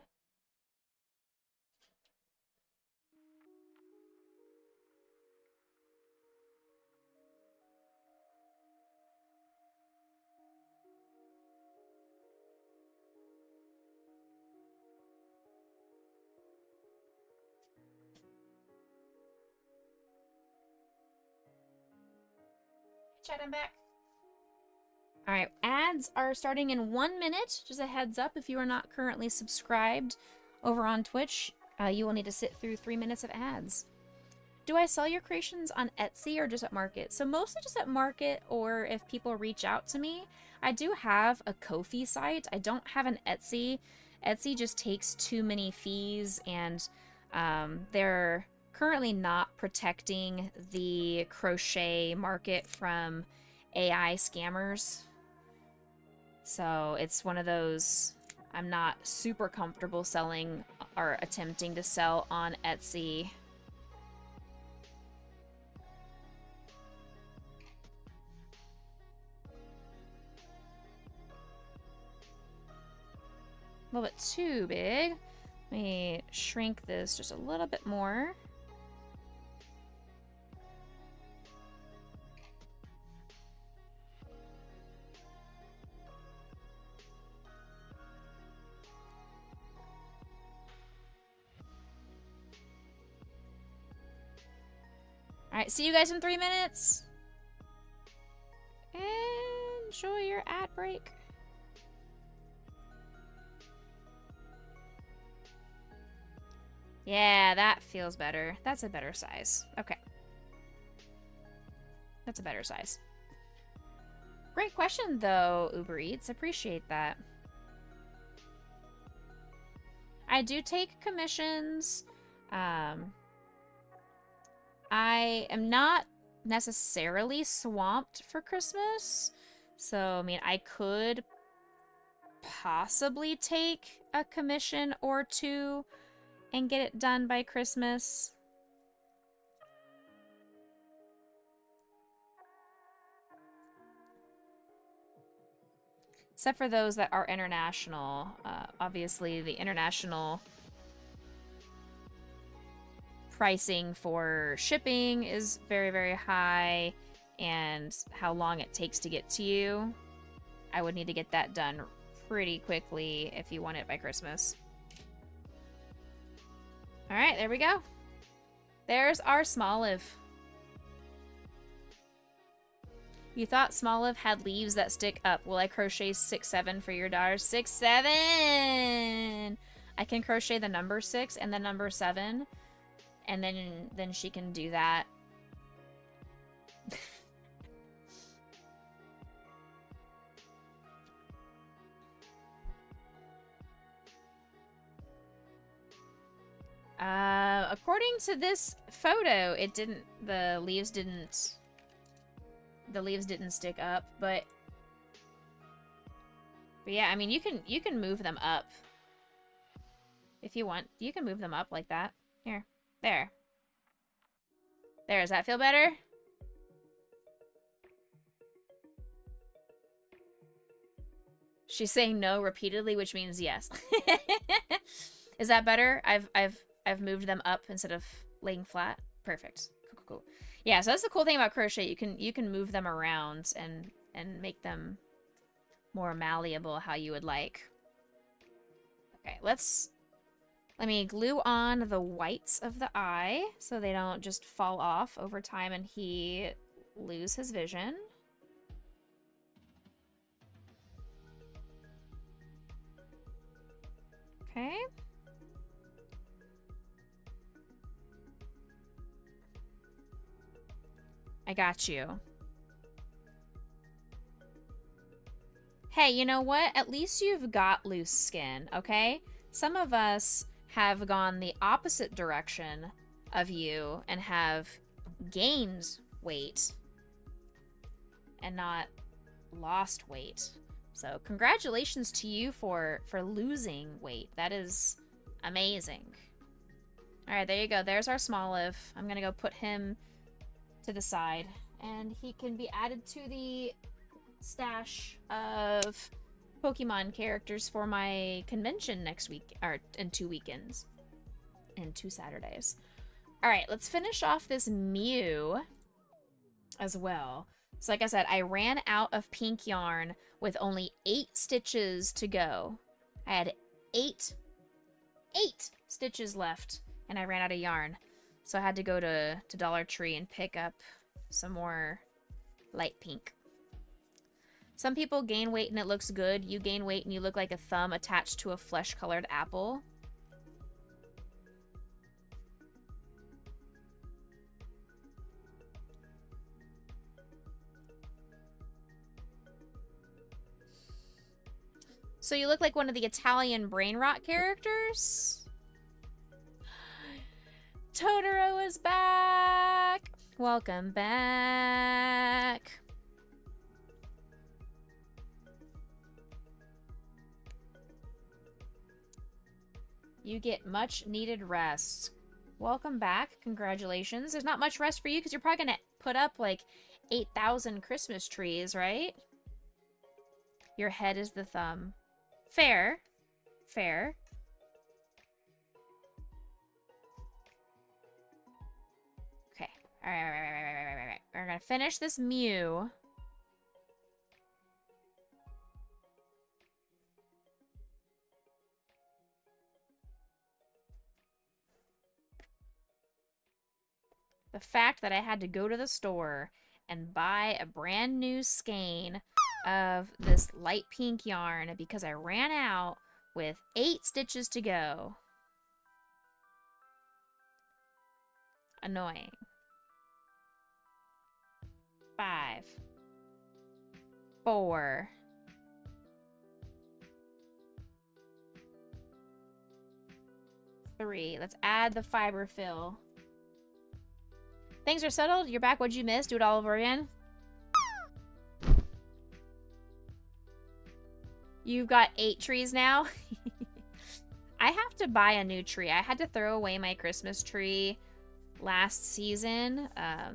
Speaker 2: Chat, I'm back. All right, ads are starting in 1 minute. Just a heads up, if you are not currently subscribed over on Twitch, you will need to sit through 3 minutes of ads. Do I sell your creations on Etsy or just at Market? So mostly just at Market, or if people reach out to me. I do have a Kofi site. I don't have an Etsy. Etsy just takes too many fees, and they're currently not protecting the crochet market from AI scammers. So it's one of those I'm not super comfortable selling or attempting to sell on Etsy. A little bit too big. Let me shrink this just a little bit more. Alright, see you guys in 3 minutes. Enjoy your ad break. Yeah, that feels better. That's a better size. Okay. That's a better size. Great question, though, Uber Eats. Appreciate that. I do take commissions. I am not necessarily swamped for Christmas. So, I mean, I could possibly take a commission or two and get it done by Christmas. Except for those that are international. Obviously, the international pricing for shipping is very, very high, and how long it takes to get to you. I would need to get that done pretty quickly if you want it by Christmas. All right, there we go. There's our Smoliv. You thought Smoliv had leaves that stick up. Will I crochet 6-7 for your daughter? 6-7! I can crochet the number 6 and the number 7. And then she can do that. according to this photo, it didn't, the leaves didn't stick up, but yeah, I mean, you can move them up if you want. You can move them up like that. Here. There. There, does that feel better? She's saying no repeatedly, which means yes. Is that better? I've moved them up instead of laying flat. Perfect. Cool, cool, cool. Yeah, so that's the cool thing about crochet. You can move them around and make them more malleable how you would like. Okay, let me glue on the whites of the eye so they don't just fall off over time and he lose his vision. Okay. I got you. Hey, you know what? At least you've got loose skin, okay? Some of us have gone the opposite direction of you and have gained weight and not lost weight. So congratulations to you for losing weight. That is amazing. All right, there you go. There's our Smoliv. I'm gonna go put him to the side, and he can be added to the stash of Pokemon characters for my convention next week, or in 2 weekends, and 2 Saturdays. All right, let's finish off this Mew as well. So like I said, I ran out of pink yarn with only 8 stitches to go. I had 8 stitches left, and I ran out of yarn. So I had to go to Dollar Tree and pick up some more light pink. Some people gain weight and it looks good. You gain weight and you look like a thumb attached to a flesh-colored apple. So you look like one of the Italian brain rot characters? Totoro is back! Welcome back! You get much needed rest. Welcome back. Congratulations. There's not much rest for you because you're probably going to put up like 8,000 Christmas trees, right? Your head is the thumb. Fair. Fair. Okay. All right. We're going to finish this Mew. The fact that I had to go to the store and buy a brand new skein of this light pink yarn because I ran out with 8 stitches to go. Annoying. 5, 4, 3. Let's add the fiber fill. Things are settled. You're back. What'd you miss? Do it all over again. You've got 8 trees now. I have to buy a new tree. I had to throw away my Christmas tree last season.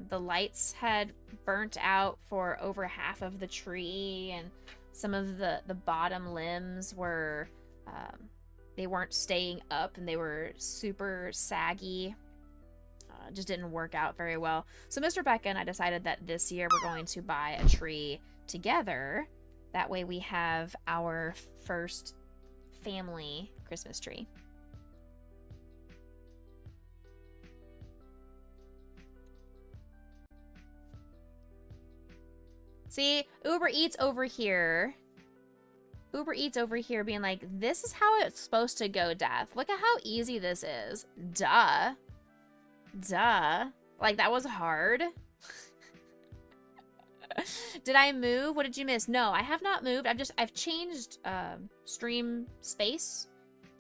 Speaker 2: The lights had burnt out for over half of the tree, and some of the bottom limbs were, they weren't staying up, and they were super saggy. Just didn't work out very well. So Mr. Becca and I decided that this year we're going to buy a tree together. That way we have our first family Christmas tree. See, Uber Eats over here. Uber Eats over here being like, this is how it's supposed to go, Death. Look at how easy this is. Duh. Duh. Like, that was hard. Did I move? What did you miss? No, I have not moved. I've changed stream space.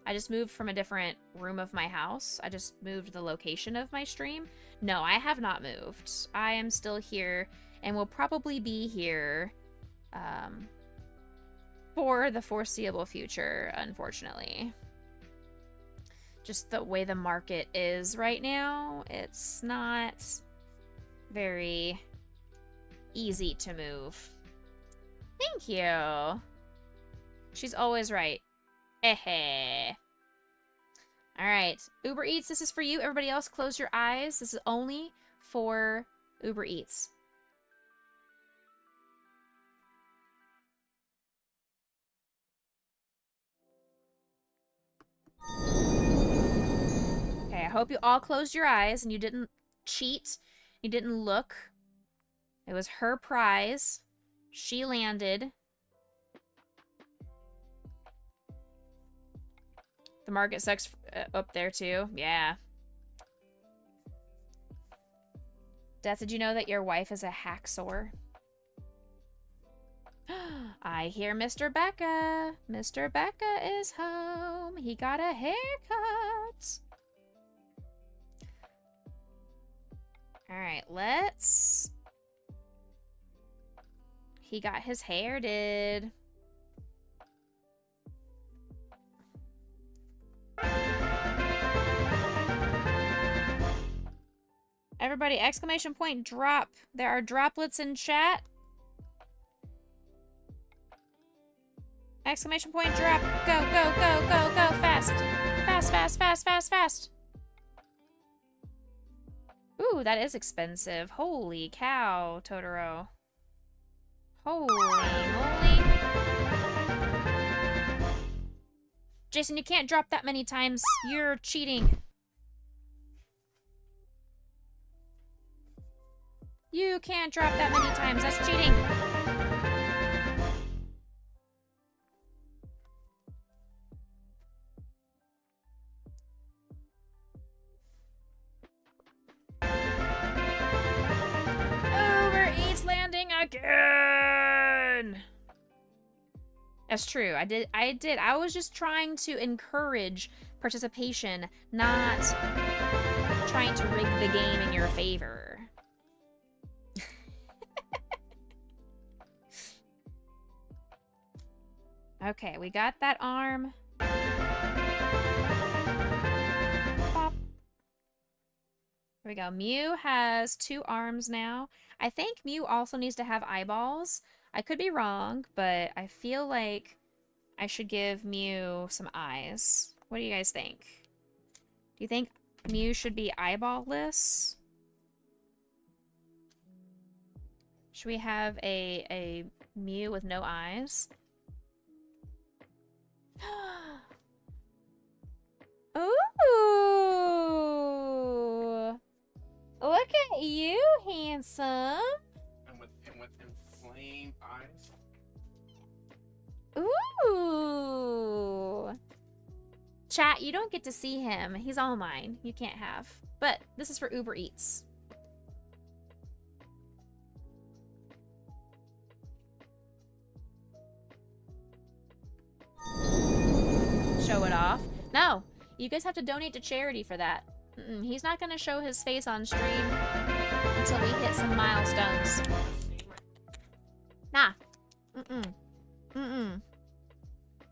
Speaker 2: I just moved from a different room of my house. I just moved the location of my stream. No, I have not moved. I am still here and will probably be here for the foreseeable future, unfortunately. Just the way the market is right now, it's not very easy to move. Thank you. She's always right. All right, Uber Eats, this is for you. Everybody else, close your eyes. This is only for Uber Eats. Okay, I hope you all closed your eyes and you didn't cheat. You didn't look. It was her prize. She landed. The market sucks up there too. Yeah. Death, did you know that your wife is a hacksaw? I hear Mr. Becca. Mr. Becca is home. He got a haircut. Alright, let's... He got his hair did. Everybody, exclamation point drop. There are droplets in chat. Exclamation point drop. Go, go, go, go, go. Fast. Fast, fast, fast, fast, fast. Ooh, that is expensive. Holy cow, Totoro. Holy moly. Jason, you can't drop that many times. You're cheating. You can't drop that many times. That's cheating. Uber Eats landing again. That's true. I did. I was just trying to encourage participation, not trying to rig the game in your favor. Okay, we got that arm. Bop. Here we go. Mew has 2 arms now. I think Mew also needs to have eyeballs. I could be wrong, but I feel like I should give Mew some eyes. What do you guys think? Do you think Mew should be eyeball-less? Should we have a Mew with no eyes? Ooh! Look at you, handsome!
Speaker 1: And with inflamed eyes.
Speaker 2: Ooh! Chat, you don't get to see him. He's all mine. You can't have. But this is for Uber Eats. Show it off. No, you guys have to donate to charity for that. He's not going to show his face on stream until we hit some milestones. Nah.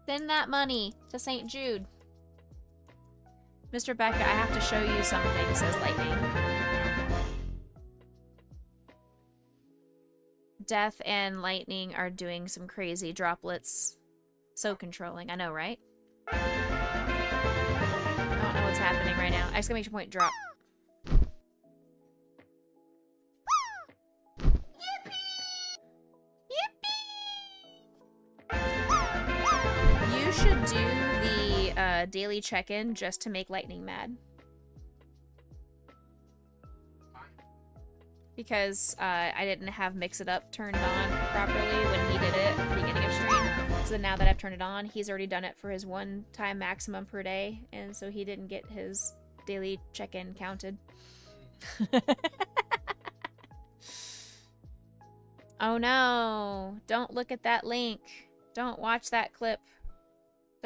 Speaker 2: Send that money to St. Jude. Mr. Becca, I have to show you something, says Lightning. Death and Lightning are doing some crazy droplets. So controlling. I know, right? I don't know what's happening right now. Exclamation point drop. You should do the daily check-in just to make Lightning mad. Because I didn't have Mix It Up turned on properly when he did it at the beginning of stream. So now that I've turned it on, he's already done it for his 1 time maximum per day. And so he didn't get his daily check-in counted. Oh no. Don't look at that link. Don't watch that clip.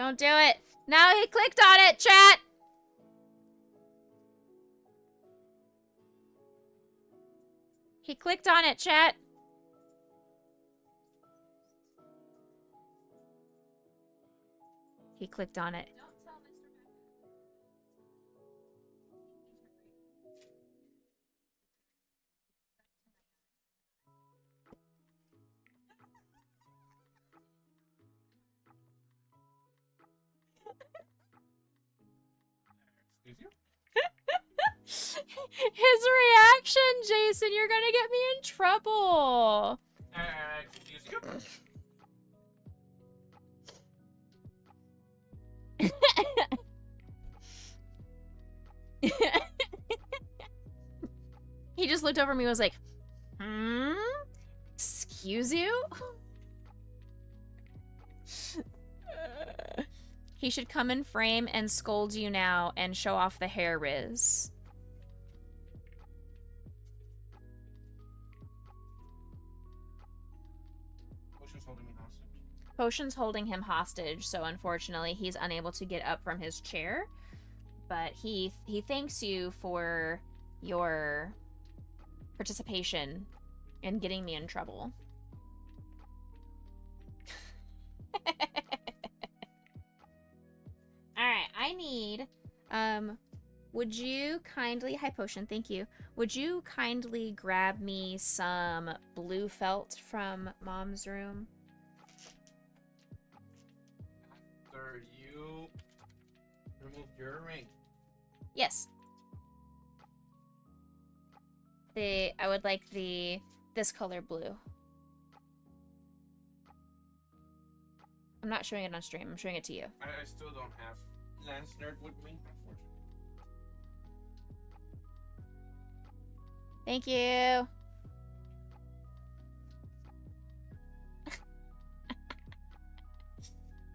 Speaker 2: Don't do it. Now he clicked on it, chat. He clicked on it, chat. He clicked on it.
Speaker 1: Excuse you?
Speaker 2: His reaction, Jason, you're gonna get me in trouble.
Speaker 1: Excuse you?
Speaker 2: He just looked over at me and was like, excuse you? He should come in frame and scold you now and show off the hair riz.
Speaker 1: Potion's holding me hostage.
Speaker 2: Potion's holding him hostage, so unfortunately he's unable to get up from his chair. But he thanks you for your participation in getting me in trouble. Alright, I need, would you kindly, hi Potion, thank you. Would you kindly grab me some blue felt from Mom's room?
Speaker 1: After you remove your ring.
Speaker 2: Yes. I would like this color blue. I'm not showing it on stream, I'm showing it to you.
Speaker 1: I still don't have Lance Nerd with me, unfortunately.
Speaker 2: Thank you.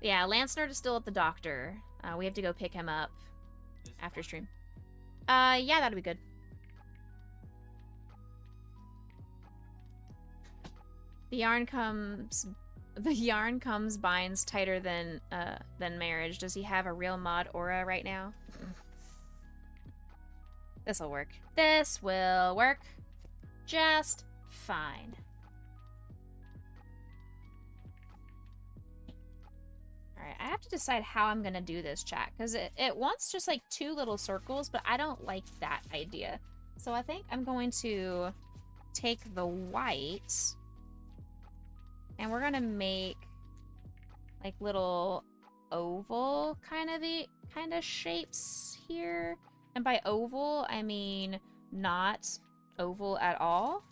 Speaker 2: Yeah, Lance Nerd is still at the doctor. We have to go pick him up after stream. Yeah, that'll be good. The yarn comes binds tighter than marriage. Does he have a real mod aura right now? This'll work. This will work just fine. Alright, I have to decide how I'm gonna do this, chat, because it wants just like 2 little circles, but I don't like that idea. So I think I'm going to take the white and we're gonna make like little oval kind of shapes here. And by oval, I mean not oval at all.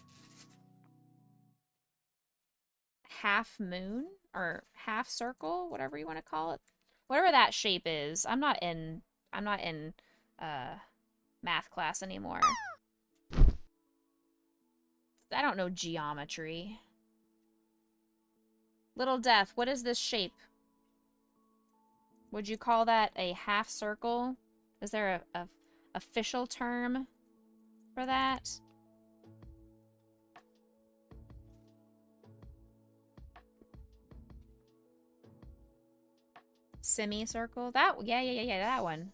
Speaker 2: Half moon or half circle, whatever you want to call it. Whatever that shape is. I'm not in math class anymore. I don't know geometry. Little Death, what is this shape? Would you call that a half circle? Is there a official term for that? Semicircle? That, yeah, that one.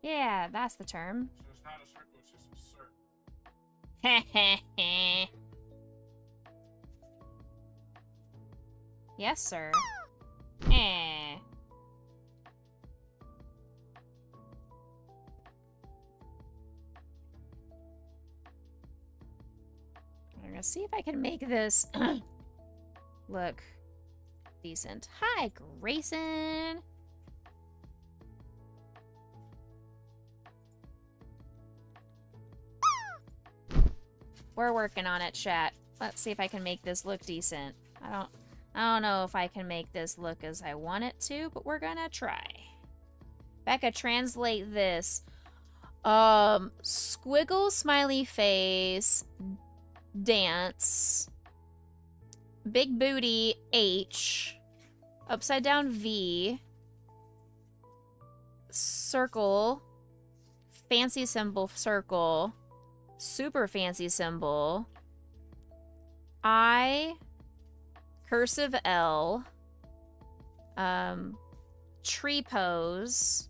Speaker 2: Yeah, that's the term.
Speaker 1: So it's not a circle, it's just a circle.
Speaker 2: Yes, sir. I'm gonna see if I can make this look decent. Hi, Grayson. We're working on it, chat. Let's see if I can make this look decent. I don't know if I can make this look as I want it to, but we're gonna try. Becca, translate this. Squiggle, smiley face, dance, big booty, H, upside down V, circle, fancy symbol, circle, super fancy symbol. I, cursive L, tree pose,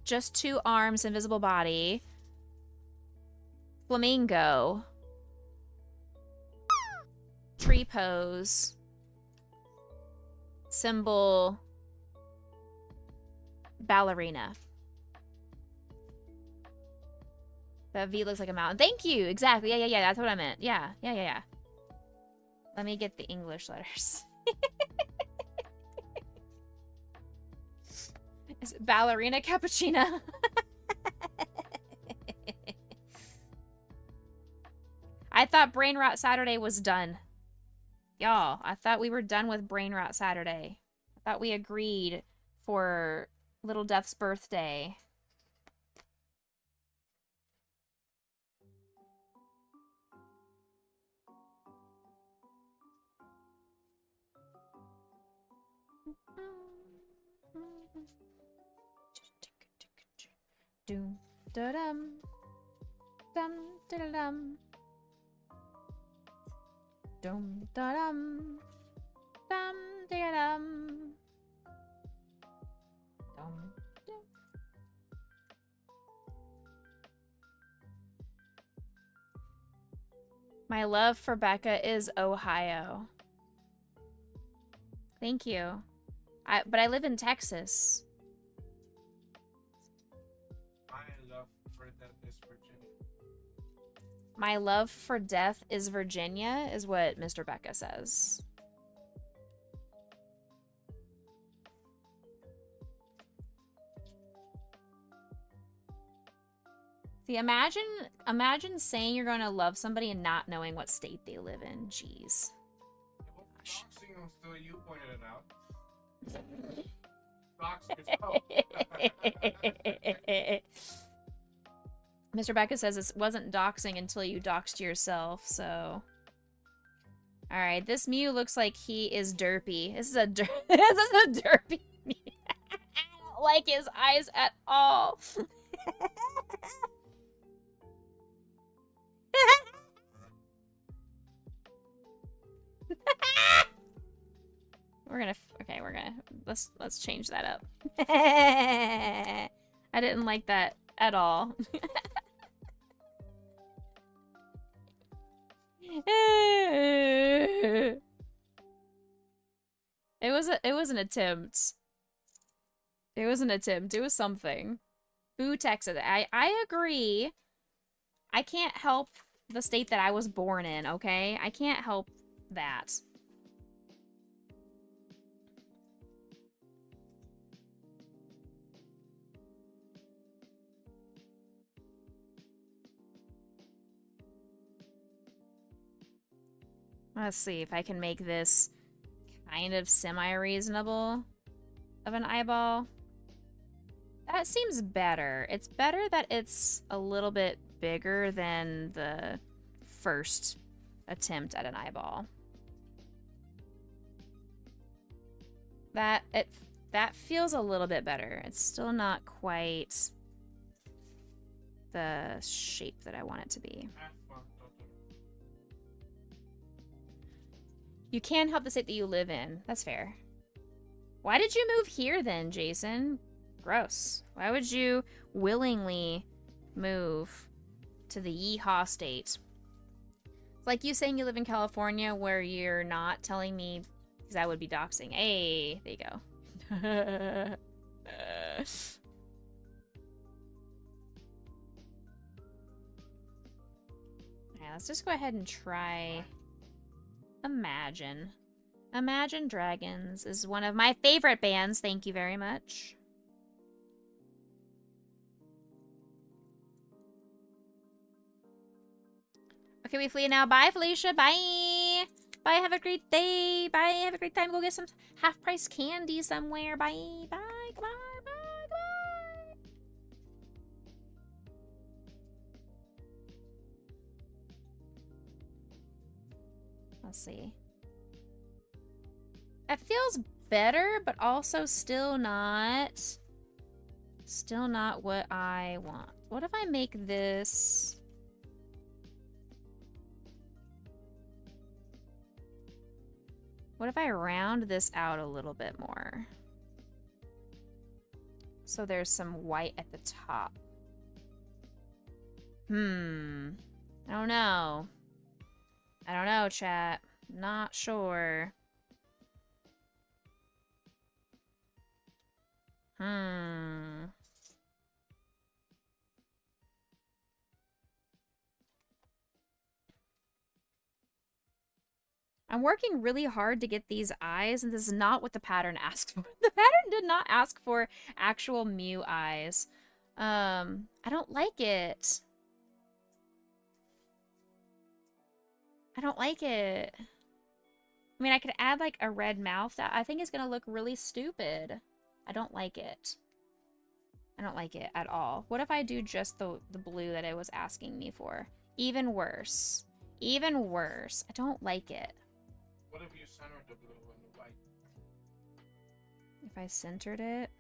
Speaker 2: just 2 arms, invisible body, flamingo, tree pose, symbol, ballerina. That V looks like a mountain. Thank you. Exactly. Yeah. That's what I meant. Yeah. Let me get the English letters. Is it ballerina cappuccino? I thought Brain Rot Saturday was done. Y'all, I thought we were done with Brain Rot Saturday. I thought we agreed for Little Death's birthday. Doom da dum dum da dum dum da dum dum da dum dum. My love for Becca is Ohio. Thank you. But I live in Texas. My love for death is Virginia, is what Mr. Becca says. See, imagine saying you're going to love somebody and not knowing what state they live in. Jeez. Gosh.
Speaker 1: Until you pointed it out. Dox yourself.
Speaker 2: Mr. Becca says it wasn't doxing until you doxed yourself, so... Alright, this Mew looks like he is derpy. This is a derpy Mew. I don't like his eyes at all. Let's change that up. I didn't like that at all. It was an attempt. It was an attempt. It was something. Boo Texas. I agree. I can't help the state that I was born in, okay? I can't help that. Let's see if I can make this kind of semi-reasonable of an eyeball. That seems better. It's better that it's a little bit bigger than the first attempt at an eyeball. That feels a little bit better. It's still not quite the shape that I want it to be. You can help the state that you live in. That's fair. Why did you move here then, Jason? Gross. Why would you willingly move to the yeehaw state? It's like you saying you live in California where you're not telling me, because that would be doxing. Hey, there you go. Alright, let's just go ahead and try Imagine. Imagine Dragons is one of my favorite bands. Thank you very much. Okay, we flee now. Bye, Felicia. Bye. Bye. Have a great day. Bye. Have a great time. Go get some half-price candy somewhere. Bye. Bye. Goodbye. Bye. Goodbye. Let's see. That feels better, but also still not what I want. what if I make this... What if I round this out a little bit more? So there's some white at the top. I don't know. I don't know, chat. Not sure. I'm working really hard to get these eyes, and this is not what the pattern asks for. The pattern did not ask for actual Mew eyes. I don't like it. I don't like it. I mean, I could add like a red mouth. That I think is gonna look really stupid. I don't like it. I don't like it at all. What if I do just the blue that it was asking me for? Even worse. Even worse. I don't like it.
Speaker 1: What if you center the blue and the white?
Speaker 2: If I centered it.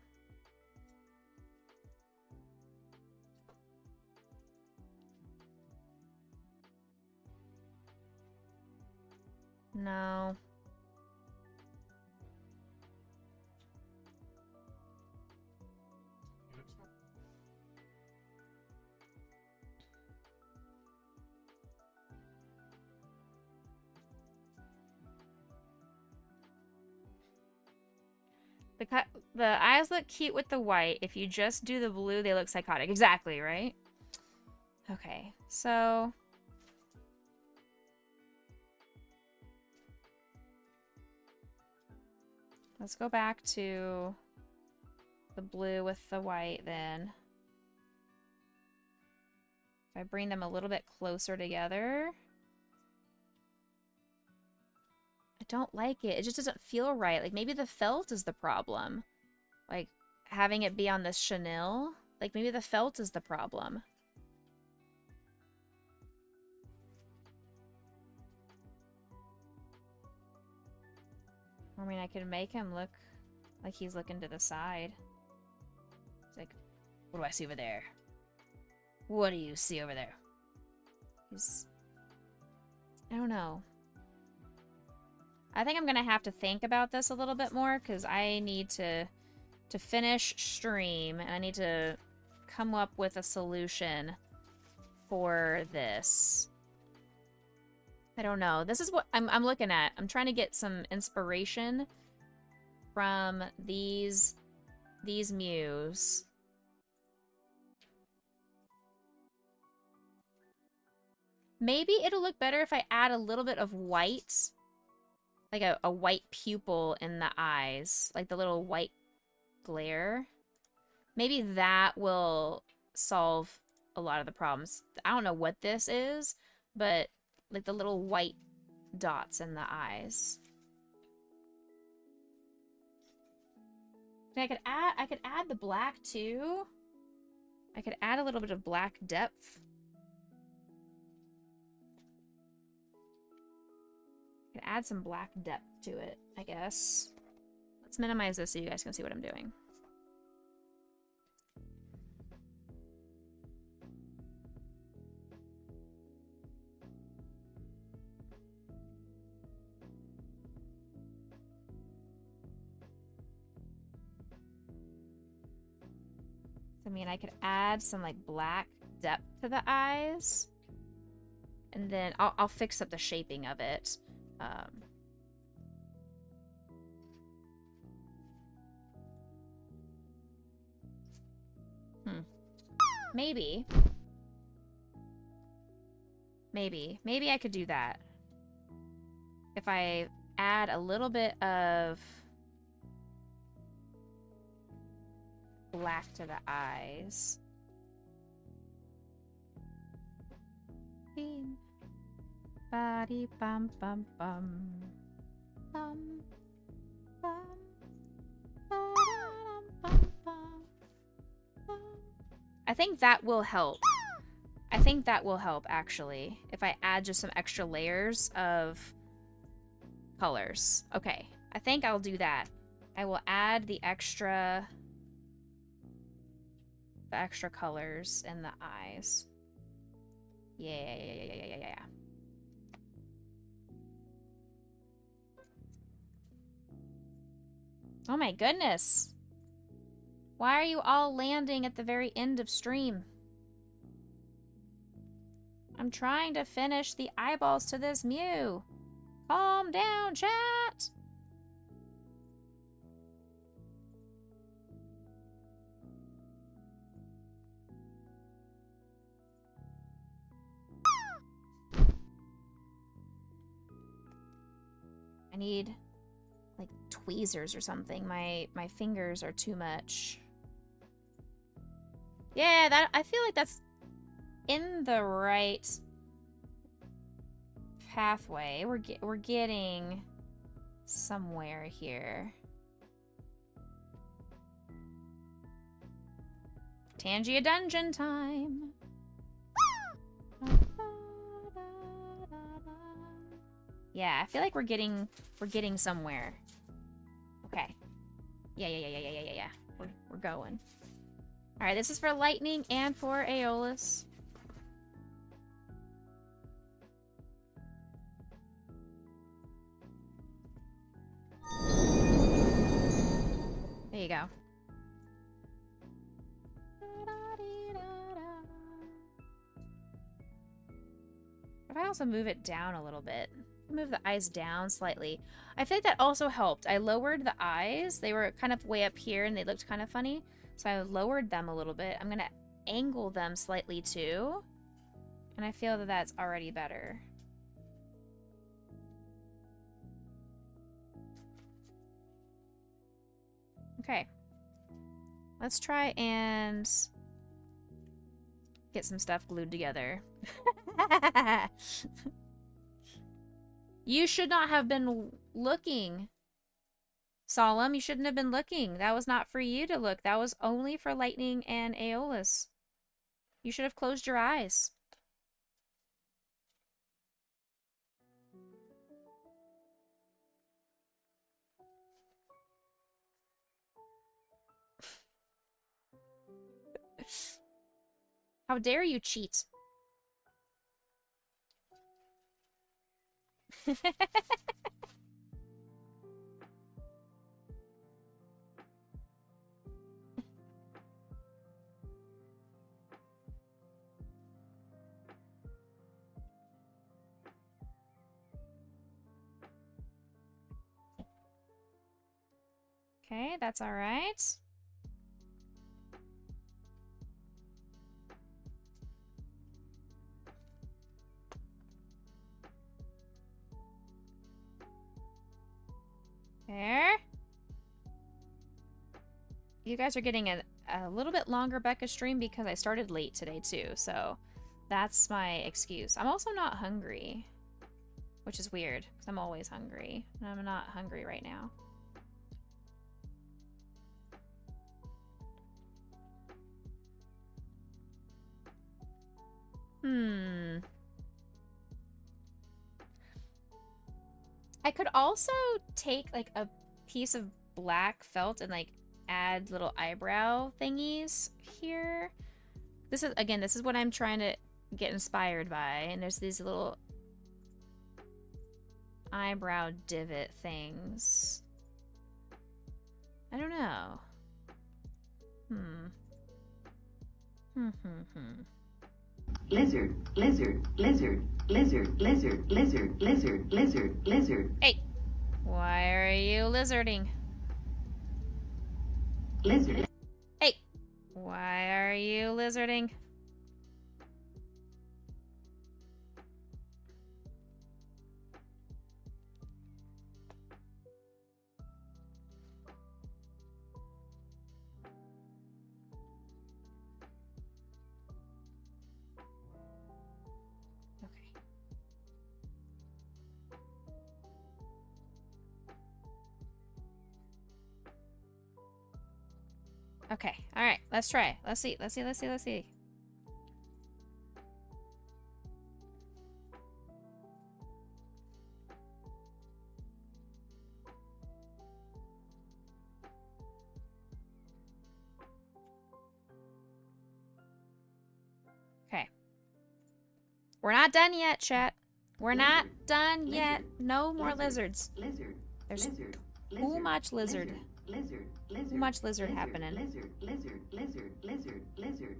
Speaker 2: No. The eyes look cute with the white. If you just do the blue, they look psychotic. Exactly, right? Okay, so... let's go back to the blue with the white then. If I bring them a little bit closer together... I don't like it. It just doesn't feel right. Like, maybe the felt is the problem. Like, having it be on this chenille. Like, maybe the felt is the problem. I mean, I could make him look like he's looking to the side. It's like, what do I see over there? What do you see over there? He's... I don't know. I think I'm gonna have to think about this a little bit more because I need to finish stream and I need to come up with a solution for this. I don't know. This is what I'm looking at. I'm trying to get some inspiration from these Mews. Maybe it'll look better if I add a little bit of white. Like a white pupil in the eyes. Like the little white glare. Maybe that will solve a lot of the problems. I don't know what this is, but like the little white dots in the eyes. I could add the black too. I could add a little bit of black depth. I could add some black depth to it, I guess. Let's minimize this so you guys can see what I'm doing. I mean, I could add some like black depth to the eyes. And then I'll fix up the shaping of it. Maybe. Maybe I could do that. If I add a little bit of black to the eyes. Body bum bum bum. Bum bum. Bum bum. I think that will help. I think that will help actually. If I add just some extra layers of colors. Okay. I think I'll do that. I will add the extra the extra colors in the eyes. Yeah. Oh my goodness. Why are you all landing at the very end of stream? I'm trying to finish the eyeballs to this Mew. Calm down, chat. I need like tweezers or something. My fingers are too much. Yeah, that I feel like that's in the right pathway. We're getting somewhere here. Tangia dungeon time. Yeah, I feel like we're getting somewhere. Okay. Yeah. We're going. All right, this is for Lightning and for Aeolus. There you go. If I also move it down a little bit. Move the eyes down slightly. I feel like that also helped. I lowered the eyes. They were kind of way up here and they looked kind of funny. So I lowered them a little bit. I'm going to angle them slightly too. And I feel that that's already better. Okay. Let's try and get some stuff glued together. You should not have been looking. Solemn, you shouldn't have been looking. That was not for you to look. That was only for Lightning and Aeolus. You should have closed your eyes. How dare you cheat? Okay, that's all right. There. You guys are getting a little bit longer Becca stream because I started late today too, so that's my excuse. I'm also not hungry, which is weird because I'm always hungry, and I'm not hungry right now. I could also take like a piece of black felt and like add little eyebrow thingies here. This is what I'm trying to get inspired by, and there's these little eyebrow divot things. I don't know.
Speaker 3: Lizard, lizard, lizard, lizard, lizard, lizard, lizard, lizard, lizard.
Speaker 2: Hey, why are you lizarding?
Speaker 3: Lizard.
Speaker 2: Hey, why are you lizarding? Okay, all right, let's try. Let's see. We're not done yet, chat. We're not done yet. No more lizards.
Speaker 3: Lizard.
Speaker 2: There's
Speaker 3: Lizard.
Speaker 2: too much lizard.
Speaker 3: Lizard. Lizard.
Speaker 2: Too much lizard happening.
Speaker 3: Lizard. Lizard. Lizard. Lizard. Lizard.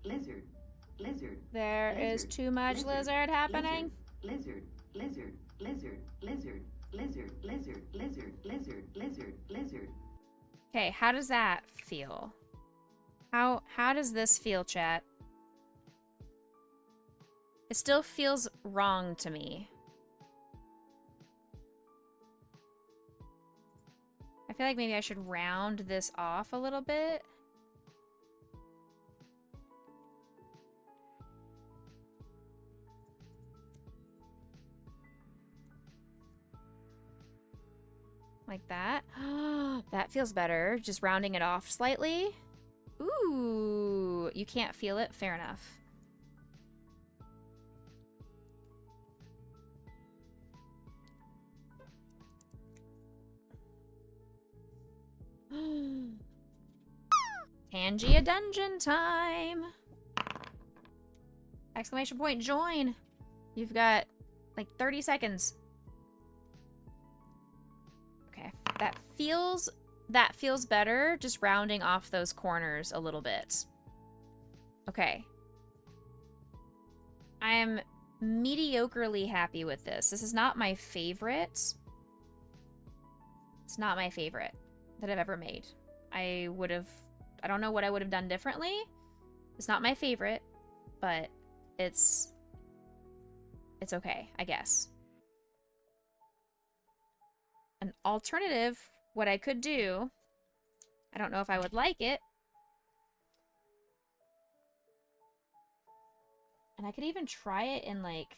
Speaker 3: Lizard. Lizard.
Speaker 2: There is too much lizard happening.
Speaker 3: Lizard. Lizard. Lizard. Lizard. Lizard. Lizard. Lizard. Lizard. Lizard. Lizard.
Speaker 2: Okay, how does that feel? How does this feel, chat? It still feels wrong to me. I feel like maybe I should round this off a little bit. Like that. That feels better. Just rounding it off slightly. Ooh, you can't feel it? Fair enough. Tangia dungeon time! Exclamation point, join! You've got like 30 seconds. Okay, that feels better, just rounding off those corners a little bit. Okay. I am mediocrely happy with this. This is not my favorite. It's not my favorite that I've ever made. I don't know what I would have done differently. It's not my favorite, but it's okay, I guess. An alternative, what I could do, I don't know if I would like it. And I could even try it in like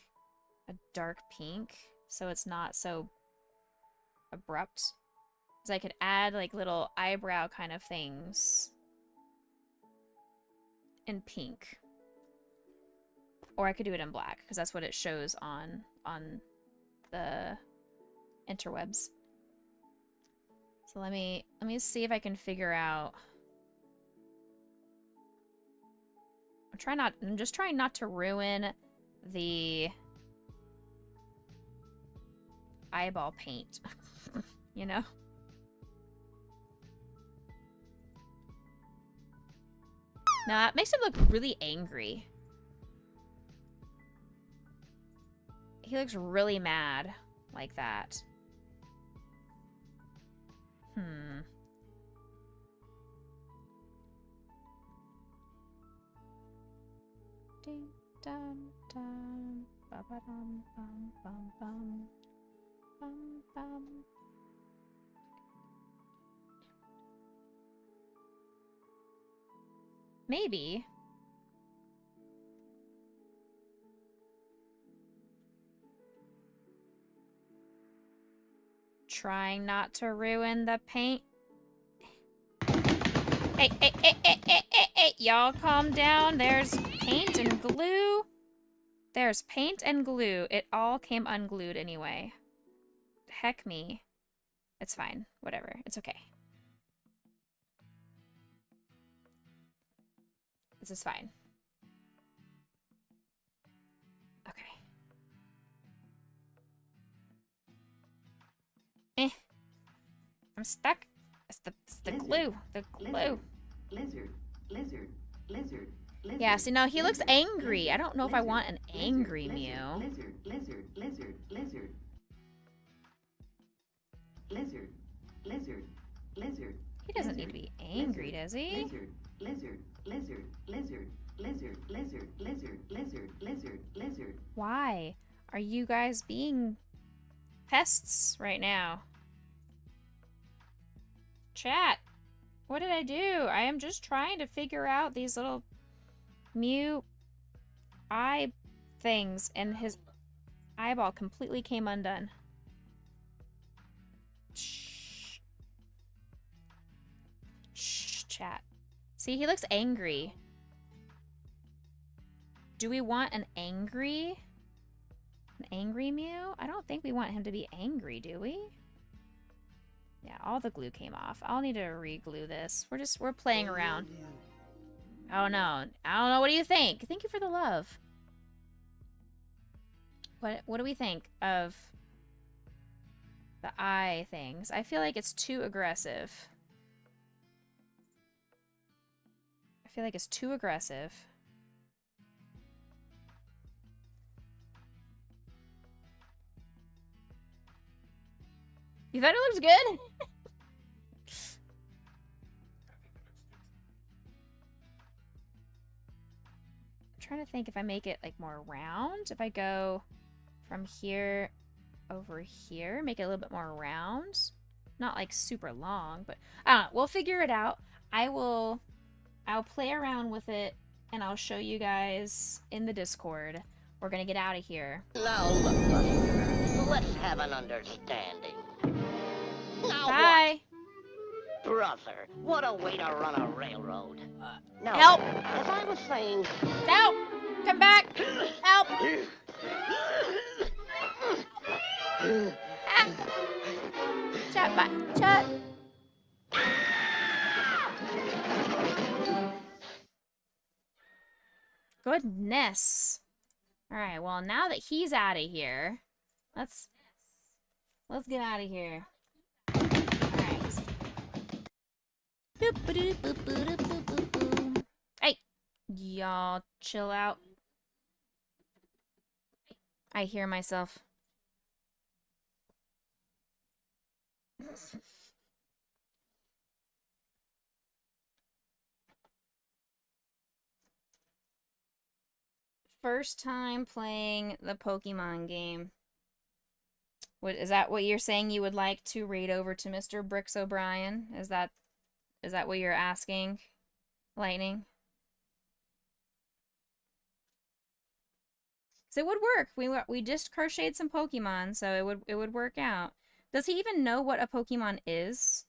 Speaker 2: a dark pink, so it's not so abrupt. Because I could add like little eyebrow kind of things in pink. Or I could do it in black, because that's what it shows on the interwebs. So let me see if I can figure out. I'm just trying not to ruin the eyeball paint, you know? Now, that makes him look really angry. He looks really mad like that. Ding, dum, dum, ba ba dum, bum, bum, bum, bum, bum. Maybe. Trying not to ruin the paint. Hey, hey, hey, hey, hey, hey, hey, y'all calm down. There's paint and glue. There's paint and glue. It all came unglued anyway. Heck me. It's fine. Whatever. It's okay. This is fine. Okay. I'm stuck. It's the glue. The glue.
Speaker 3: Lizard. Lizard. Lizard. Lizard.
Speaker 2: Yeah, see, now he looks angry. I don't know if I want an angry Mew.
Speaker 3: Lizard. Lizard. Lizard. Lizard. Lizard. Lizard. Lizard.
Speaker 2: He doesn't need to be angry, does he?
Speaker 3: Lizard. Lizard. Lizard. Lizard. Lizard. Lizard. Lizard. Lizard. Lizard. Lizard.
Speaker 2: Why are you guys being pests right now? Chat, what did I do? I am just trying to figure out these little Mew eye things, and his eyeball completely came undone. Shh. Shh. chat. See, he looks angry. Do we want an angry Mew? I don't think we want him to be angry, do we? Yeah, all the glue came off. I'll need to re-glue this. We're playing around. Oh no. I don't know. What do you think? Thank you for the love. What do we think of the eye things? I feel like it's too aggressive. I feel like it's too aggressive. You thought it looks good? I'm trying to think if I make it like more round. If I go from here over here, make it a little bit more round. Not like super long, but I don't know. We'll figure it out. I'll play around with it and I'll show you guys in the Discord. We're gonna get out of here.
Speaker 4: Now look, Buster, let's have an understanding. Now
Speaker 2: Bye.
Speaker 4: what? Brother, what a way to run a railroad. Now,
Speaker 2: Help!
Speaker 4: as I was saying...
Speaker 2: Help! Come back! Help! Ah. Chat, bye. Chat. Goodness. Alright, well, now that he's out of here, let's get out of here. Alright. Hey! Y'all chill out. I hear myself. First time playing the Pokemon game. Is that what you're saying you would like to raid over to Mr. Bricks O'Brien? Is that what you're asking, Lightning? So it would work. We just crocheted some Pokemon, so it would work out. Does he even know what a Pokemon is?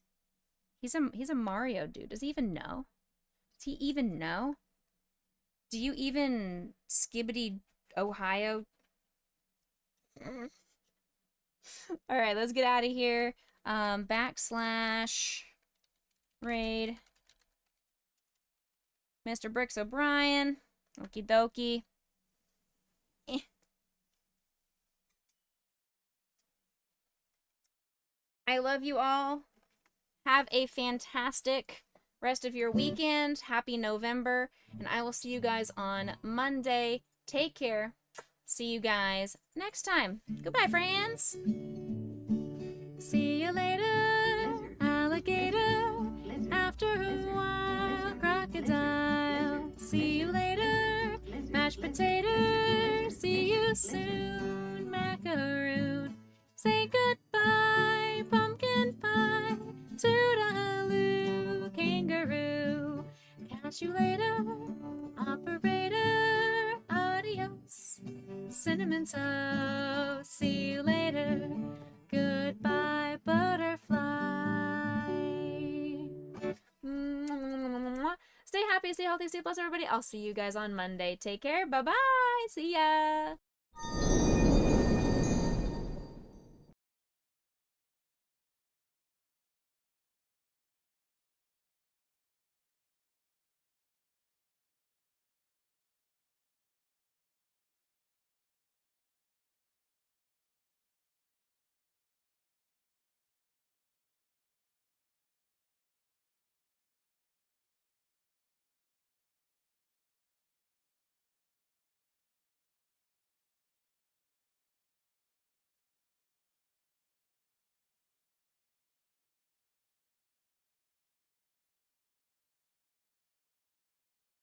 Speaker 2: He's a Mario dude. Does he even know? Does he even know? Do you even skibbity Ohio? Alright, let's get out of here. Backslash raid Mr. Bricks O'Brien. Okie dokie. I love you all. Have a fantastic rest of your weekend. Happy November. And I will see you guys on Monday. Take care. See you guys next time. Goodbye, friends. See you later, alligator. After a while, crocodile. See you later, mashed potato. See you soon, macaroon. Say goodbye, pumpkin pie. Toodaloo, kangaroo. Catch you later, operator. Adios, cinnamon toast. See you later. Goodbye, butterfly. Stay happy, stay healthy, stay blessed, everybody. I'll see you guys on Monday. Take care. Bye-bye. See ya.